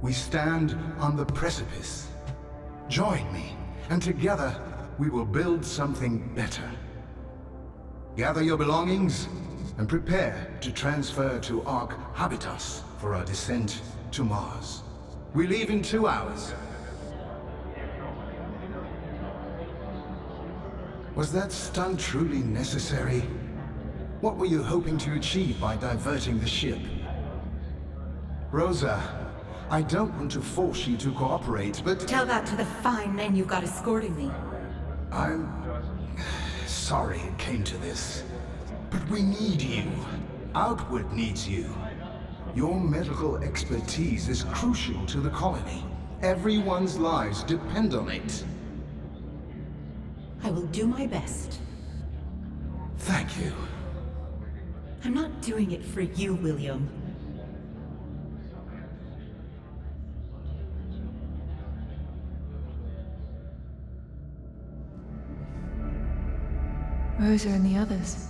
we stand on the precipice. Join me, and together we will build something better. Gather your belongings and prepare to transfer to Ark Habitas for our descent to Mars. We leave in 2 hours. Was that stunt truly necessary? What were you hoping to achieve by diverting the ship? Rosa, I don't want to force you to cooperate, but... Tell that to the fine men you've got escorting me. I'm... sorry it came to this. But we need you. Outward needs you. Your medical expertise is crucial to the colony. Everyone's lives depend on it. I will do my best. Thank you. I'm not doing it for you, William. Rosa and the others.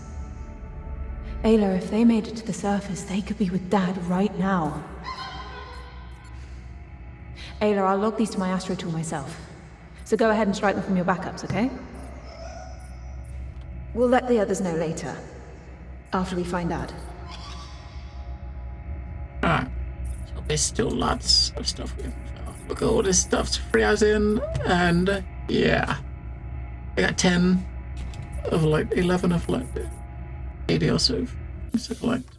Ayla, if they made it to the surface, they could be with Dad right now. Ayla, I'll log these to my Astro tool myself. So go ahead and strike them from your backups, okay? We'll let the others know later. After we find Dad. Alright. So there's still lots of stuff we haven't found. Look at all this stuff's free as in, and yeah. I got 10 of like 11 of like 80 or so to collect.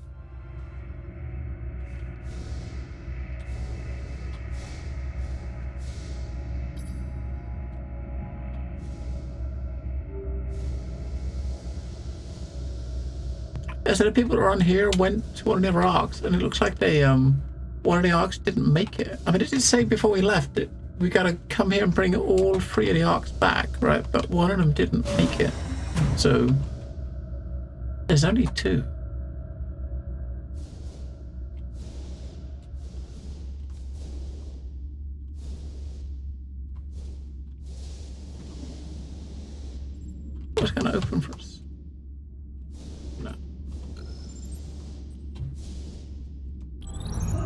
Yeah, so the people around here went to one of the other arcs, and it looks like they one of the arcs didn't make it. I mean, it did say before we left that we gotta come here and bring all 3 of the arcs back, right? But one of them didn't make it. So there's only 2. What's gonna open for us? No.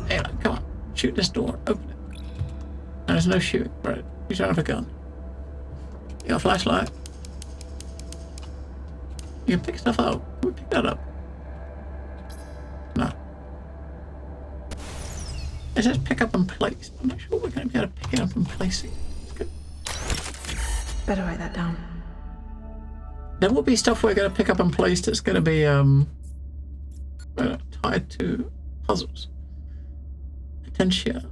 Hey, come on. Shoot this door. Open it. No, there's no shooting. Right. You don't have a gun. You got a flashlight. You can pick stuff up. We pick that up. No. It says pick up and place. I'm not sure we're going to be able to pick it up and place it. Better write that down. There will be stuff we're going to pick up and place that's going to be tied to puzzles. Attention.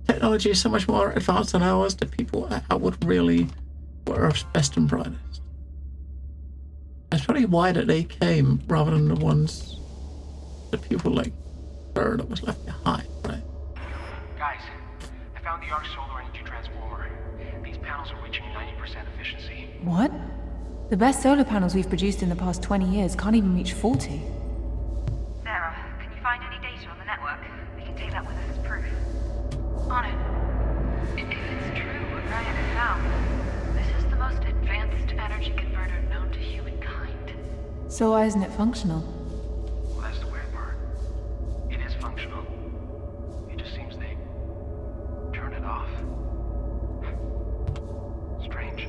Technology is so much more advanced than ours that people outward really were our best and brightest. That's probably why that they came rather than the ones that people like her that was left behind, right? Guys, I found the arc solar energy transformer. These panels are reaching 90% efficiency. What? The best solar panels we've produced in the past 20 years can't even reach 40. Sarah, can you find any data on the network? We can take that with us as proof. On it. If it's true what Ryan has found, this is the most advanced energy converter known to humankind. So why isn't it functional? Well, that's the weird part. It is functional. It just seems they turned it off. Strange.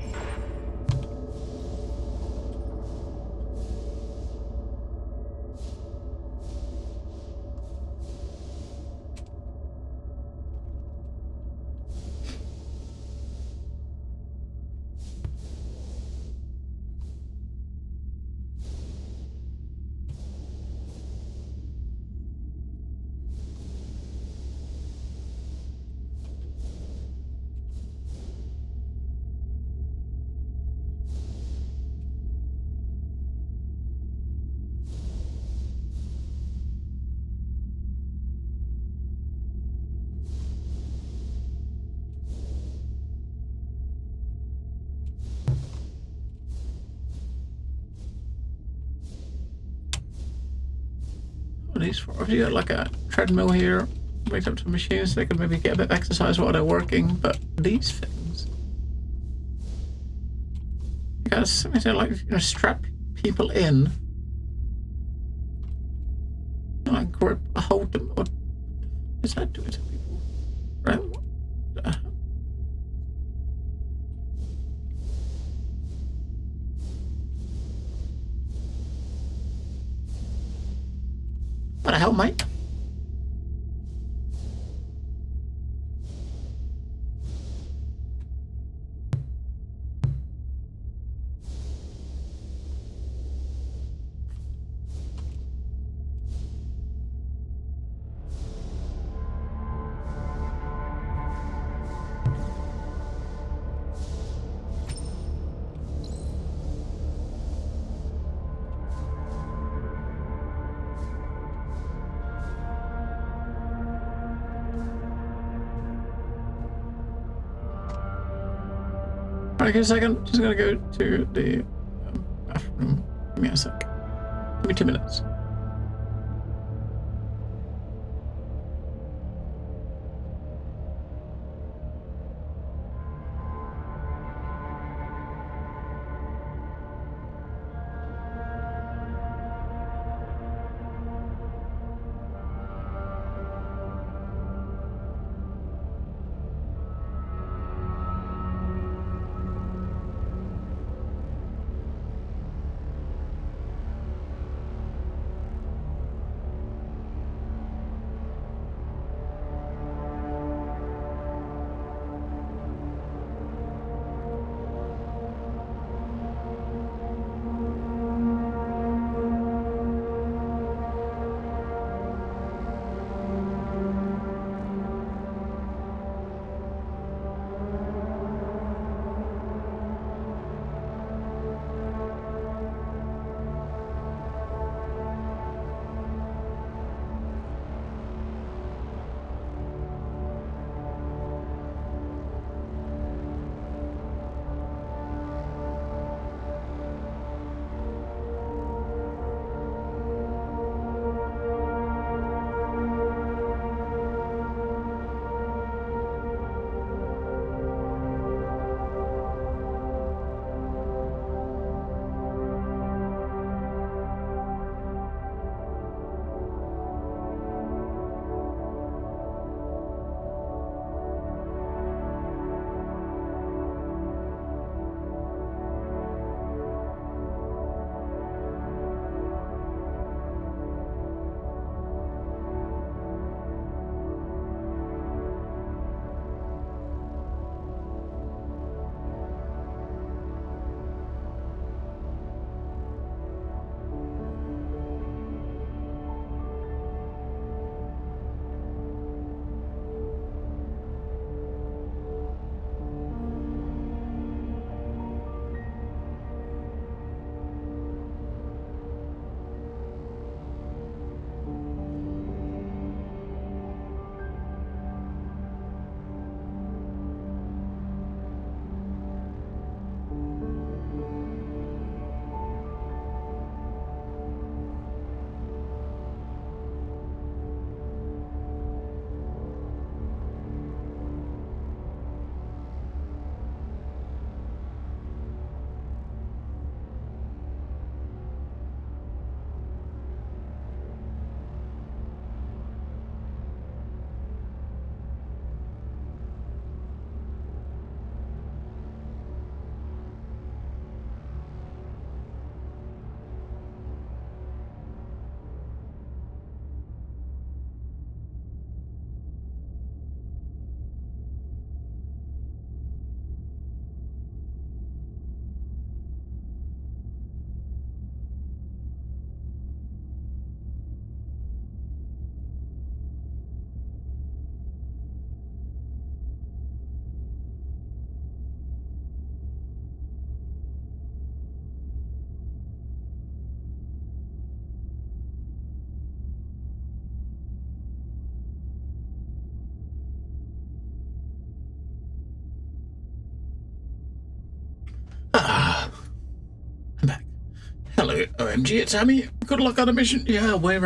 These for if you got like a treadmill here, wake up to machines, they could maybe get a bit of exercise while they're working, but these things, because something to like strap people in, like grip, hold them. What is that doing to people? Right? What the hell, mate? Okay, a second. Just gonna go to the bathroom. Give me a sec. Give me 2 minutes. Hello, OMG, it's Amy. Good luck on the mission. Yeah, we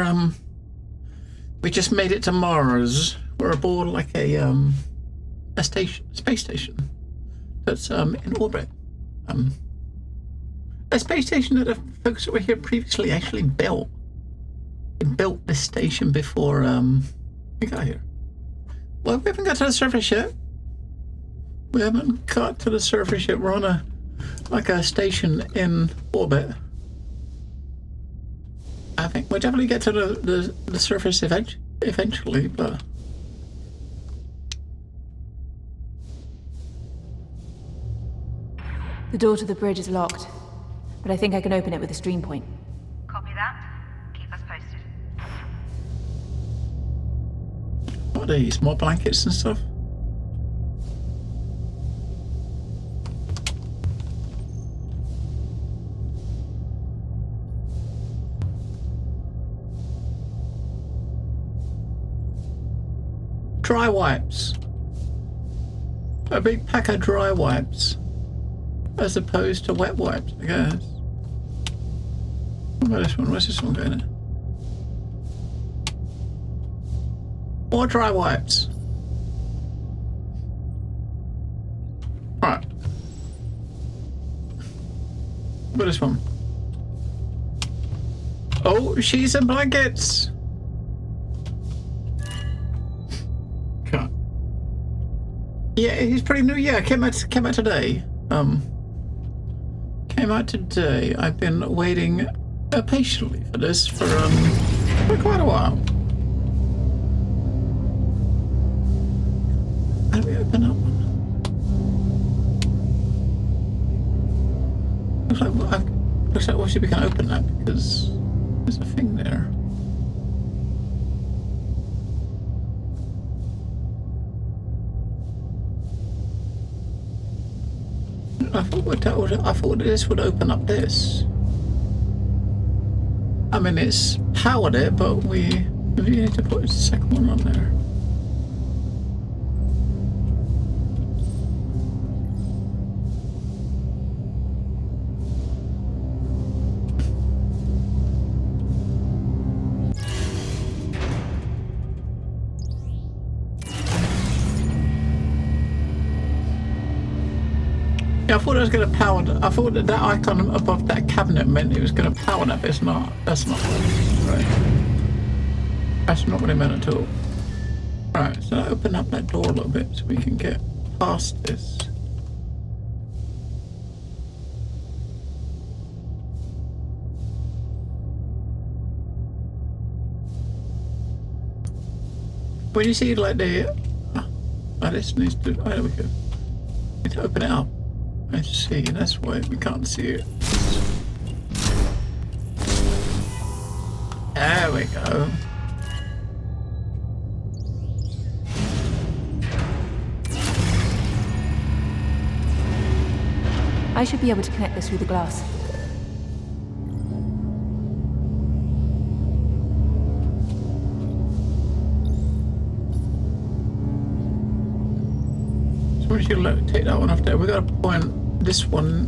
just made it to Mars. We're aboard like a space station that's in orbit. A space station that the folks that were here previously actually built. They built this station before we got here. Well, we haven't got to the surface yet. We haven't got to the surface yet. We're on a station in orbit. I think we'll definitely get to the surface eventually, but The door to the bridge is locked, but I think I can open it with a stream point. Copy that. Keep us posted. what are these? More blankets and stuff? Dry wipes. A big pack of dry wipes. As opposed to wet wipes, I guess. What about this one? Where's this one going in? More dry wipes. Right. What about this one? Oh, sheets and blankets. Okay. Yeah, he's pretty new. Yeah, came out today. Came out today. I've been waiting patiently for this for quite a while. How do we open up one? Looks like obviously we can open that because there's a thing there. I thought this would open up this. I mean, it's powered it, but we need to put a second one on there. Yeah, I thought it was going to power. I thought that icon above that cabinet meant it was going to power that, but it's not. That's not right. That's not what it meant at all. Right, so open up that door a little bit so we can get past this. When you see like the, this needs to. Oh, there we go. Need to open it up. I see, that's why we can't see it. There we go. I should be able to connect this through the glass. So once you take that one off there, we got to point this one.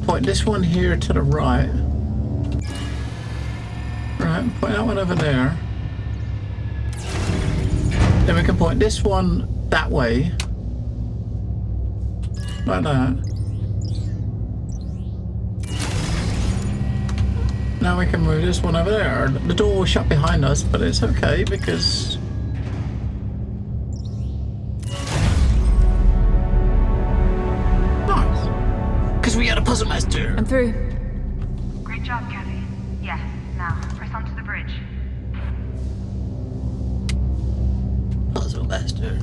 Point this one here to the right. Right, point that one over there. Then we can point this one that way. Like that. Now we can move this one over there. The door was shut behind us, but it's okay because we had a puzzle master. I'm through. Great job, Kathy. Yeah, now press onto the bridge. Puzzle master.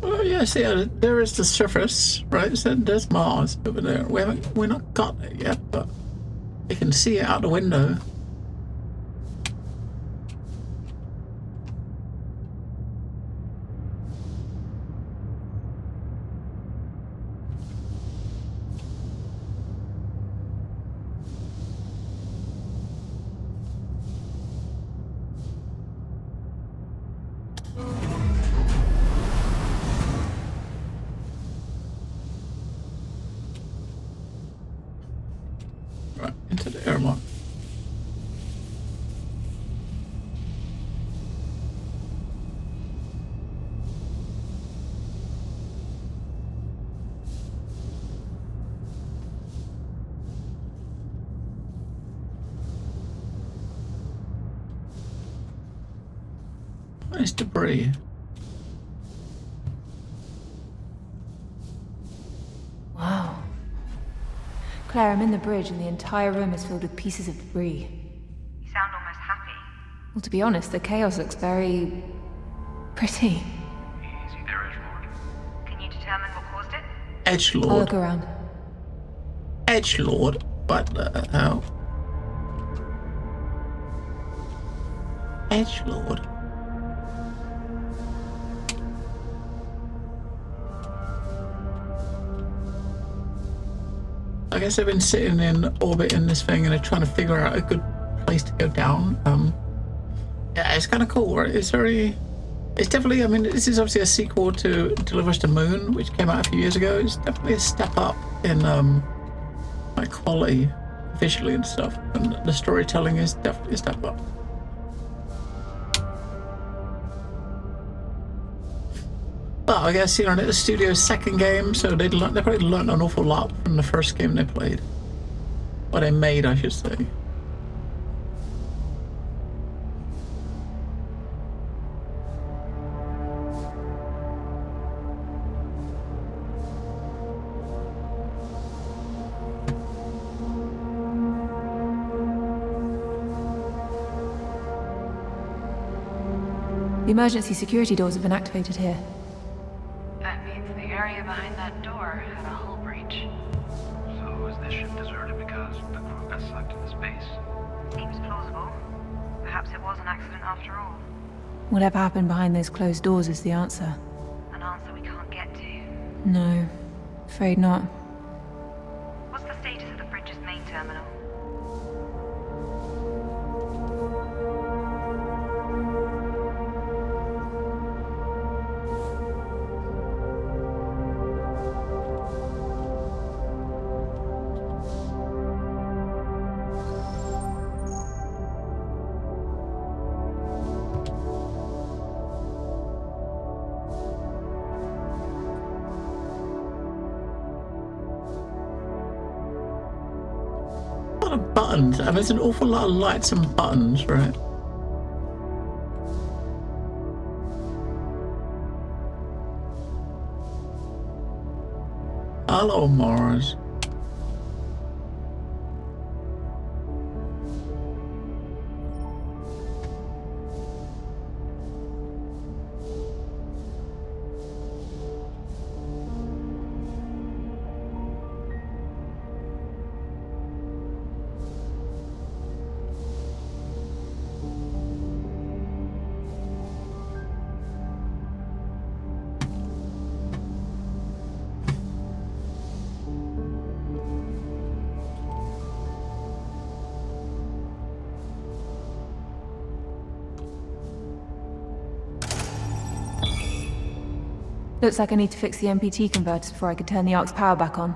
Oh yeah, see, there is the surface, right? So there's Mars over there. We're not got it yet, but you can see it out the window. into the airlock. Nice debris. Wow. Claire, I'm in the bridge and the entire room is filled with pieces of debris. You sound almost happy. Well, to be honest, the chaos looks very... pretty. Easy there, Edgelord. Can you determine what caused it? Edgelord. I'll look around. Edgelord? What the hell? Edgelord? I guess I've been sitting in orbit in this thing and they're trying to figure out a good place to go down. Yeah, it's kind of cool, right? It's definitely, I mean, this is obviously a sequel to Deliver Us to Moon, which came out a few years ago. It's definitely a step up in like quality visually and stuff, and the storytelling is definitely a step up. Well, I guess, you know, the studio's second game, so they probably learned an awful lot from the first game they played. Or they made, I should say. The emergency security doors have been activated here. That means the area behind that door had a hull breach. So is this ship deserted because the crew got sucked into space? Seems plausible. Perhaps it was an accident after all. Whatever happened behind those closed doors is the answer. An answer we can't get to. No, afraid not. What's the status of the bridge's main terminal? Buttons. I mean, there's an awful lot of lights and buttons, right? Hello, Mars. Looks like I need to fix the MPT converters before I can turn the Ark's power back on.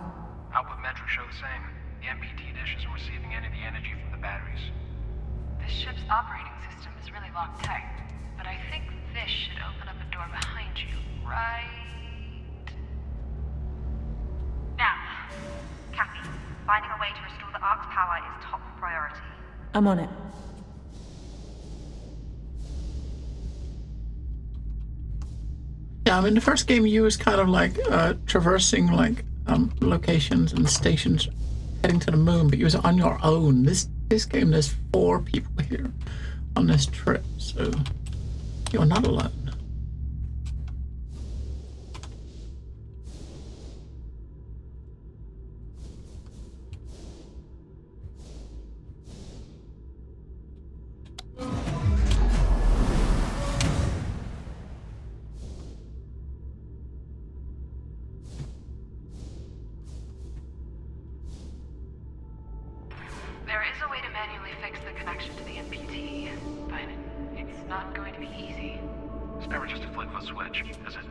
Output metrics show the same. The MPT dish isn't receiving any of the energy from the batteries. This ship's operating system is really locked tight, but I think this should open up a door behind you, right now. Kathy, finding a way to restore the Ark's power is top priority. I'm on it. Yeah, I mean, the first game you was kind of like traversing like locations and stations heading to the moon, but you was on your own. This game, there's 4 people here on this trip, so you're not alone. There is a way to manually fix the connection to the MPT, but it's not going to be easy. It's never just a flip of a switch, is it?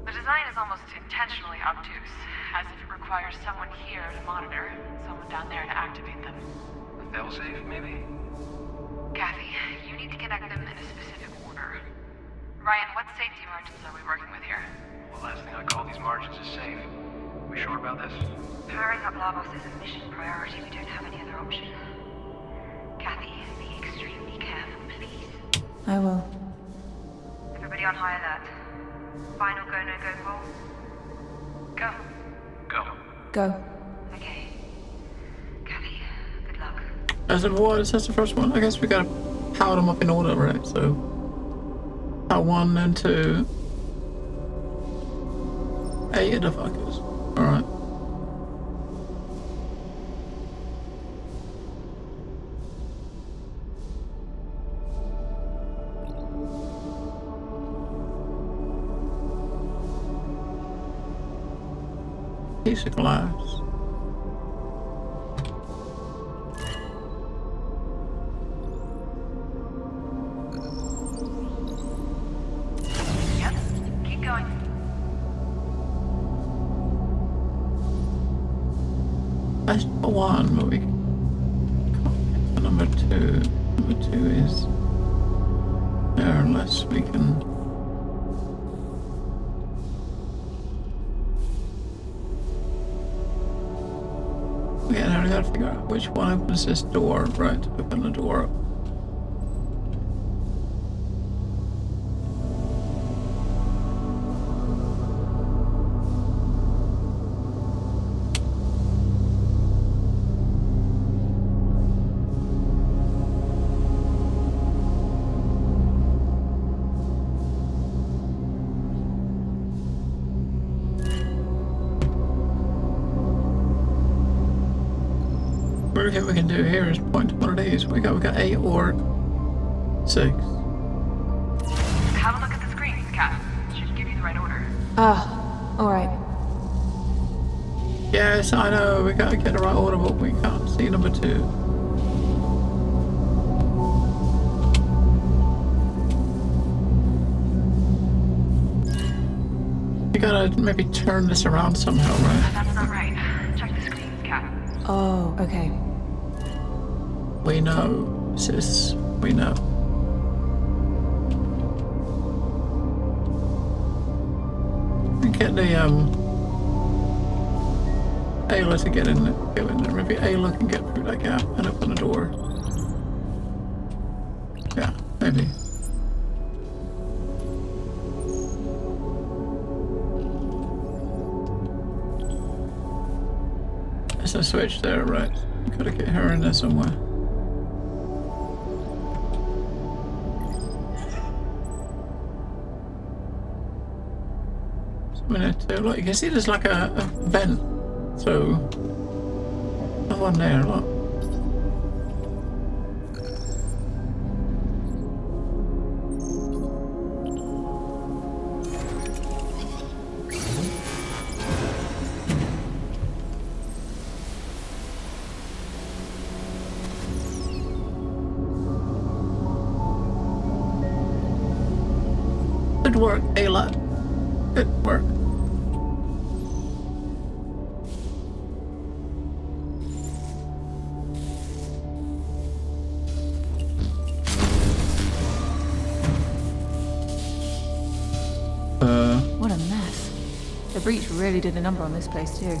The design is almost intentionally obtuse, as if it requires someone here to monitor and someone down there to activate them. A failsafe, maybe? Kathy, you need to connect them in a specific order. Ryan, what safety margins are we working with here? The last thing I call these margins is safe. We sure about this? Powering up Lavos is a mission priority. We don't have any other option. Kathy, be extremely careful, please. I will. Everybody on high alert. Final go, no go call. Go. Go. Go. Okay. Kathy, good luck. As it was, that's the first one. I guess we gotta power them up in order, right? So, power 1 and 2. 8 of the fuckers. Alright. Piece of glass. Yep, keep going. That's number 1, but we can't get to number 2. Number 2 is there unless we can. Yeah, now we gotta figure out which one opens this door, right? Open the door up. What we can do here is point to one of these. We got 8 or 6. Have a look at the screens, Kat. Should give you the right order. Alright. Yes, I know, we gotta get the right order, but we can't see number 2. You gotta maybe turn this around somehow, right? That's not right. Check the screens, Kat. Oh, okay. We know, sis. We know. Get the Ayla to get in there. Go in there. Maybe Ayla can get through that gap and open the door. Yeah, maybe. There's a switch there, right? Gotta get her in there somewhere. Look, you can see there's like a vent, so another one there. Look. Good work, Ayla. Good work. What a mess. The breach really did a number on this place too.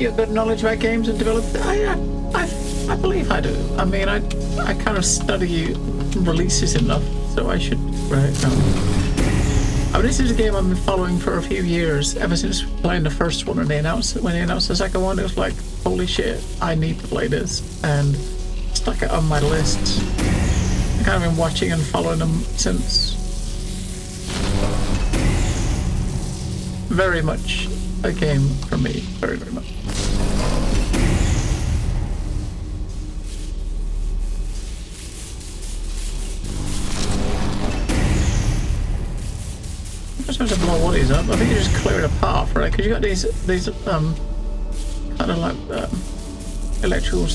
You got good knowledge about games and development? I believe I do. I mean, I kind of study releases enough, so I should. Right. I mean, this is a game I've been following for a few years, ever since playing the first one, and when they announced the second one, it was like, holy shit, I need to play this, and stuck it on my list. I've kind of been watching and following them since. Very much a game for me, very, very much. I'm just supposed to blow all these up. I think you just clear it apart, right? Because you got these kind of like electrical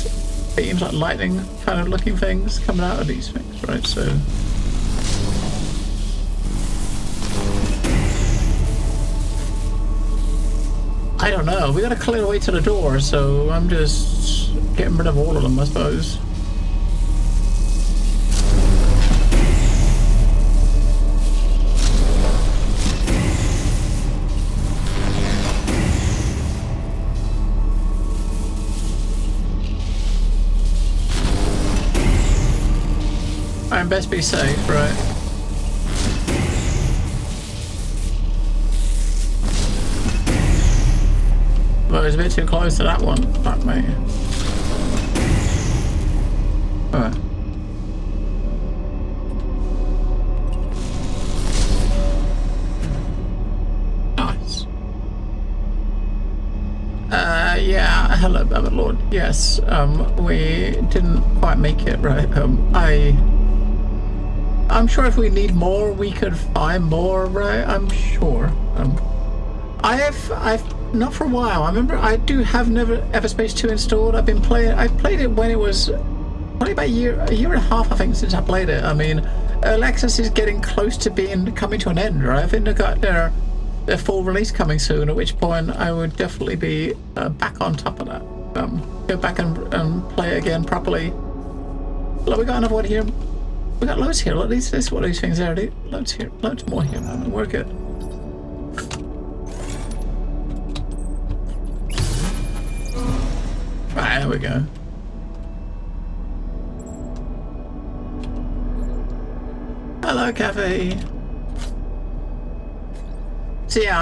beams, like lightning kind of looking things coming out of these things, right? So I don't know. We gotta clear the way to the door, so I'm just getting rid of all of them, I suppose. I'm best be safe, right? But it's a bit too close to that one. Fuck me. Alright. Nice. Yeah, hello, Lord. Yes, we didn't quite make it, right? I'm sure if we need more, we could find more, right? I'm sure. I've not for a while. I remember I do have Everspace 2 installed. I played it when it was probably about a year and a half, I think, since I played it. I mean, Alexis is getting close to coming to an end, right? I think they've got their full release coming soon, at which point I would definitely be back on top of that. Go back and play it again properly. Look, we got another one here. We got loads here. Look, this is what these things are. Loads here. Loads more here. We're good. Right, there we go. Hello, Cafe. So yeah,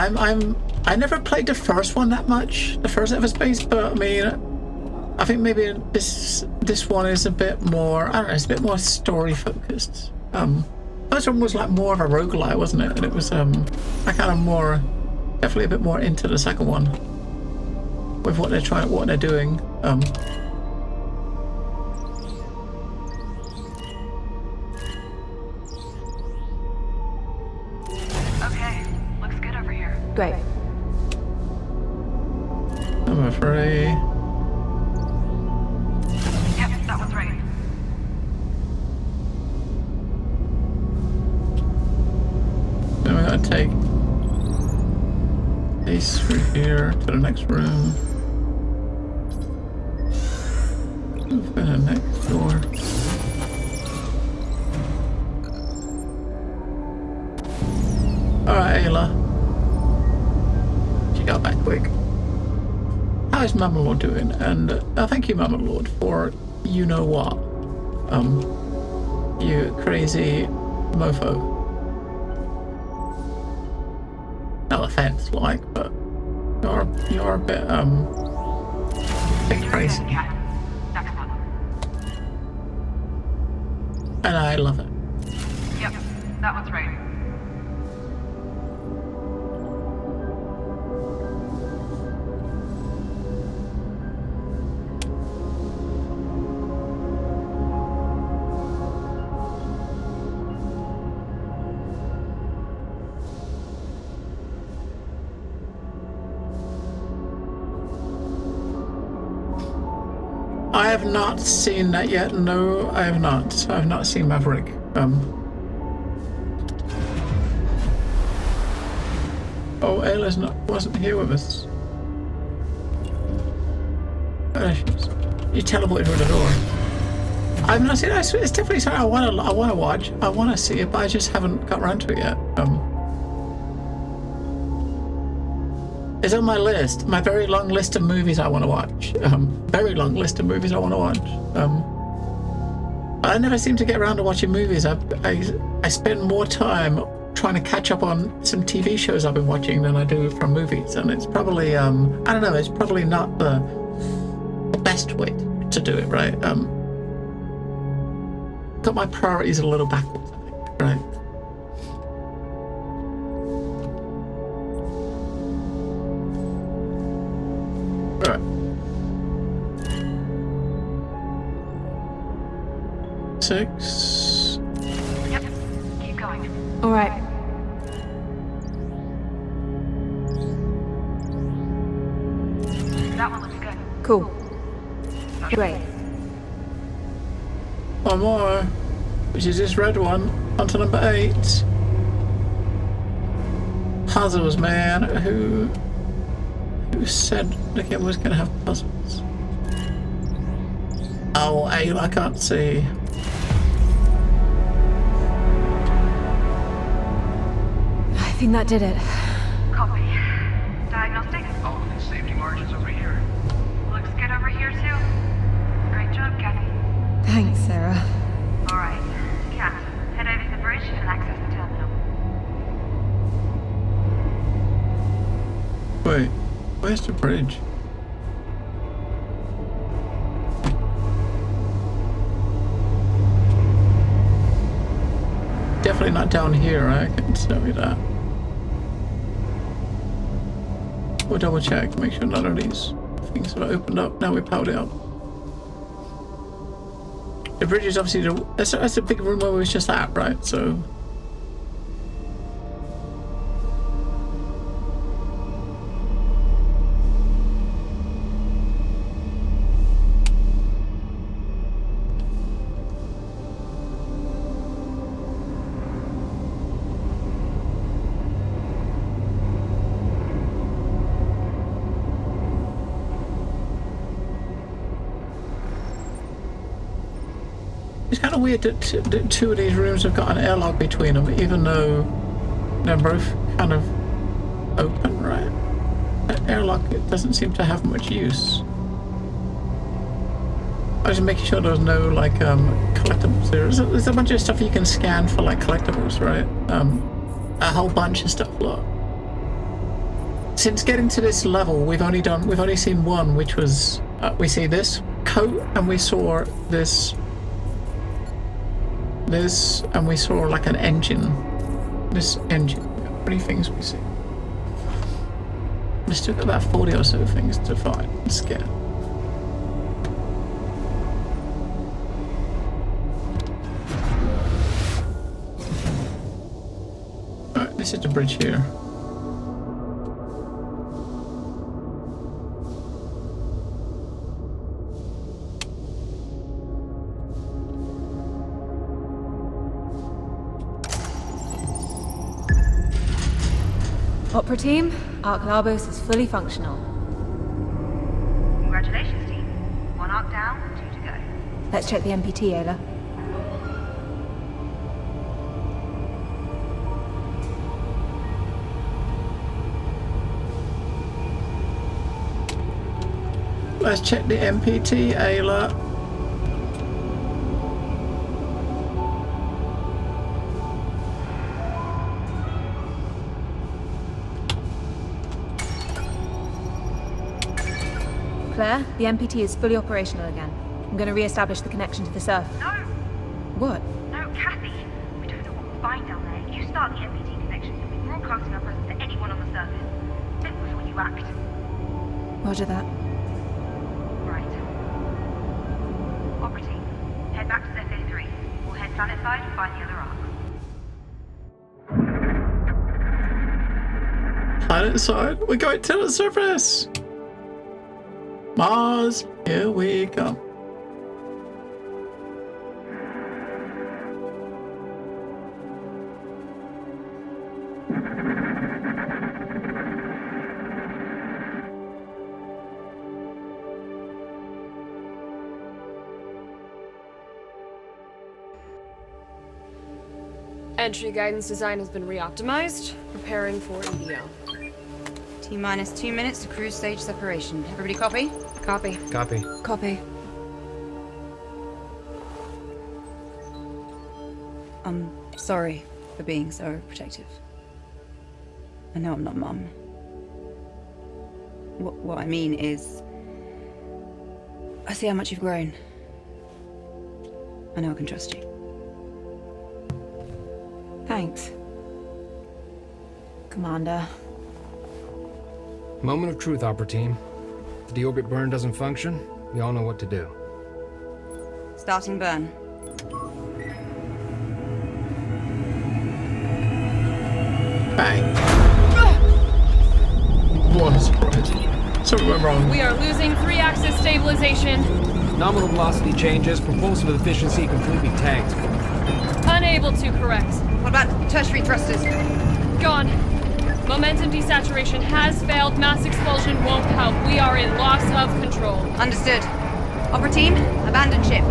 I never played the first one that much, the first Everspace, but I mean, I think maybe this one is a bit more, I don't know, it's a bit more story focused. First one was like more of a roguelite, wasn't it? And it was I kind of more, definitely a bit more into the second one with what they're doing. Okay, looks good over here. Great. I'm afraid. Yep, that was right. Then we gotta take Ace through here to the next room. Open the next door. Alright, Ayla. She got back quick. How is Mama Lord doing? And thank you, Mama Lord, for you know what. You crazy mofo. No offense, like, but you're a bit crazy. And I love it. Yep, that one's right. I have not seen that yet. No, I have not. I have not seen Maverick. Oh, Ayla's wasn't here with us. Oh, there she is. You teleported through the door. I've not seen it. It's definitely something I want to watch. I want to see it, but I just haven't got around to it yet. It's on my list, my very long list of movies I want to watch. Very long list of movies I want to watch. I never seem to get around to watching movies. I spend more time trying to catch up on some TV shows I've been watching than I do from movies, and it's probably I don't know. It's probably not the best way to do it, right? Got my priorities a little backwards, I think, right? Right. 6. Yep. Keep going. All right. That one looks good. Cool. Great. One more, which is this red one. On to number 8. Puzzles, man. Who said the game was gonna have puzzles? Oh, Ayla, I can't see. I think that did it. Copy. Diagnostic? Oh, safety margins over here. Looks good over here, too. Great job, Kathy. Thanks, Sarah. Alright. Kat, head over to the bridge and access the terminal. Wait, where's the bridge? Definitely not down here, I can tell you that. We'll double check, make sure none of these things have opened up. Now we powered it up. The bridge is obviously that's a big room where we was just at, right? So. It's kind of weird that two of these rooms have got an airlock between them, even though they're both kind of open, right? That airlock, it doesn't seem to have much use. I was just making sure there was no, like, collectibles there. There's a bunch of stuff you can scan for, like, collectibles, right? A whole bunch of stuff, look. Since getting to this level, we've only seen one, which was, we see this coat, and we saw this, and we saw like an engine. This engine. How many things we see? We still got about 40 or so things to find and scan. Alright, this is the bridge here. Opera team, Arc Labos is fully functional. Congratulations, team. 1 arc down, 2 to go. Let's check the MPT, Ayla. Let's check the MPT, Ayla. Claire, the MPT is fully operational again. I'm going to re-establish the connection to the surface. No! What? No, Kathy! We don't know what we'll find down there. You start the MPT connection and we're broadcasting our presence to anyone on the surface. Think before you act. Roger that. Right. Opera team, head back to Zephyr 3. We'll head planet side and find the other arc. Planet side? We're going to the surface! Mars, here we come. Entry guidance design has been re-optimized. Preparing for EDO. T-minus 2 minutes to cruise stage separation. Everybody copy? Copy. Copy. Copy. I'm sorry for being so protective. I know I'm not Mum. What I mean is... I see how much you've grown. I know I can trust you. Thanks, Commander. Moment of truth, Opera Team. If the orbit burn doesn't function, we all know what to do. Starting burn. Bang. What? Something went wrong. We are losing 3-axis stabilization. Nominal velocity changes, propulsive efficiency completely tanked. Unable to correct. What about tertiary thrusters? Gone. Momentum desaturation has failed. Mass expulsion won't help. We are in loss of control. Understood. Opera team, abandon ship.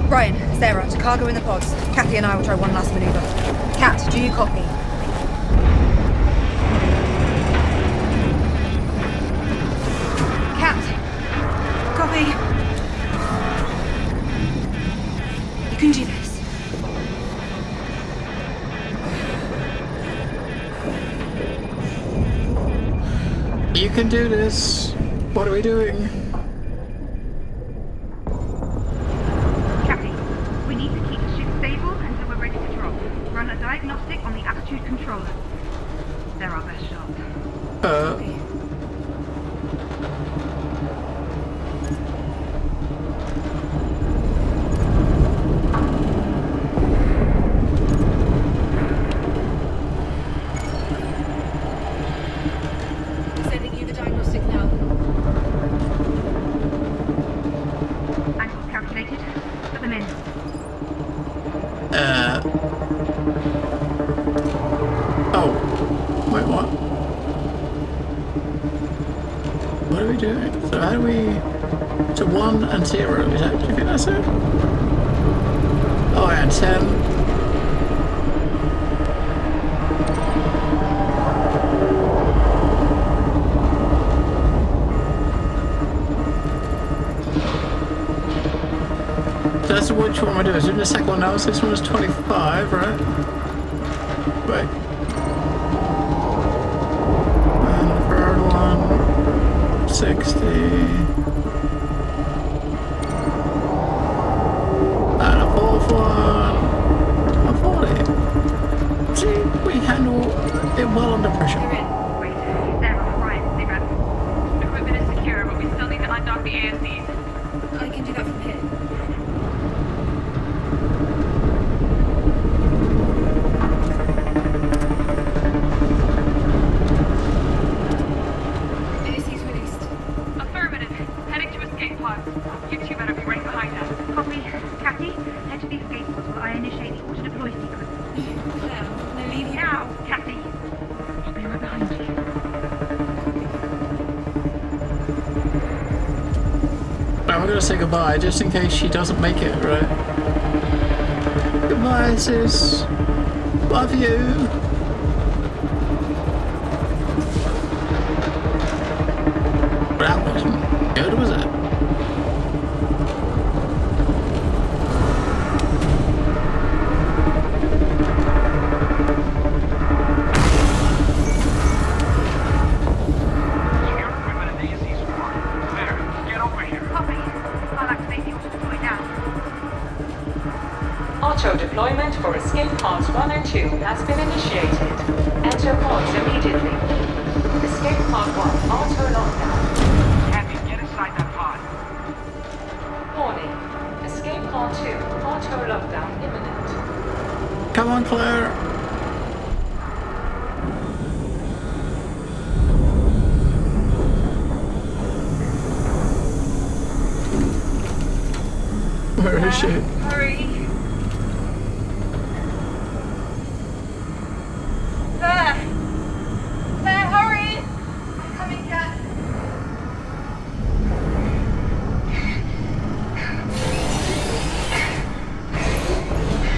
Brian, Sarah, to cargo in the pods. Kathy and I will try one last maneuver. Kat, do you copy? Kat, copy. You can do this. You can do this. What are we doing? Kathy, we need to keep the ship stable until we're ready to drop. Run a diagnostic on the attitude controller. They're our best shot. Sending you the diagnostic now. Angles calculated. Put them in. Oh. Wait, what? What are we doing? So how do we... So 1 and 0, is that, do you think that's it? Oh, and 10. So that's which one we're doing. Is it the second one now? So this one was 25, right? Wait. And the third one, 60. And a fourth one, a 40. See, we handle it well under pressure. Wait, Sarah, Brian, cigarettes. Equipment is secure, but we still need to undock the ASCs. I can do that from here. ASCs released. Affirmative. Heading to escape pods. You two better be right behind us. Copy. Kathy, head to the escape pods while I initiate the auto-deploy sequence. Claire, no leave here. Now, Kathy. I'll be right behind you. I'm gonna say goodbye just in case she doesn't make it, right? Goodbye, sis. Love you. That wasn't good, was it? Auto deployment for escape pods 1 and 2 has been initiated. Enter pods immediately. Escape pod 1 auto lockdown. Kathy, get inside that pod. Warning. Escape pod 2 auto lockdown imminent. Come on, Claire. Where is she? Hurry. There. There, hurry. I'm coming, Kat.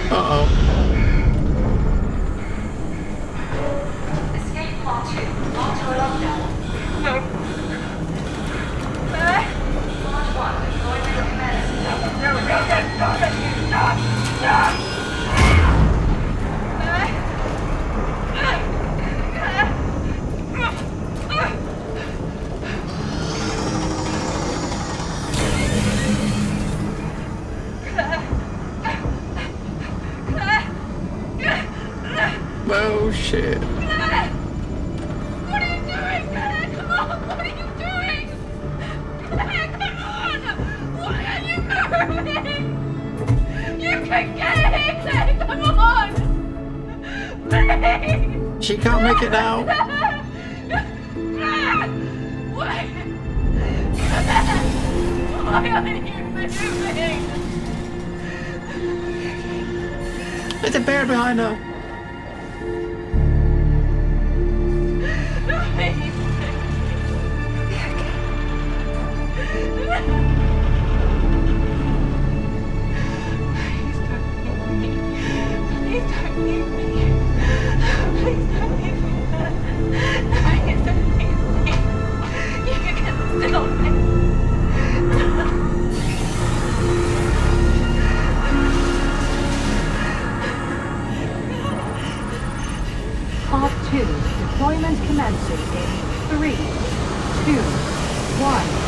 Uh-oh. Escape pod 2 auto lockdown. No. There. Pod 1 deployment commenced. No, stop it, stop it, stop. shit. Claire! What are you doing, Claire? Come on, what are you doing? Claire, come on! Why are you moving? You can get in there, come on! Please! She can't make it now. Claire! Wait! Claire! Why are you moving? There's a bear behind her. Please. Please don't leave me. Please don't leave me. Please don't leave me. You can still me. Part 2, deployment commencing in 3, 2, 1.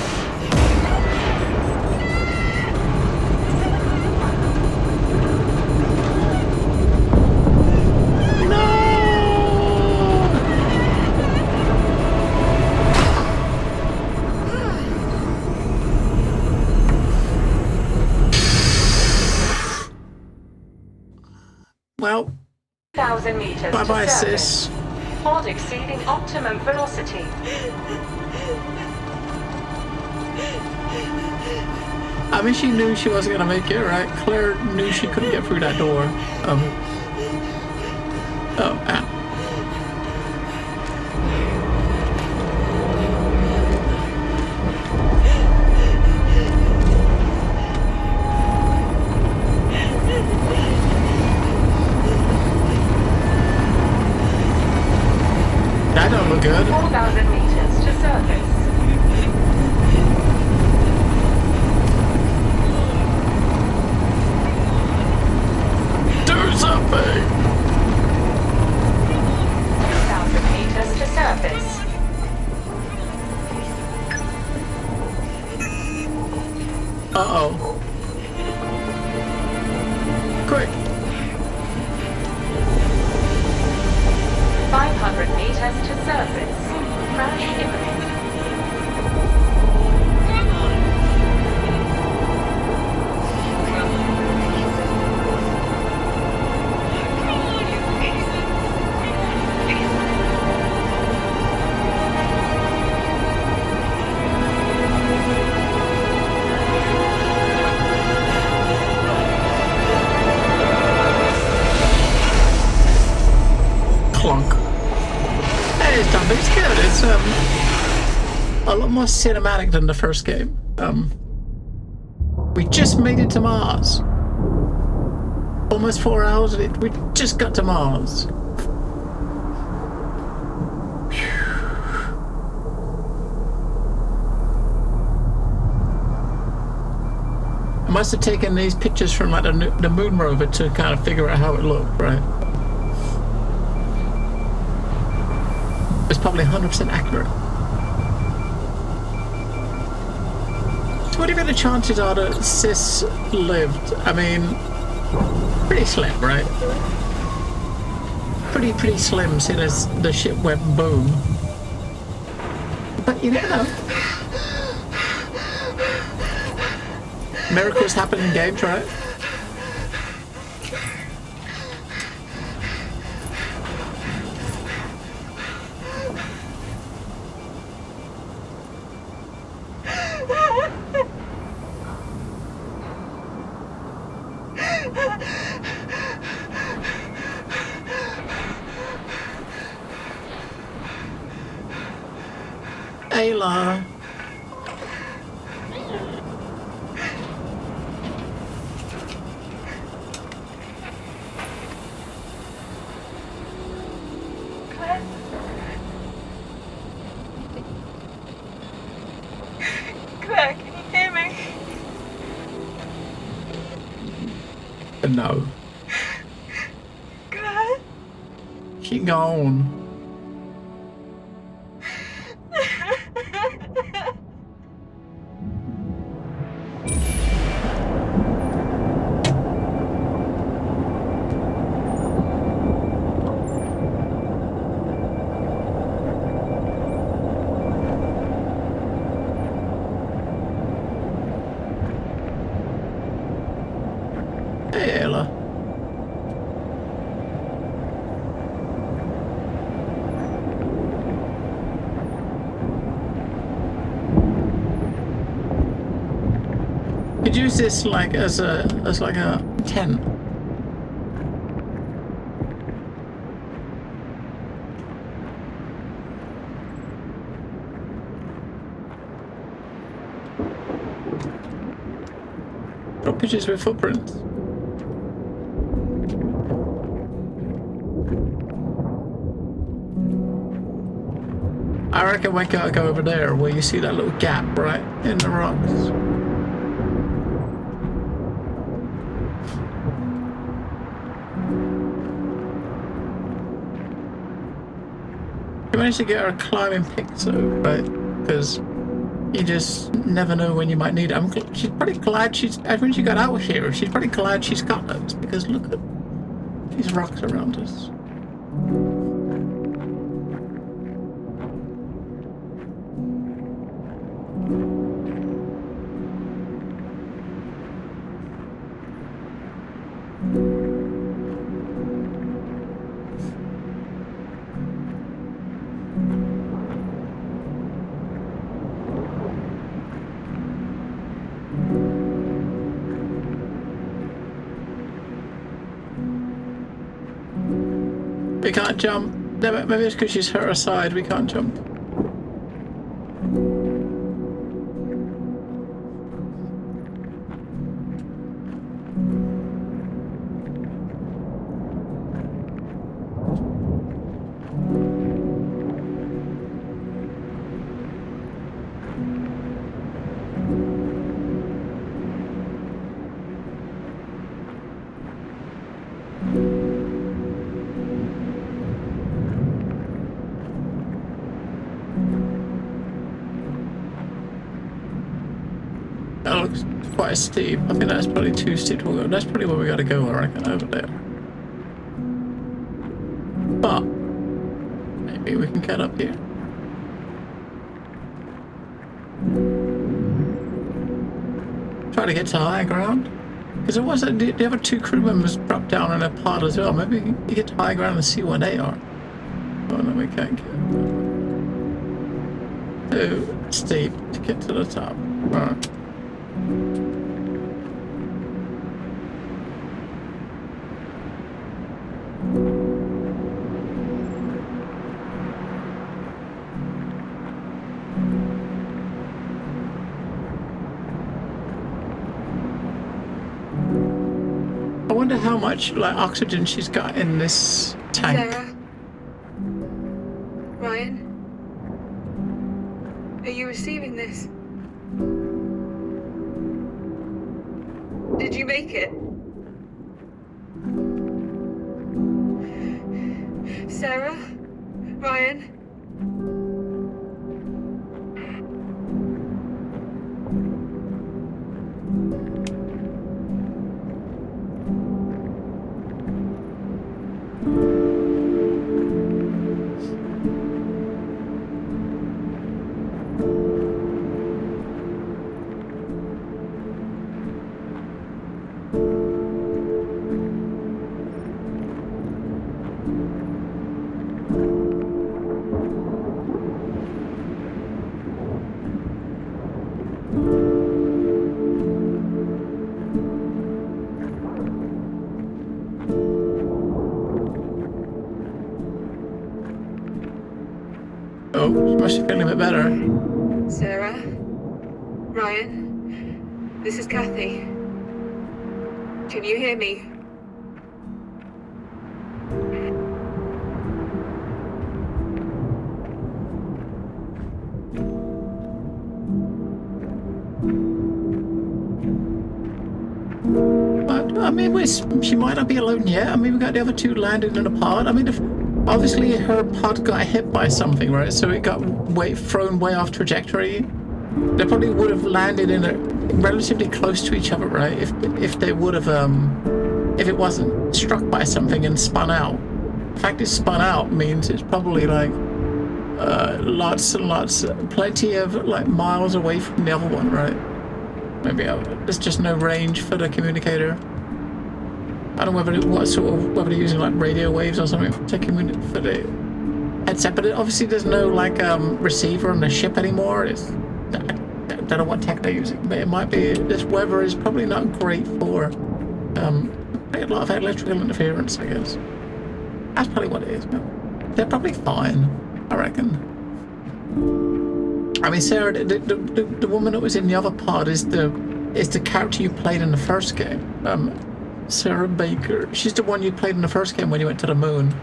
Well, 1,000 meters bye-bye, to surface. sis. Pod exceeding optimum velocity. I mean, she knew she wasn't gonna make it, right? Claire knew she couldn't get through that door. That don't look good. 4,000 meters to surface. Do something! 2,000 meters to surface. Uh-oh. Quick! 500 meters to surface. Crash imminent. Clunk. Hey, it's done. It's good. It's a lot more cinematic than the first game. We just made it to Mars. Almost 4 hours of it. We just got to Mars. I must have taken these pictures from like the moon rover to kind of figure out how it looked, right? It's probably 100% accurate. So what do you think the chances are that Sis lived? I mean, pretty slim, right? Pretty slim, seeing as the ship went boom. But you never know. Miracles happen in games, right? Ayla. Claire? Claire, can you hear me? No. Claire? She gone. Hey, Ayla. Could use this like as like a tent. Drop pictures with footprints. I reckon we gotta go over there where you see that little gap right in the rocks. You managed to get our climbing picks though, right? Because you just never know when you might need it. She's pretty glad when she got out here, she's pretty glad she's got those because look at these rocks around us. We can't jump. Maybe it's because she's hurt her side. We can't jump. That looks quite steep. I think that's probably too steep to go. That's probably where we gotta go, I reckon, over there. But maybe we can get up here. Try to get to higher ground. Because it was the other two crew members dropped down in a pod as well. Maybe you get to high ground and see where they are. Oh no, we can't get too steep to get to the top. Right. I wonder how much like oxygen she's got in this tank. Sarah? Ryan? Are you receiving this? Did you make it? Sarah? Ryan? Oh, she must be feeling a bit better. Sarah? Ryan? This is Kathy. Can you hear me? I mean, she might not be alone yet. I mean, we got the other two landed in a pod. I mean, obviously her pod got hit by something, right? So it got thrown way off trajectory. They probably would have landed in a relatively close to each other, right? If they would have, if it wasn't struck by something and spun out. The fact it's spun out means it's probably like lots and lots, plenty of like miles away from the other one, right? Maybe there's just no range for the communicator. I don't know whether they're using like radio waves or something for the headset, but obviously there's no like receiver on the ship anymore. I don't know what tech they're using, but it might be this weather is probably not great for a lot of electrical interference, I guess. That's probably what it is. But they're probably fine, I reckon. I mean, Sarah, the woman that was in the other part is the character you played in the first game. Sarah Baker. She's the one you played in the first game when you went to the moon.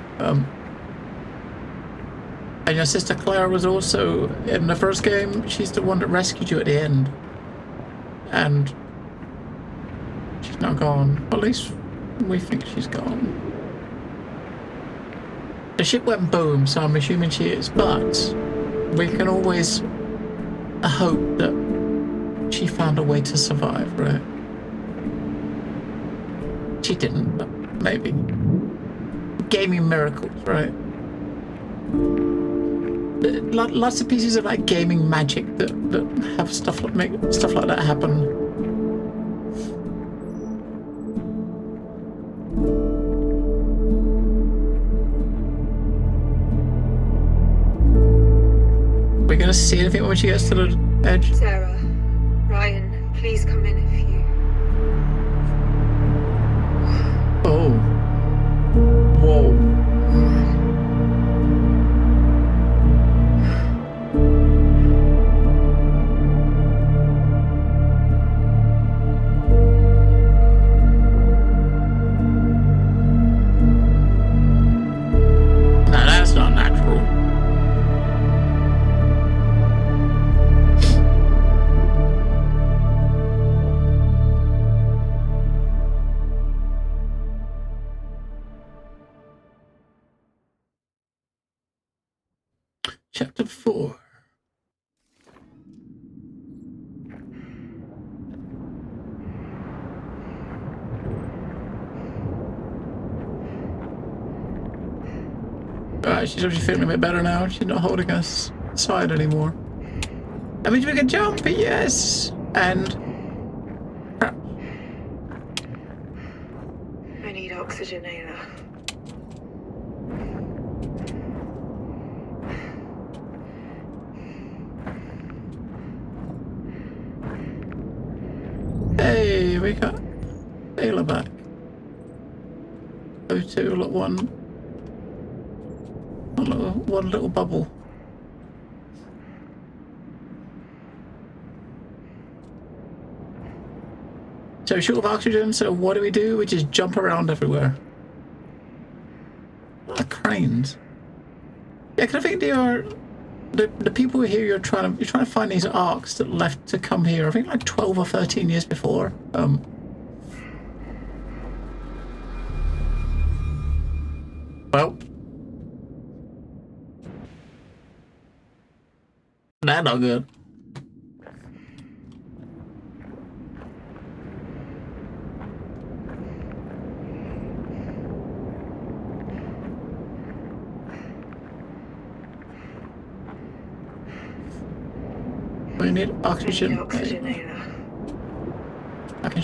And your sister Claire was also in the first game. She's the one that rescued you at the end. And she's now gone. Well, at least we think she's gone. The ship went boom, so I'm assuming she is, but we can always hope that she found a way to survive, right? She didn't, but maybe. Gaming miracles, right? Lots of pieces of like gaming magic that have stuff like make stuff like that happen. We're gonna see anything when she gets to the edge. Sarah, Ryan, please come in if you. Oh. Whoa. Chapter 4. Alright, she's actually feeling a bit better now. She's not holding us side anymore. That means we can jump, yes! And... I need oxygen, Ayla. Hey, we got Ayla back. O2, look, one little bubble. So short of oxygen, so what do? We just jump around everywhere. A lot of cranes. Yeah, because I think they are the people here you're trying to find these arcs that left to come here, I think like 12 or 13 years before. Well, that's not good. We need oxygen. I can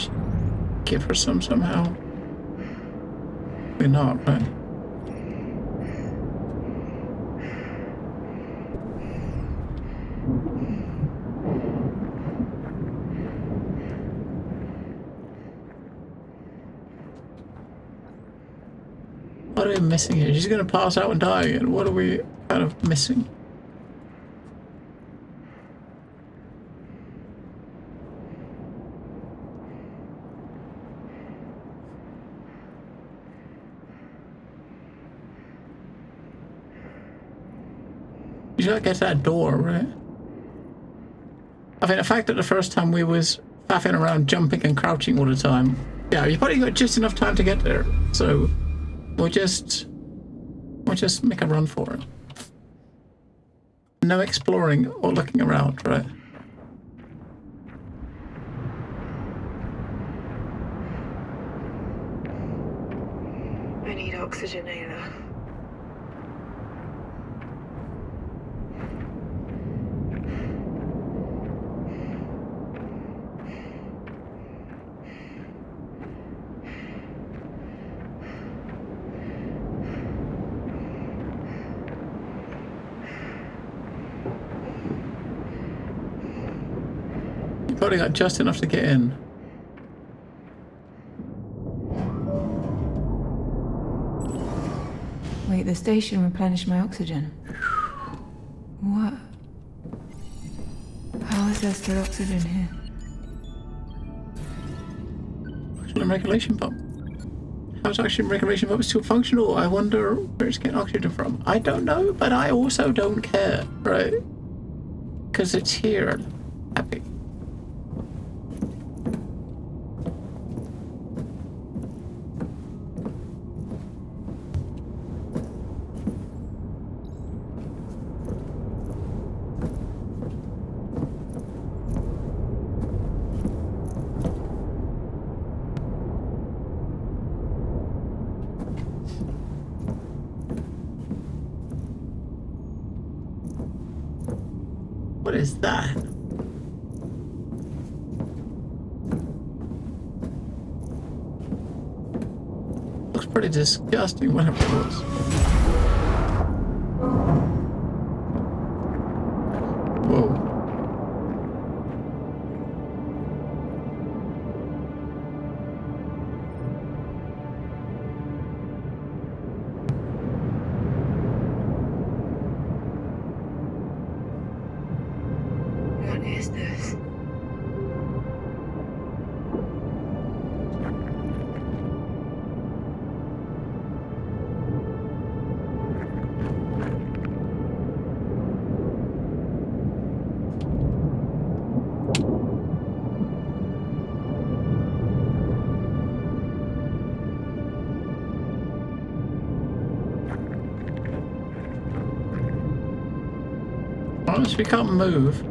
give her some somehow. We're not, right? What are we missing here? She's gonna pass out and die again. What are we kind of missing? You gotta get to that door, right? I mean, the fact that the first time we was faffing around, jumping and crouching all the time, yeah, you probably got just enough time to get there. So we'll just make a run for it. No exploring or looking around, right? I need oxygen, Ayla. probably got just enough to get in. Wait, the station replenished my oxygen. What? How is there still oxygen here? Oxygen regulation pump. How's oxygen regulation pump still functional? I wonder where it's getting oxygen from. I don't know, but I also don't care, right? Because it's here. Happy. What is that? Looks pretty disgusting, whatever it was. Whoa. What is this? Honest, we can't move.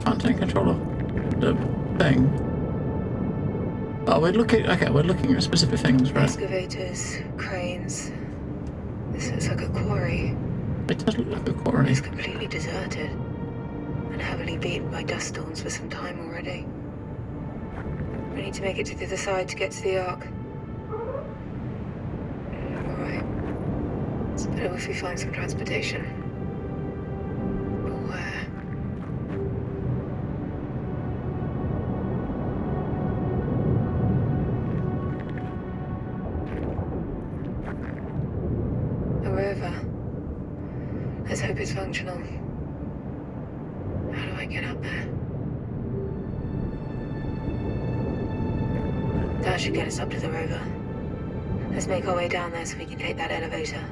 Can't take control of the thing. Oh, we're looking. Okay, we're looking at specific things, right? Excavators, cranes. This looks like a quarry. It does look like a quarry. It's completely deserted and heavily beaten by dust storms for some time already. We need to make it to the other side to get to the Ark. Alright. It's better if we find some transportation. But where? A rover. Let's hope it's functional. How do I get up there? That should get us up to the rover. Let's make our way down there so we can take that elevator.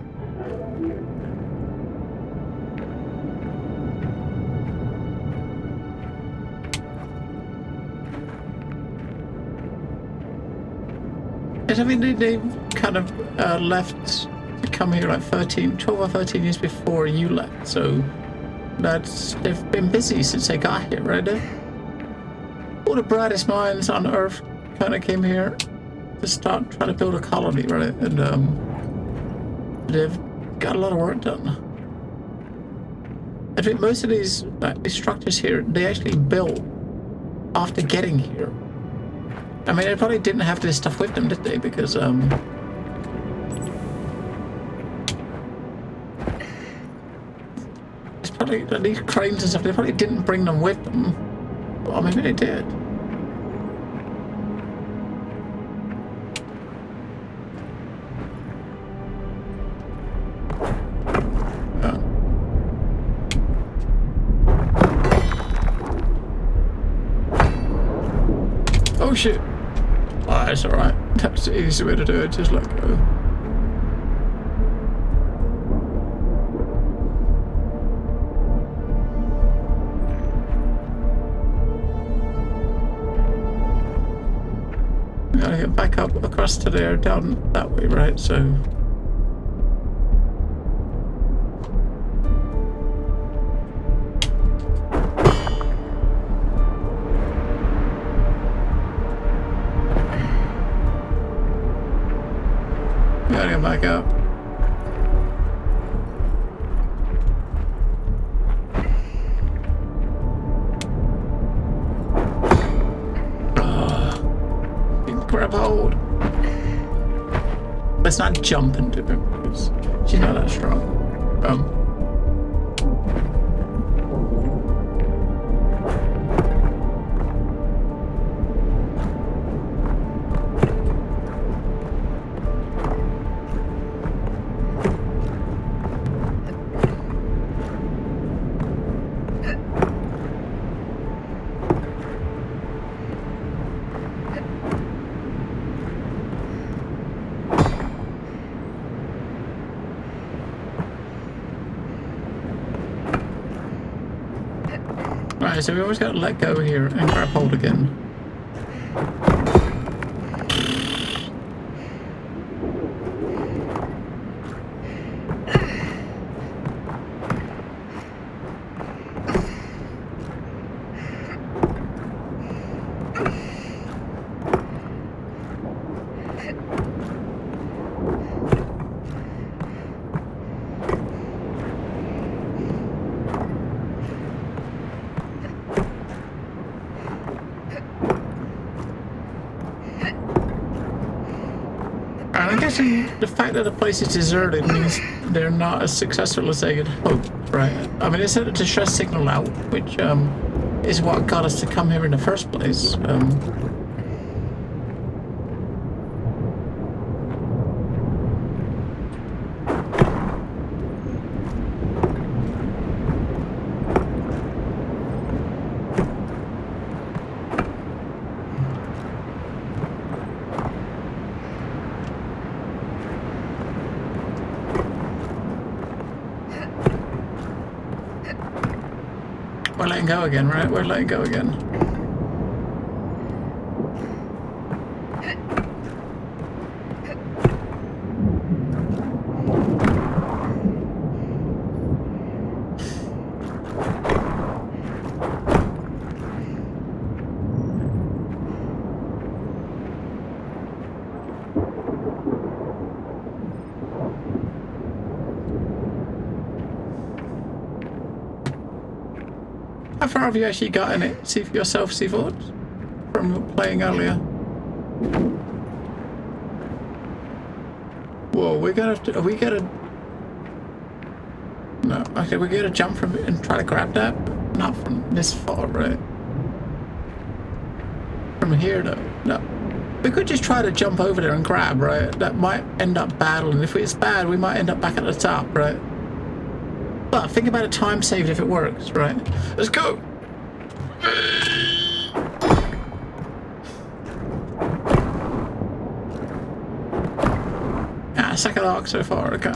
Yes, I mean, they kind of left to come here like 12 or 13 years before you left, so they've been busy since they got here, right? All the brightest minds on Earth kind of came here to start trying to build a colony, right? And they've got a lot of work done. I think most of these structures here, they actually built after getting here. I mean, they probably didn't have this stuff with them, did they? Because it's probably these cranes and stuff. They probably didn't bring them with them. Well, maybe they did. Oh shit! Oh, that's alright. That's the easy way to do it, just let go. We gotta get back up across to there, down that way, right? So. Gotta get back up. Grab hold. Let's not jump into it because she's not that strong. Alright, so we always got to let go here and grab hold again. I'm guessing the fact that the place is deserted means they're not as successful as they had hoped, right? I mean, they sent a distress signal out, which is what got us to come here in the first place. We're letting go again, right? We're letting go again. How far have you actually got in it? See for yourself, VODs, from playing earlier. Whoa, we're gonna have to. Are we gonna? No, okay, we're gonna jump from it and try to grab that. Not from this far, right? From here, though. No. We could just try to jump over there and grab, right? That might end up battling. If it's bad, we might end up back at the top, right? But think about a time saved if it works, right? Let's go! Ah, second arc so far, okay.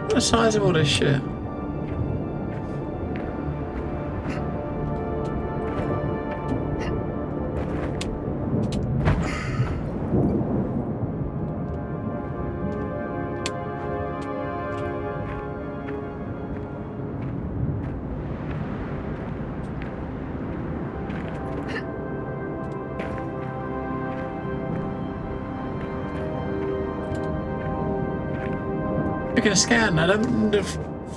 The size of all this shit. We can scan that. The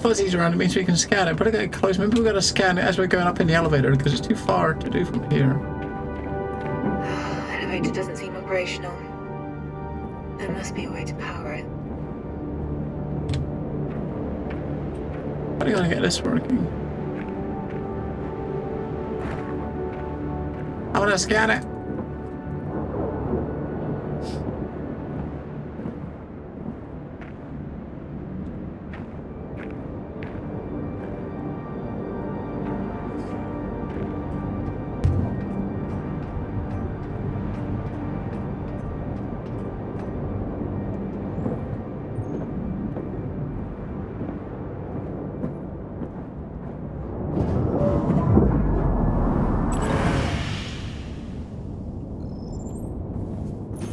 fuzzies around it means we can scan it. But I get close. Maybe we got to scan it as we're going up in the elevator because it's too far to do from here. Elevator doesn't seem operational. There must be a way to power it. How are you gonna get this working? I want to scan it.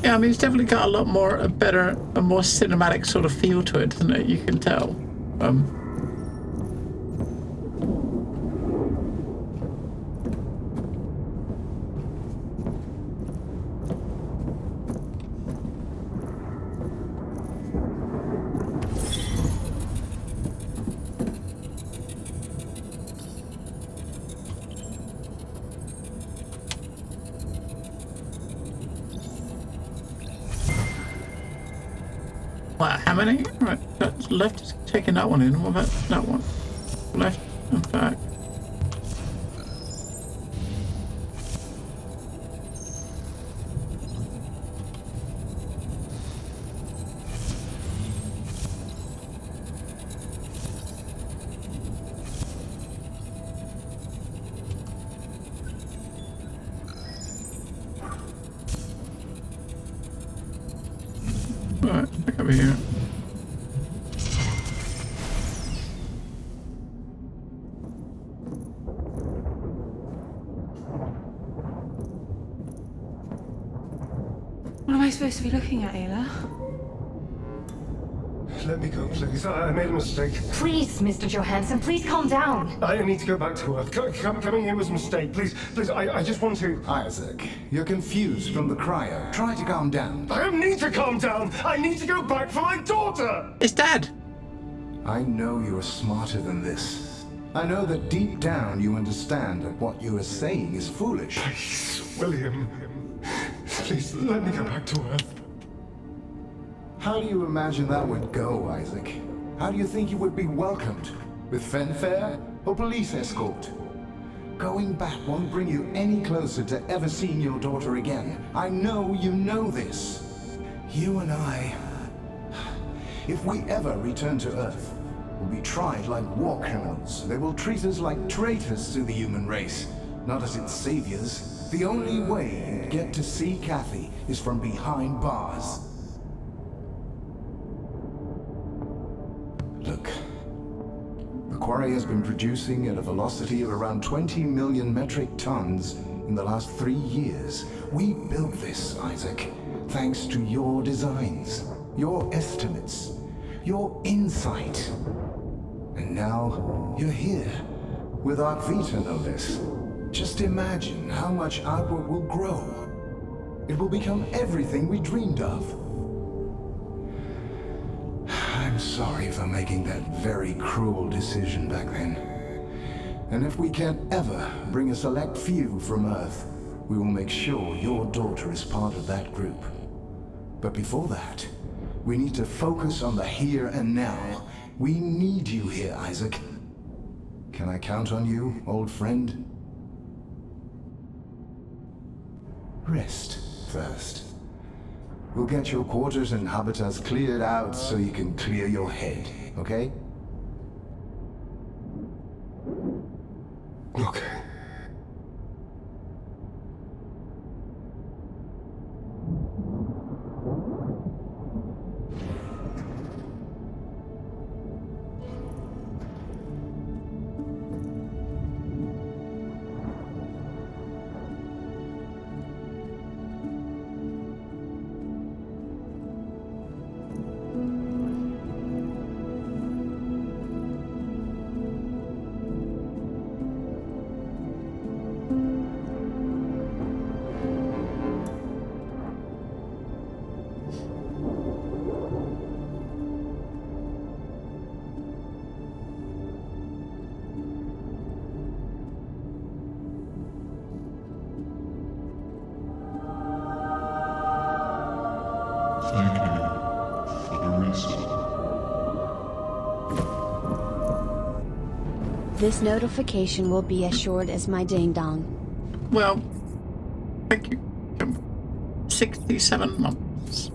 Yeah, I mean, it's definitely got a lot more, a more cinematic sort of feel to it, doesn't it? You can tell. Wow, how many? Right, that's left is taking that one in. What about that one? Left and back. over here. What am I supposed to be looking at, Ayla? Let me go, please. I made a mistake. Please, Mr. Johansson, please calm down. I need to go back to Earth. Coming here was a mistake. Please, I just want to... Isaac, you're confused from the cryo. Try to calm down. I don't need to calm down. I need to go back for my daughter. It's Dad. I know you're smarter than this. I know that deep down you understand that what you are saying is foolish. Please, William. Please, let me go back to Earth. How do you imagine that would go, Isaac? How do you think you would be welcomed? With fanfare or police escort? Going back won't bring you any closer to ever seeing your daughter again. I know you know this. You and I... If we ever return to Earth, we'll be tried like war criminals. They will treat us like traitors to the human race, not as its saviors. The only way you'd get to see Kathy is from behind bars. Look, the quarry has been producing at a velocity of around 20 million metric tons in the last 3 years. We built this, Isaac, thanks to your designs, your estimates, your insight. And now you're here, with Arc Vita no less. Just imagine how much output will grow. It will become everything we dreamed of. I'm sorry for making that very cruel decision back then. And if we can't ever bring a select few from Earth, we will make sure your daughter is part of that group. But before that, we need to focus on the here and now. We need you here, Isaac. Can I count on you, old friend? Rest first. We'll get your quarters and habitats cleared out so you can clear your head, okay? Okay. Thank you for the reset. This notification will be as short as my ding-dong. Well, thank you. 67 months.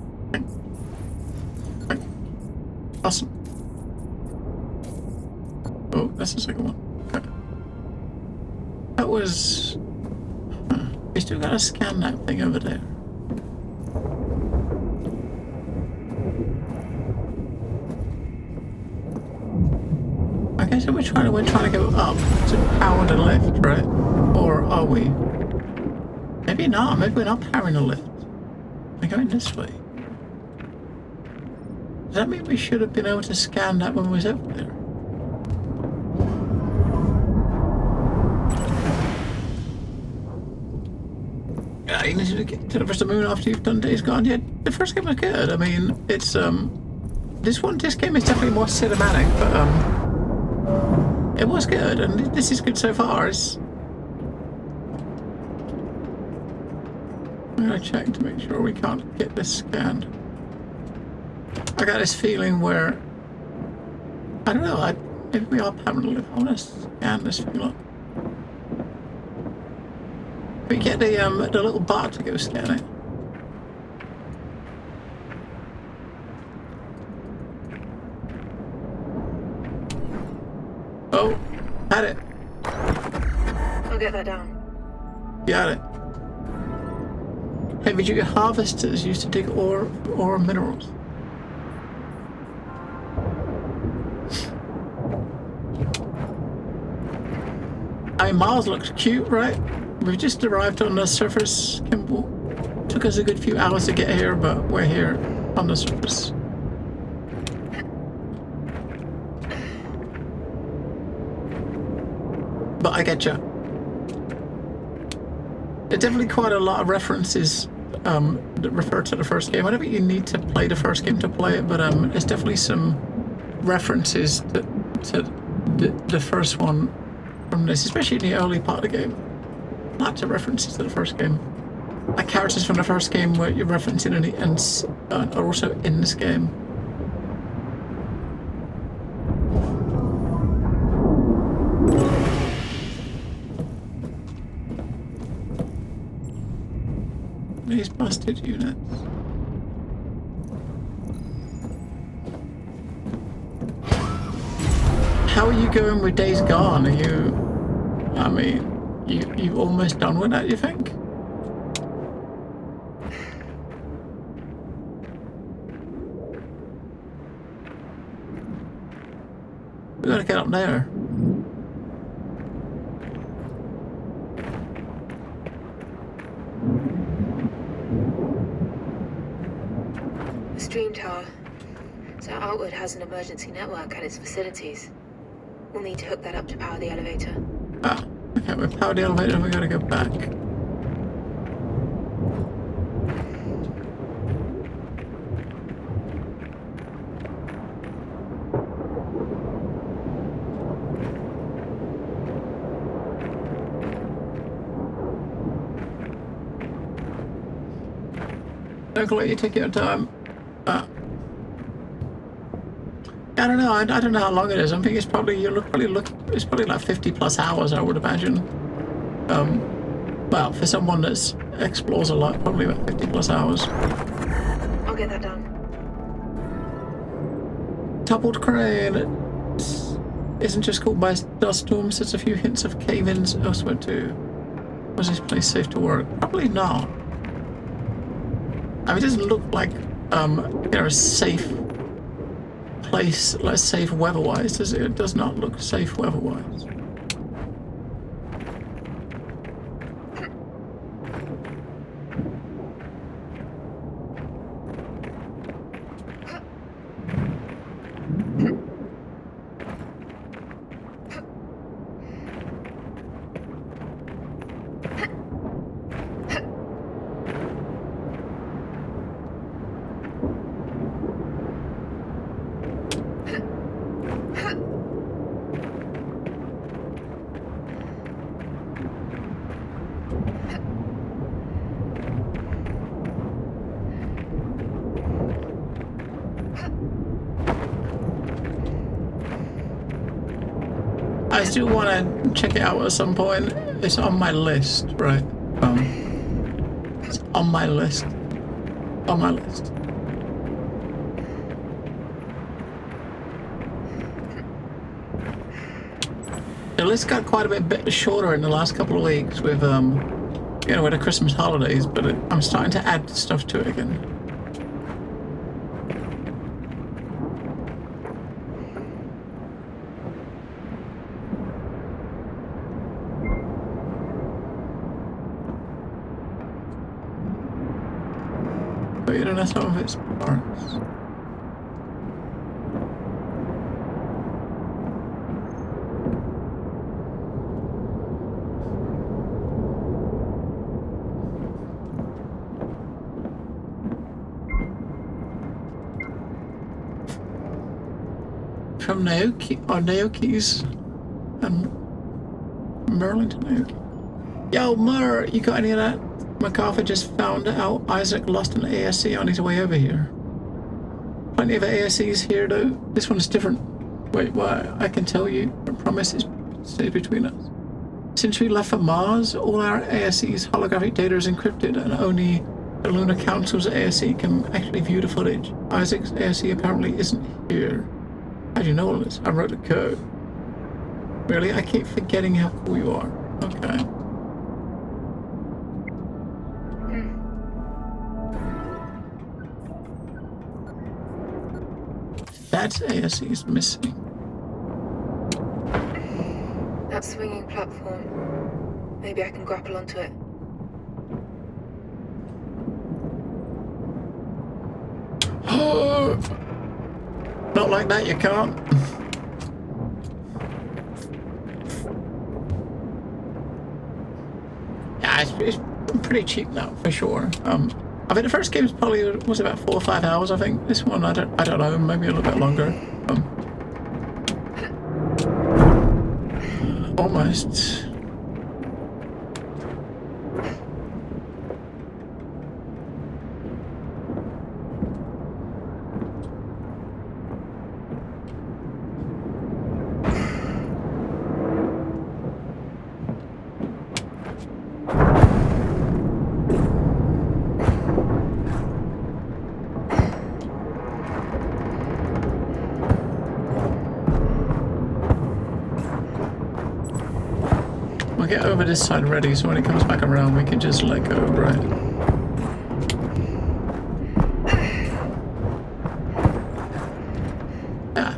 Awesome. Oh, that's the second one. Okay. That was... We still gotta scan that thing over there. Okay, so we're trying to go up to power the lift, right? Or are we? Maybe not. Maybe we're not powering the lift. We're going this way. Does that mean we should have been able to scan that when we was out there? Yeah, you need to get to the first moon after you've done Days Gone. Yeah, the first game was good. I mean, it's this game is definitely more cinematic, but it was good, and this is good so far. I'm gonna check to make sure we can't get this scanned. I got this feeling where I don't know. Maybe we are permanently. I want to scan this thing up. We get the little bar to go scan it. Oh, had it. I'll get that down. Got it. Heavy duty harvesters used to dig ore minerals. Mars looks cute, right? We've just arrived on the surface, Kimball. Took us a good few hours to get here, but we're here on the surface. But I get you. There's definitely quite a lot of references that refer to the first game. I don't think you need to play the first game to play it, but there's definitely some references to the first one from this, especially in the early part of the game. Lots of references to the first game. Like characters from the first game where you're referencing and are also in this game. These busted units. How are you going with Days Gone? Are you... I mean, you almost done with that, you think? We gotta get up there. The stream tower. So Outward has an emergency network at its facilities. We'll need to hook that up to power the elevator. Ah, okay, we've powered the elevator and we gotta go back. Don't let you take your time. I don't know. I don't know how long it is. I think it's probably it's probably like 50+ hours, I would imagine. Well, for someone that explores a lot, probably about 50+ hours. I'll get that done. Toppled crane. It isn't just called by dust storms. There's a few hints of cave-ins elsewhere too. Was this place safe to work? Probably not. I mean, it doesn't look like a safe place, like safe weather-wise, does it? It does not look safe weather-wise. I still want to check it out at some point. It's on my list, right? It's on my list. On my list. The list got quite a bit shorter in the last couple of weeks with, you know, with the Christmas holidays, but I'm starting to add stuff to it again. But you don't know some of its parts. From Naoki, or Naoki's, and Merlin to Naoki. Yo, Mer, you got any of that? MacArthur just found out Isaac lost an ASC on his way over here. Plenty of ASCs here, though. This one's different. Wait, what? I can tell you. I promise it stays between us. Since we left for Mars, all our ASC's holographic data is encrypted, and only the Lunar Council's ASC can actually view the footage. Isaac's ASC apparently isn't here. How do you know all this? I wrote the code. Really? I keep forgetting how cool you are. Okay. That ASC is missing. That that swinging platform. Maybe I can grapple onto it. Not like that, you can't. Yeah, it's pretty cheap now, for sure. I mean, the first game probably was about 4 or 5 hours, I think. This one, I don't know, maybe a little bit longer. Almost. We'll get over this side ready, so when it comes back around, we can just let go, right? Yeah.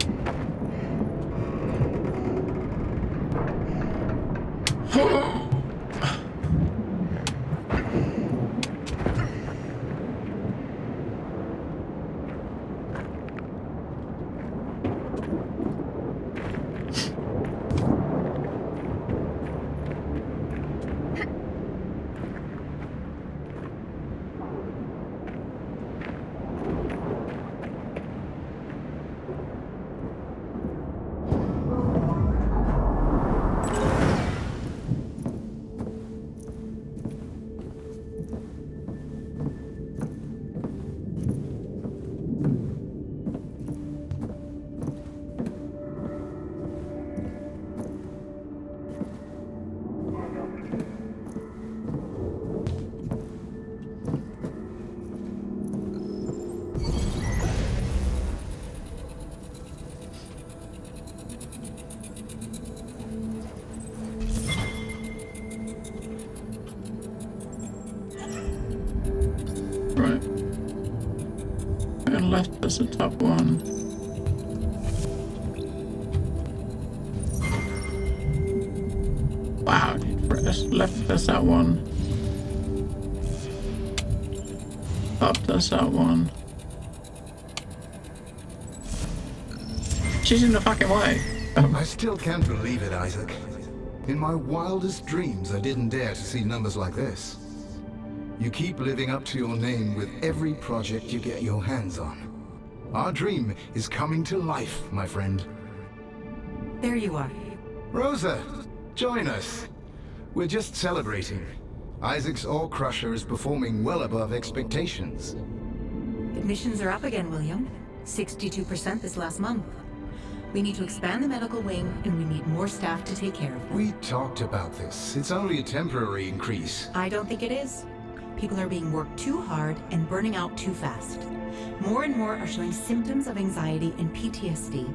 Right. And left is the top one. Wow, left does that one. Up does that one. She's in the fucking way. I still can't believe it, Isaac. In my wildest dreams, I didn't dare to see numbers like this. You keep living up to your name with every project you get your hands on. Our dream is coming to life, my friend. There you are. Rosa, join us. We're just celebrating. Isaac's Ore Crusher is performing well above expectations. Admissions are up again, William. 62% this last month. We need to expand the medical wing, and we need more staff to take care of them. We talked about this. It's only a temporary increase. I don't think it is. People are being worked too hard and burning out too fast. More and more are showing symptoms of anxiety and PTSD.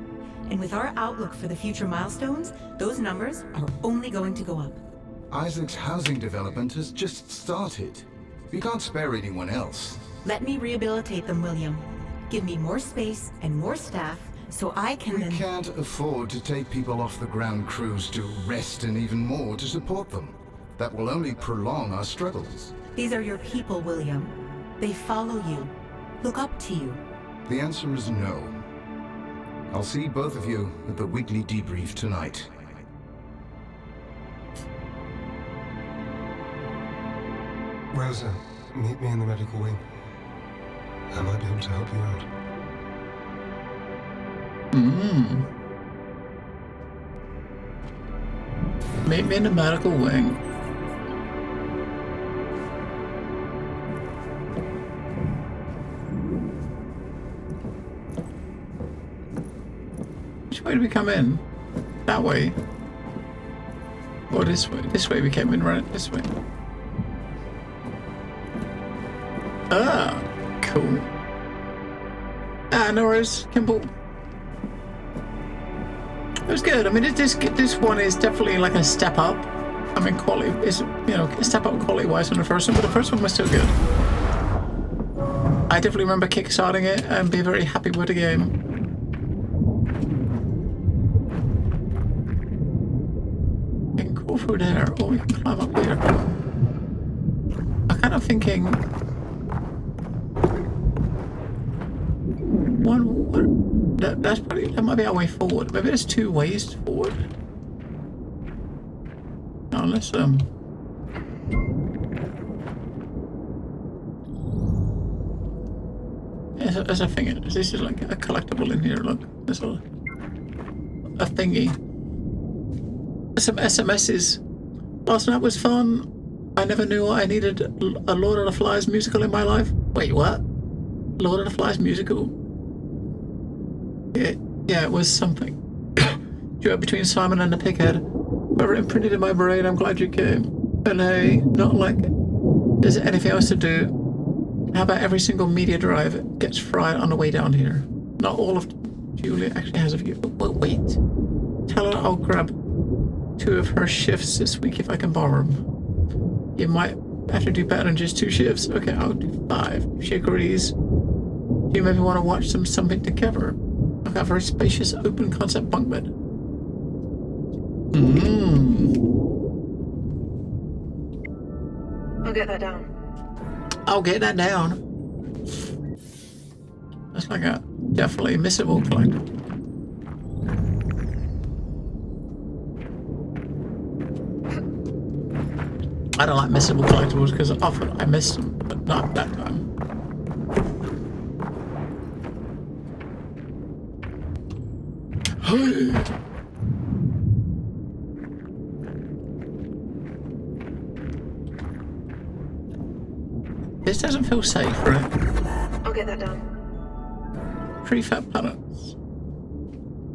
And with our outlook for the future milestones, those numbers are only going to go up. Isaac's housing development has just started. We can't spare anyone else. Let me rehabilitate them, William. Give me more space and more staff so I can We can't afford to take people off the ground crews to rest and even more to support them. That will only prolong our struggles. These are your people, William. They follow you, look up to you. The answer is no. I'll see both of you at the weekly debrief tonight. Rosa, meet me in the medical wing. I might be able to help you out. Meet me in the medical wing. Which way do we come in? That way? Or this way? This way we came in, right? This way. Ah, cool. Ah, no worries, Kimball. It was good. I mean, this one is definitely like a step up. I mean, quality is, you know, a step up quality-wise from the first one, but the first one was still good. I definitely remember kickstarting it and be very happy with the game. through there, or we can climb up here. I'm kind of thinking... That might be our way forward. Maybe there's two ways forward. Now let's there's a thing. This is like a collectible in here. Look, there's a thingy. Some SMSs. Last night was fun. I never knew I needed a Lord of the Flies musical in my life. Wait, what? Lord of the Flies musical? Yeah, it was something. Duet between Simon and the Pighead. Whoever imprinted in my brain, I'm glad you came. And hey, not like there's anything else to do. How about every single media drive gets fried on the way down here? Not all of Julia actually has a view. But wait. Tell her I'll grab 2 of her shifts this week if I can borrow them. You might have to do better than just 2 shifts. Okay, I'll do 5 if she agrees. Do you maybe want to watch something together? I've got a very spacious open concept bunk bed. I'll get that down. I'll get that down. That's like a definitely missable collectible. I don't like missable collectibles because often I miss them, but not that time. This doesn't feel safe, right? I'll get that done. Prefab panels.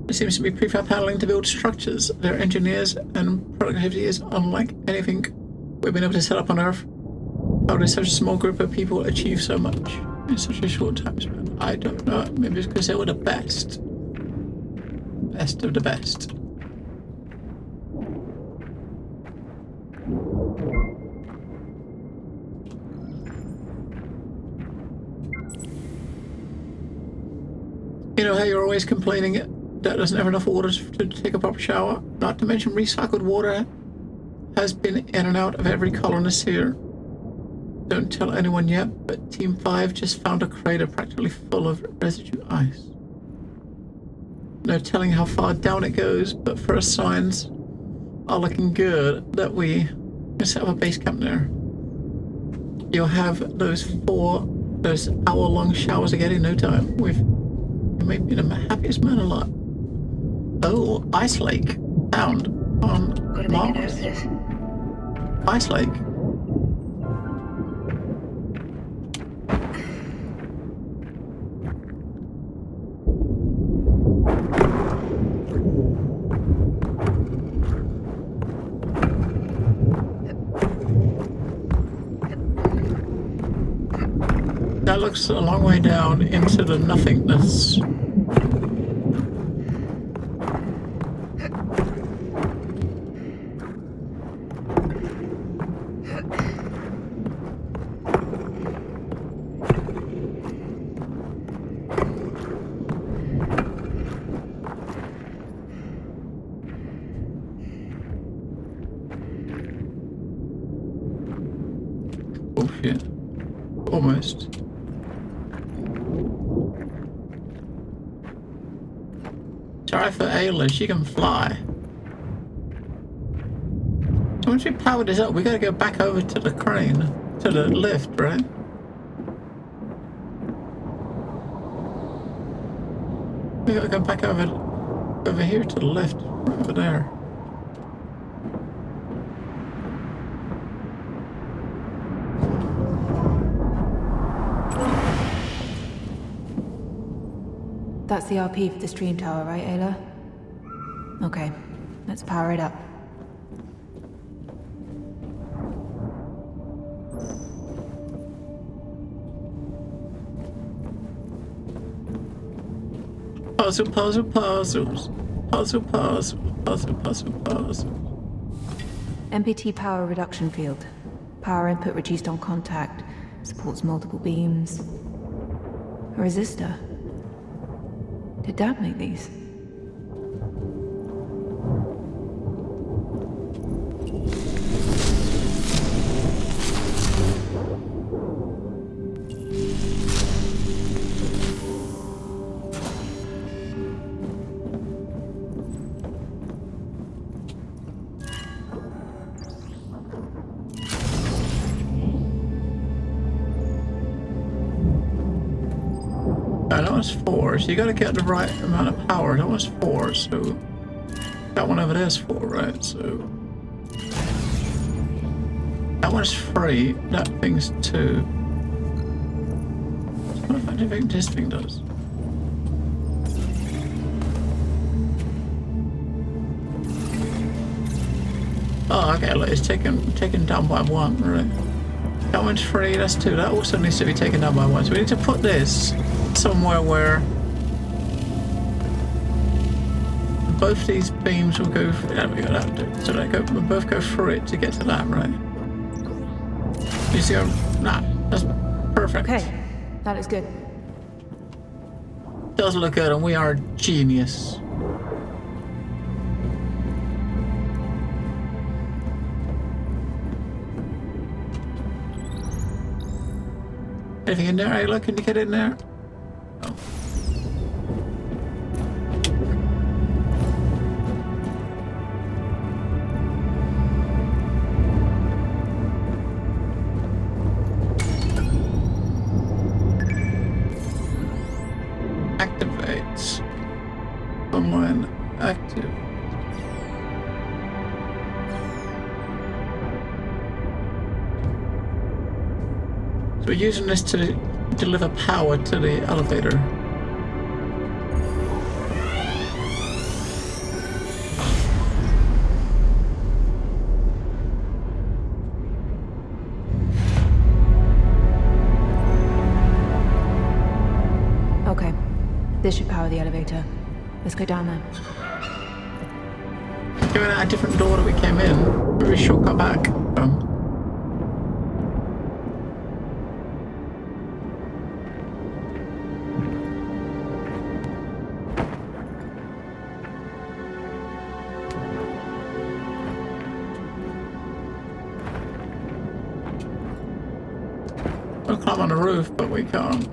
There seems to be prefab paneling to build structures. Their engineers and productivity is unlike anything we've been able to set up on Earth. How does such a small group of people achieve so much in such a short time span? I don't know. Maybe it's because they were the best. Best of the best. You know how you're always complaining that there's never enough water to take a proper shower? Not to mention recycled water has been in and out of every colonist here. Don't tell anyone yet, but Team 5 just found a crater practically full of residue ice. No telling how far down it goes, but first signs are looking good that we can set up a base camp there. You'll have those hour-long showers again in no time. You may be the happiest man alive. Oh, Ice Lake found on Mars. Ice Lake. That looks a long way down into the nothingness. Oh shit. Almost. Sorry for Ayla, she can fly. So once we power this up, we gotta go back over to the crane, to the lift, right? We gotta go back over here to the lift, right over there. That's the RP for the stream tower, right, Ayla? Okay, let's power it up. Puzzle, puzzle, puzzles. Puzzle, puzzle, puzzle, puzzle, puzzle. MPT power reduction field. Power input reduced on contact. Supports multiple beams. A resistor. Did Dad make these? one's 4, so you gotta get the right amount of power. That one's 4, so that one over there's 4, right? So that one's 3, that thing's 2. What if I do think this thing does? Oh, okay, look, it's taken down by 1, right? That one's 3, that's 2. That also needs to be taken down by 1. So we need to put this somewhere where both these beams will go. There we go. That do. So they we'll both go through it to get to that, right? You see? Nah, that's perfect. Okay, that is good. Does look good, and we are genius. Anything in there? Hey, look, can you get in there? Oh. Activates. Online active. So we're using this to deliver power to the elevator. Okay, this should power the elevator. Let's go down there. Going out a different door that we came in. Maybe shortcut back. We'll climb on the roof, but we can't.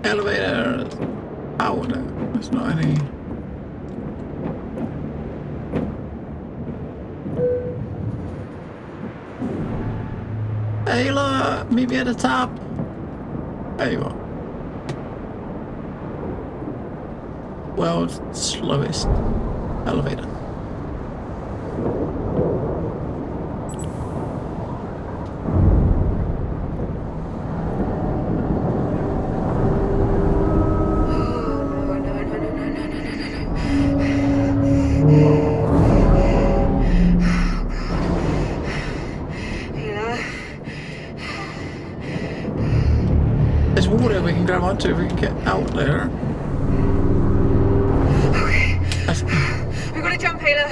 Elevator. Power. There's not any. Hey, look, meet me at the top. There you are. World's slowest elevator. There's water we can grab onto if we can get out there. Okay. We gotta jump, Ayla.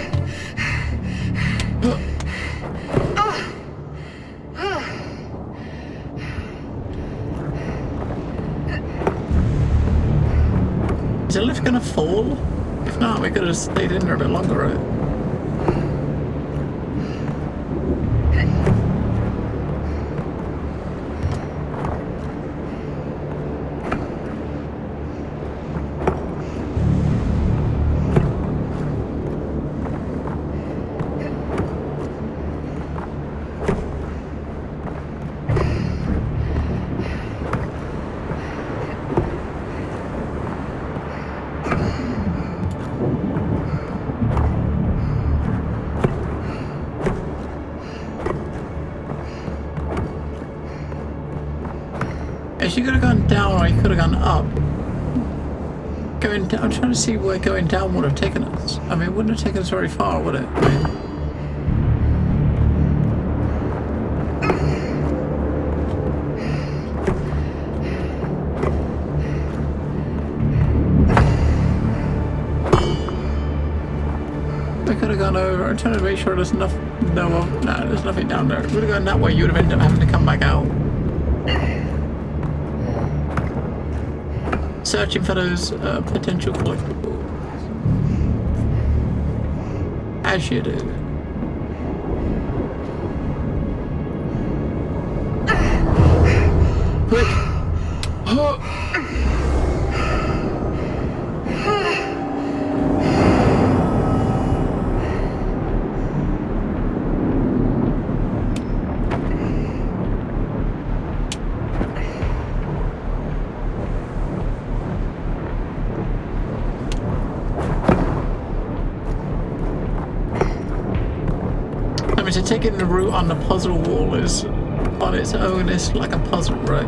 Is the lift gonna fall? If not, we could have stayed in there a bit longer, right? Because you could have gone down or you could have gone up. Going down, I'm trying to see where going down would have taken us. I mean, it wouldn't have taken us very far, would it? I mean, we could have gone over. I'm trying to make sure there's nothing. No, there's nothing down there. If we would have gone that way, you would have ended up having to come back out. Searching for those potential collectibles. As you do. Quick! So taking the route on the puzzle wall is on its own, it's like a puzzle, right?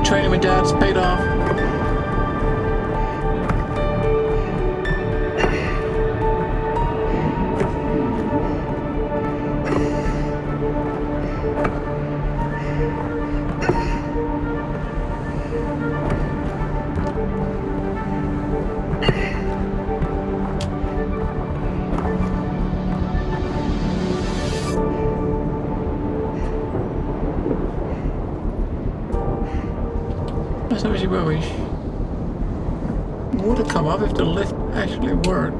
Training with Dad's paid off. That's obviously where we would have come up if the lift actually worked.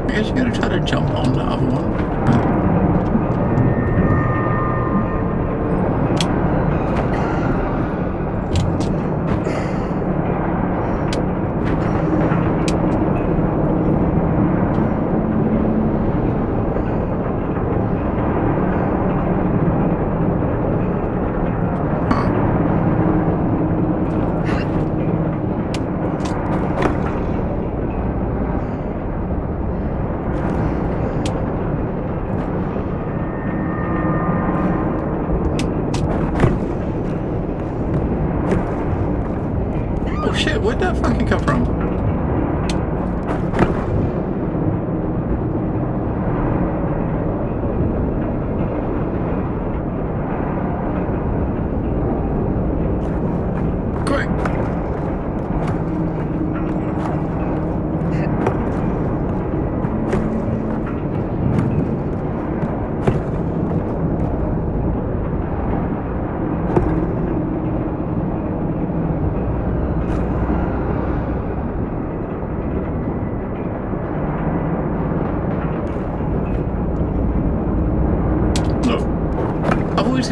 I guess you gotta try to jump on the other one. Oh shit, where'd that fucking come from? Quick!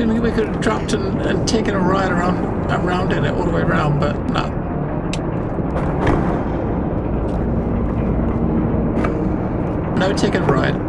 feeling we could have dropped and taken a ride around in it all the way around, but no. No ticket ride.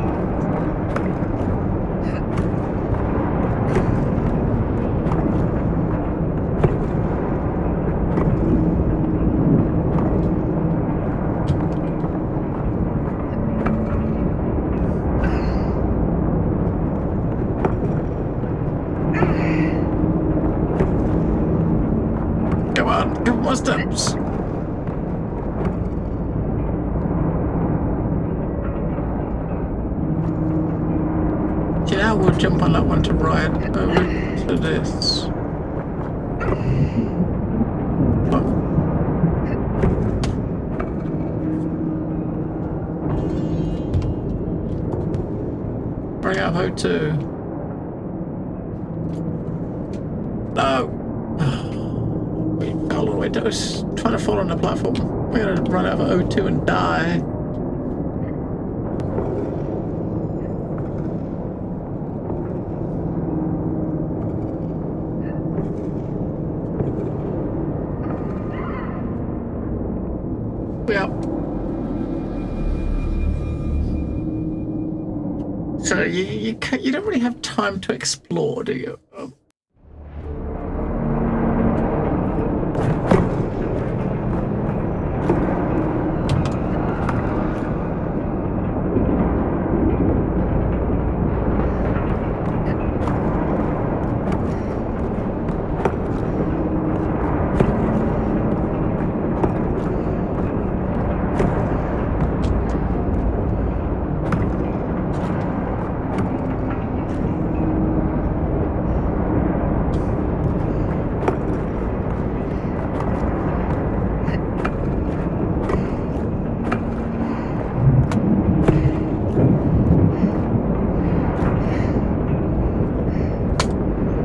Come on, couple more steps. Now we'll jump on that one to ride over to this. Oh. Bring up O2. No! We fell all the way down. I was trying to fall on the platform. We're gonna run out of O2 and die. So you don't really have time to explore, do you?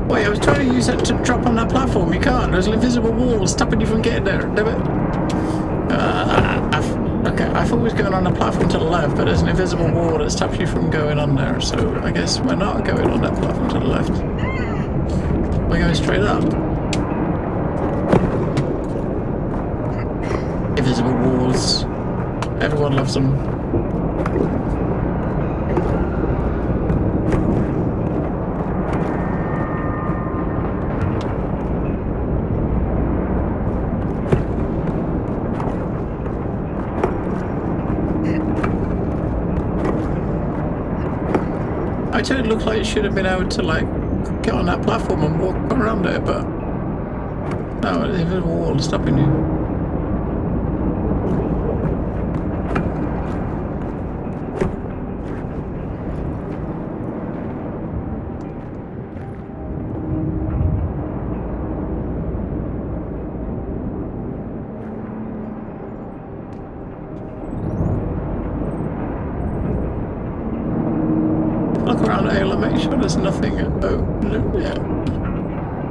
I was trying to use it to drop on that platform. You can't. There's an invisible wall stopping you from getting there. Damn it. Okay, I thought we was going on the platform to the left, but there's an invisible wall that stops you from going on there. So I guess we're not going on that platform to the left. We're going straight up. Invisible walls. Everyone loves them. It looked like you should have been able to like get on that platform and walk around it, but no, there's a wall stopping you. Make sure there's nothing. Oh, yeah.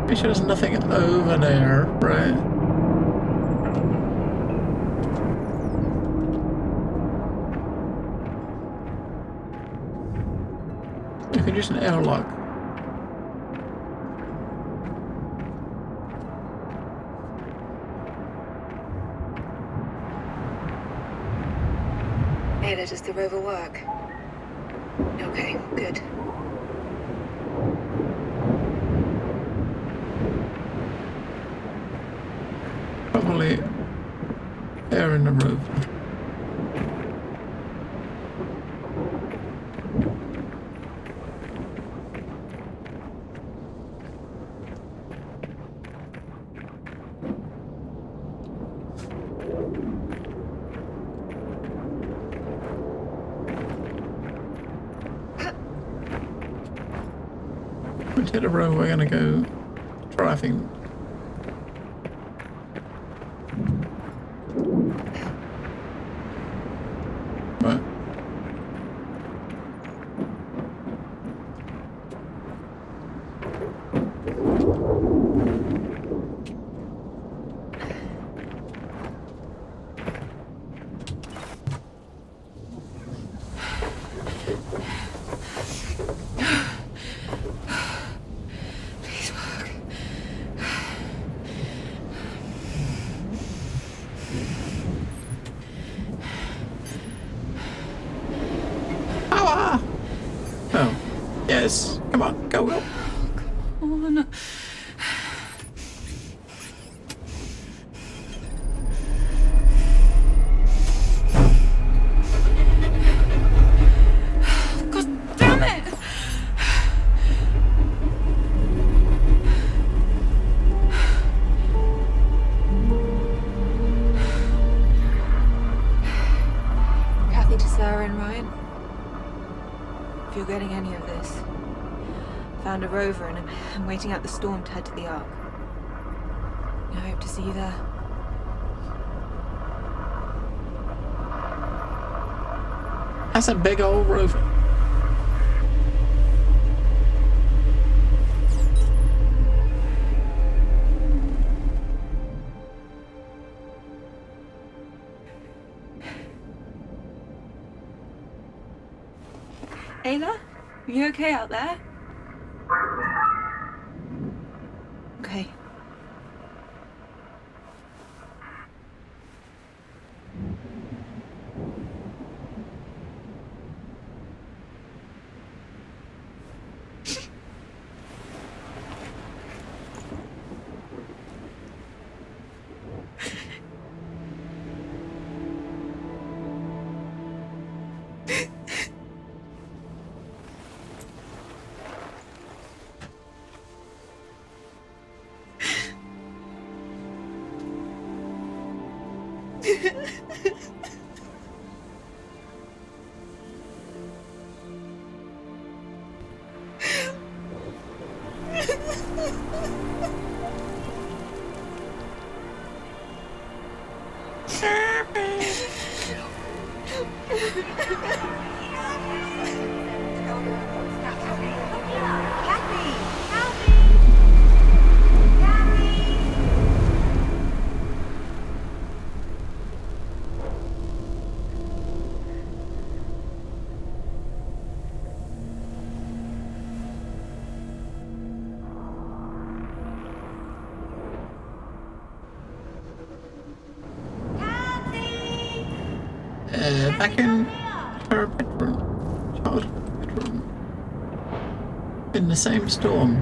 Make sure there's nothing over there, right? You can use an airlock. Ada, does the rover work? Okay, good. Probably air in the room. Which hit a room we're gonna go driving. this. Come on, go. Oh, no. God damn it! Kathy to Sarah and Ryan. If you're getting any of this, found a rover and I'm waiting out the storm to head to the Ark. I hope to see you there. That's a big old rover. Ayla? Are you okay out there? Okay. Back in her bedroom. Childhood bedroom. In the same storm.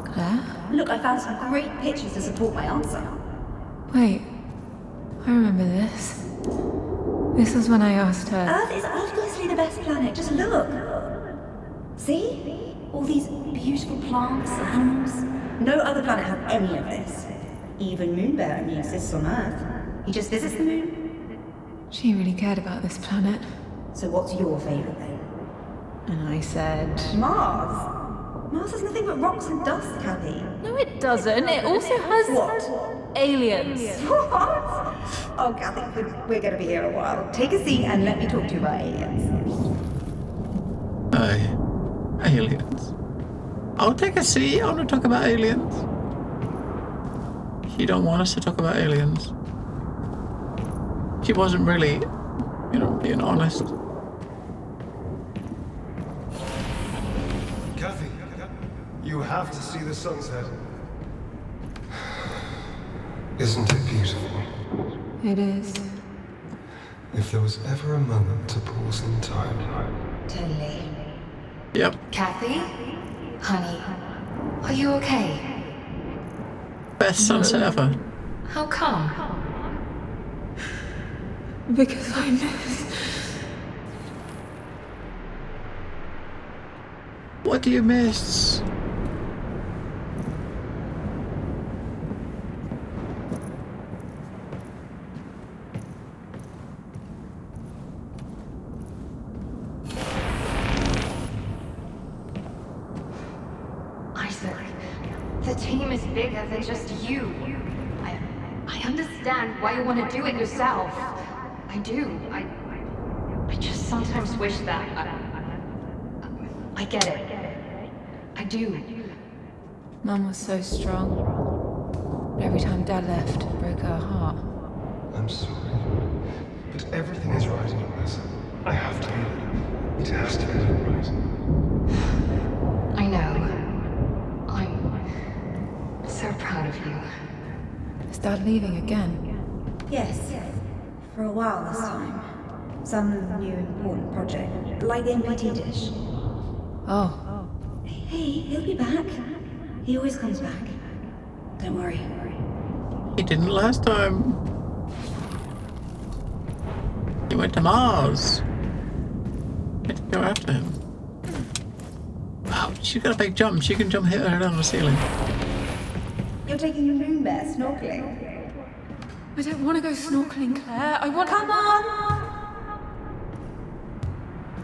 Claire? Look, I found some great pictures to support my answer. Wait. I remember this. This was when I asked her. Earth is obviously the best planet. Just look. See? All these beautiful plants and animals. No other planet has any of this. Even Moonbear only exists on Earth. He just visits the moon. She really cared about this planet. So what's your favourite thing? And I said... Mars. Mars has nothing but rocks and dust, Kathy. No, it doesn't. It also has... What? Aliens. What? Oh, Kathy, we're going to be here a while. Take a seat and let me talk to you about aliens. Aliens. I'll take a seat. I want to talk about aliens. She don't want us to talk about aliens. She wasn't really, being honest. Kathy, you have to see the sunset. Isn't it beautiful? It is. If there was ever a moment to pause in time. Totally. Yep. Kathy? Honey, are you okay? Best sunset ever. How come? Because I miss... What do you miss? The team is bigger than just you. I understand why you want to do it yourself. I do. I just sometimes wish that... I get it. I do. Mum was so strong. But every time Dad left, it broke her heart. I'm sorry. But everything is right in this. I have to leave. It has to be right. I know. I'm so proud of you. It's Dad leaving again? Yes. For a while this time. Some new important project. Like the MPT dish. Oh. Hey, he'll be back. He always comes back. Don't worry. He didn't last time. He went to Mars. We had to go after him. Wow, she's got a big jump. She can jump hit her down the ceiling. You're taking your moon bear snorkeling. I don't want to go snorkeling, Claire. I want. Come on!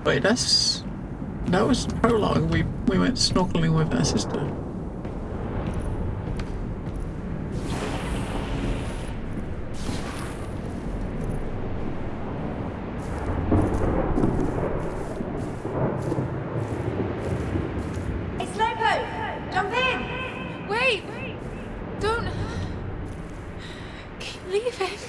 Wait, that was the prologue. We went snorkeling with our sister. Hey, Slowpoke! Jump in! Wait! Don't. Keep leaving.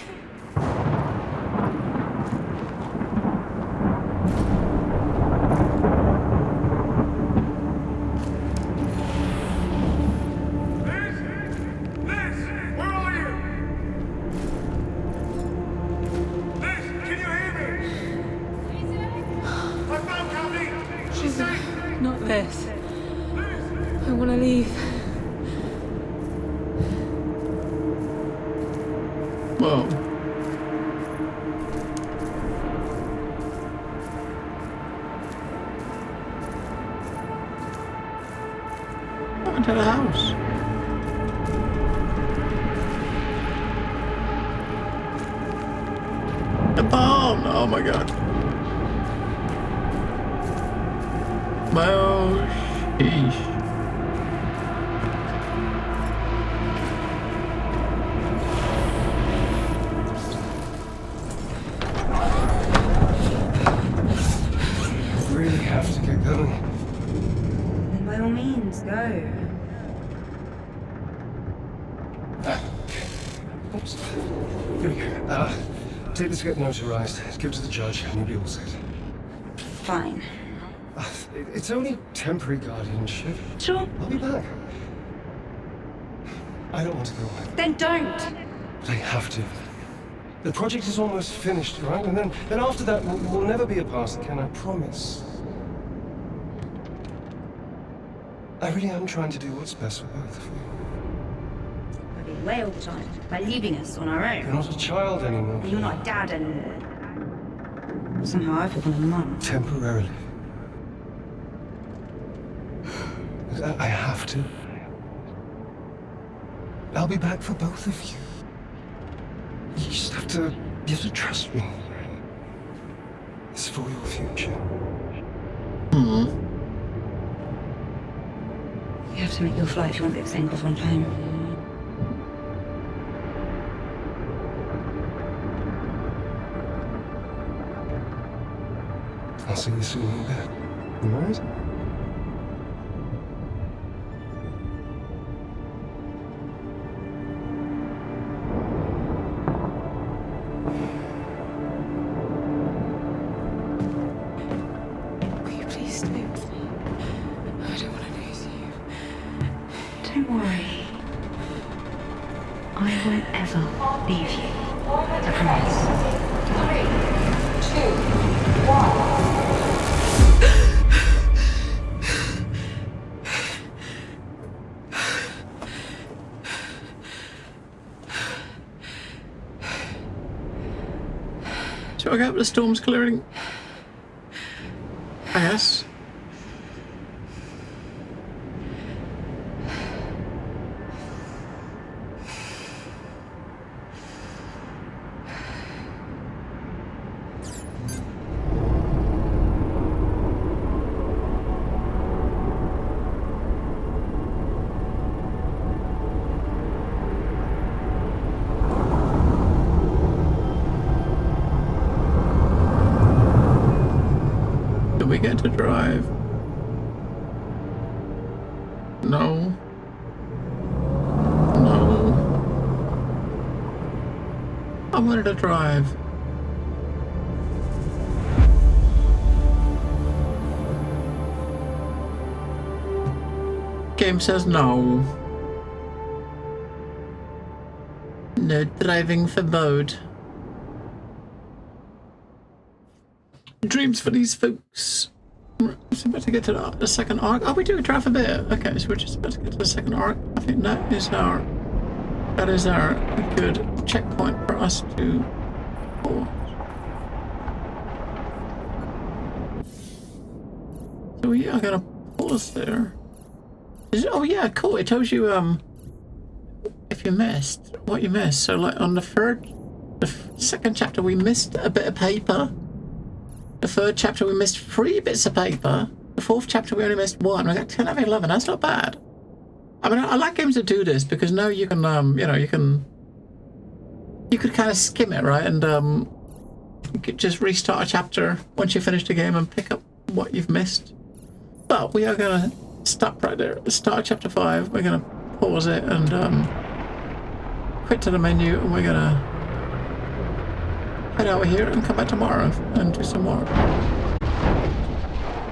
Not this. I want to leave. Whoa. What happened to the house? The bomb! Oh my god. Well, sheesh. Really have to get going. Then by all means, go. Oops. Here we go. Take this, get notarized, give it to the judge, and you'll be all set. Fine. It's only temporary guardianship. Sure. I'll be back. I don't want to go away. Then don't! But I have to. The project is almost finished, right? And then after that, we'll never be apart again, I promise. I really am trying to do what's best for both of you. I'll be away all the time, by leaving us on our own. You're not a child anymore. And you're not a dad anymore. Somehow I've become a mum. Temporarily. I have to. I'll be back for both of you. You just have to trust me. It's for your future. Hmm. You have to make your flight if you want to get sent off on time. I'll see you soon in bed. You all right? Will you please stay with me? I don't want to lose you. Don't worry. I won't ever leave you. I promise. 3, 2, 1. So I got the storm's clearing. I guess. Do we get to drive? No. No. I wanted to drive. Game says no. No driving forbode. Dreams for these folks. So about to get to the second arc. Oh, we do drive a bit. Okay, so we're just about to get to the second arc. I think that is our good checkpoint for us to pause. So we are gonna pause there. Oh yeah, cool. It tells you if you missed what you missed. So like on the second chapter we missed a bit of paper. The third chapter we missed 3 bits of paper. The fourth chapter we only missed 1. We got 10 out of 11. That's not bad. I mean, I like games that do this because now you can, you know, you could kind of skim it, right? And you could just restart a chapter once you finish the game and pick up what you've missed. But we are gonna stop right there. Start chapter 5. We're gonna pause it and quit to the menu, and we're gonna head out of here and come back tomorrow and do some more.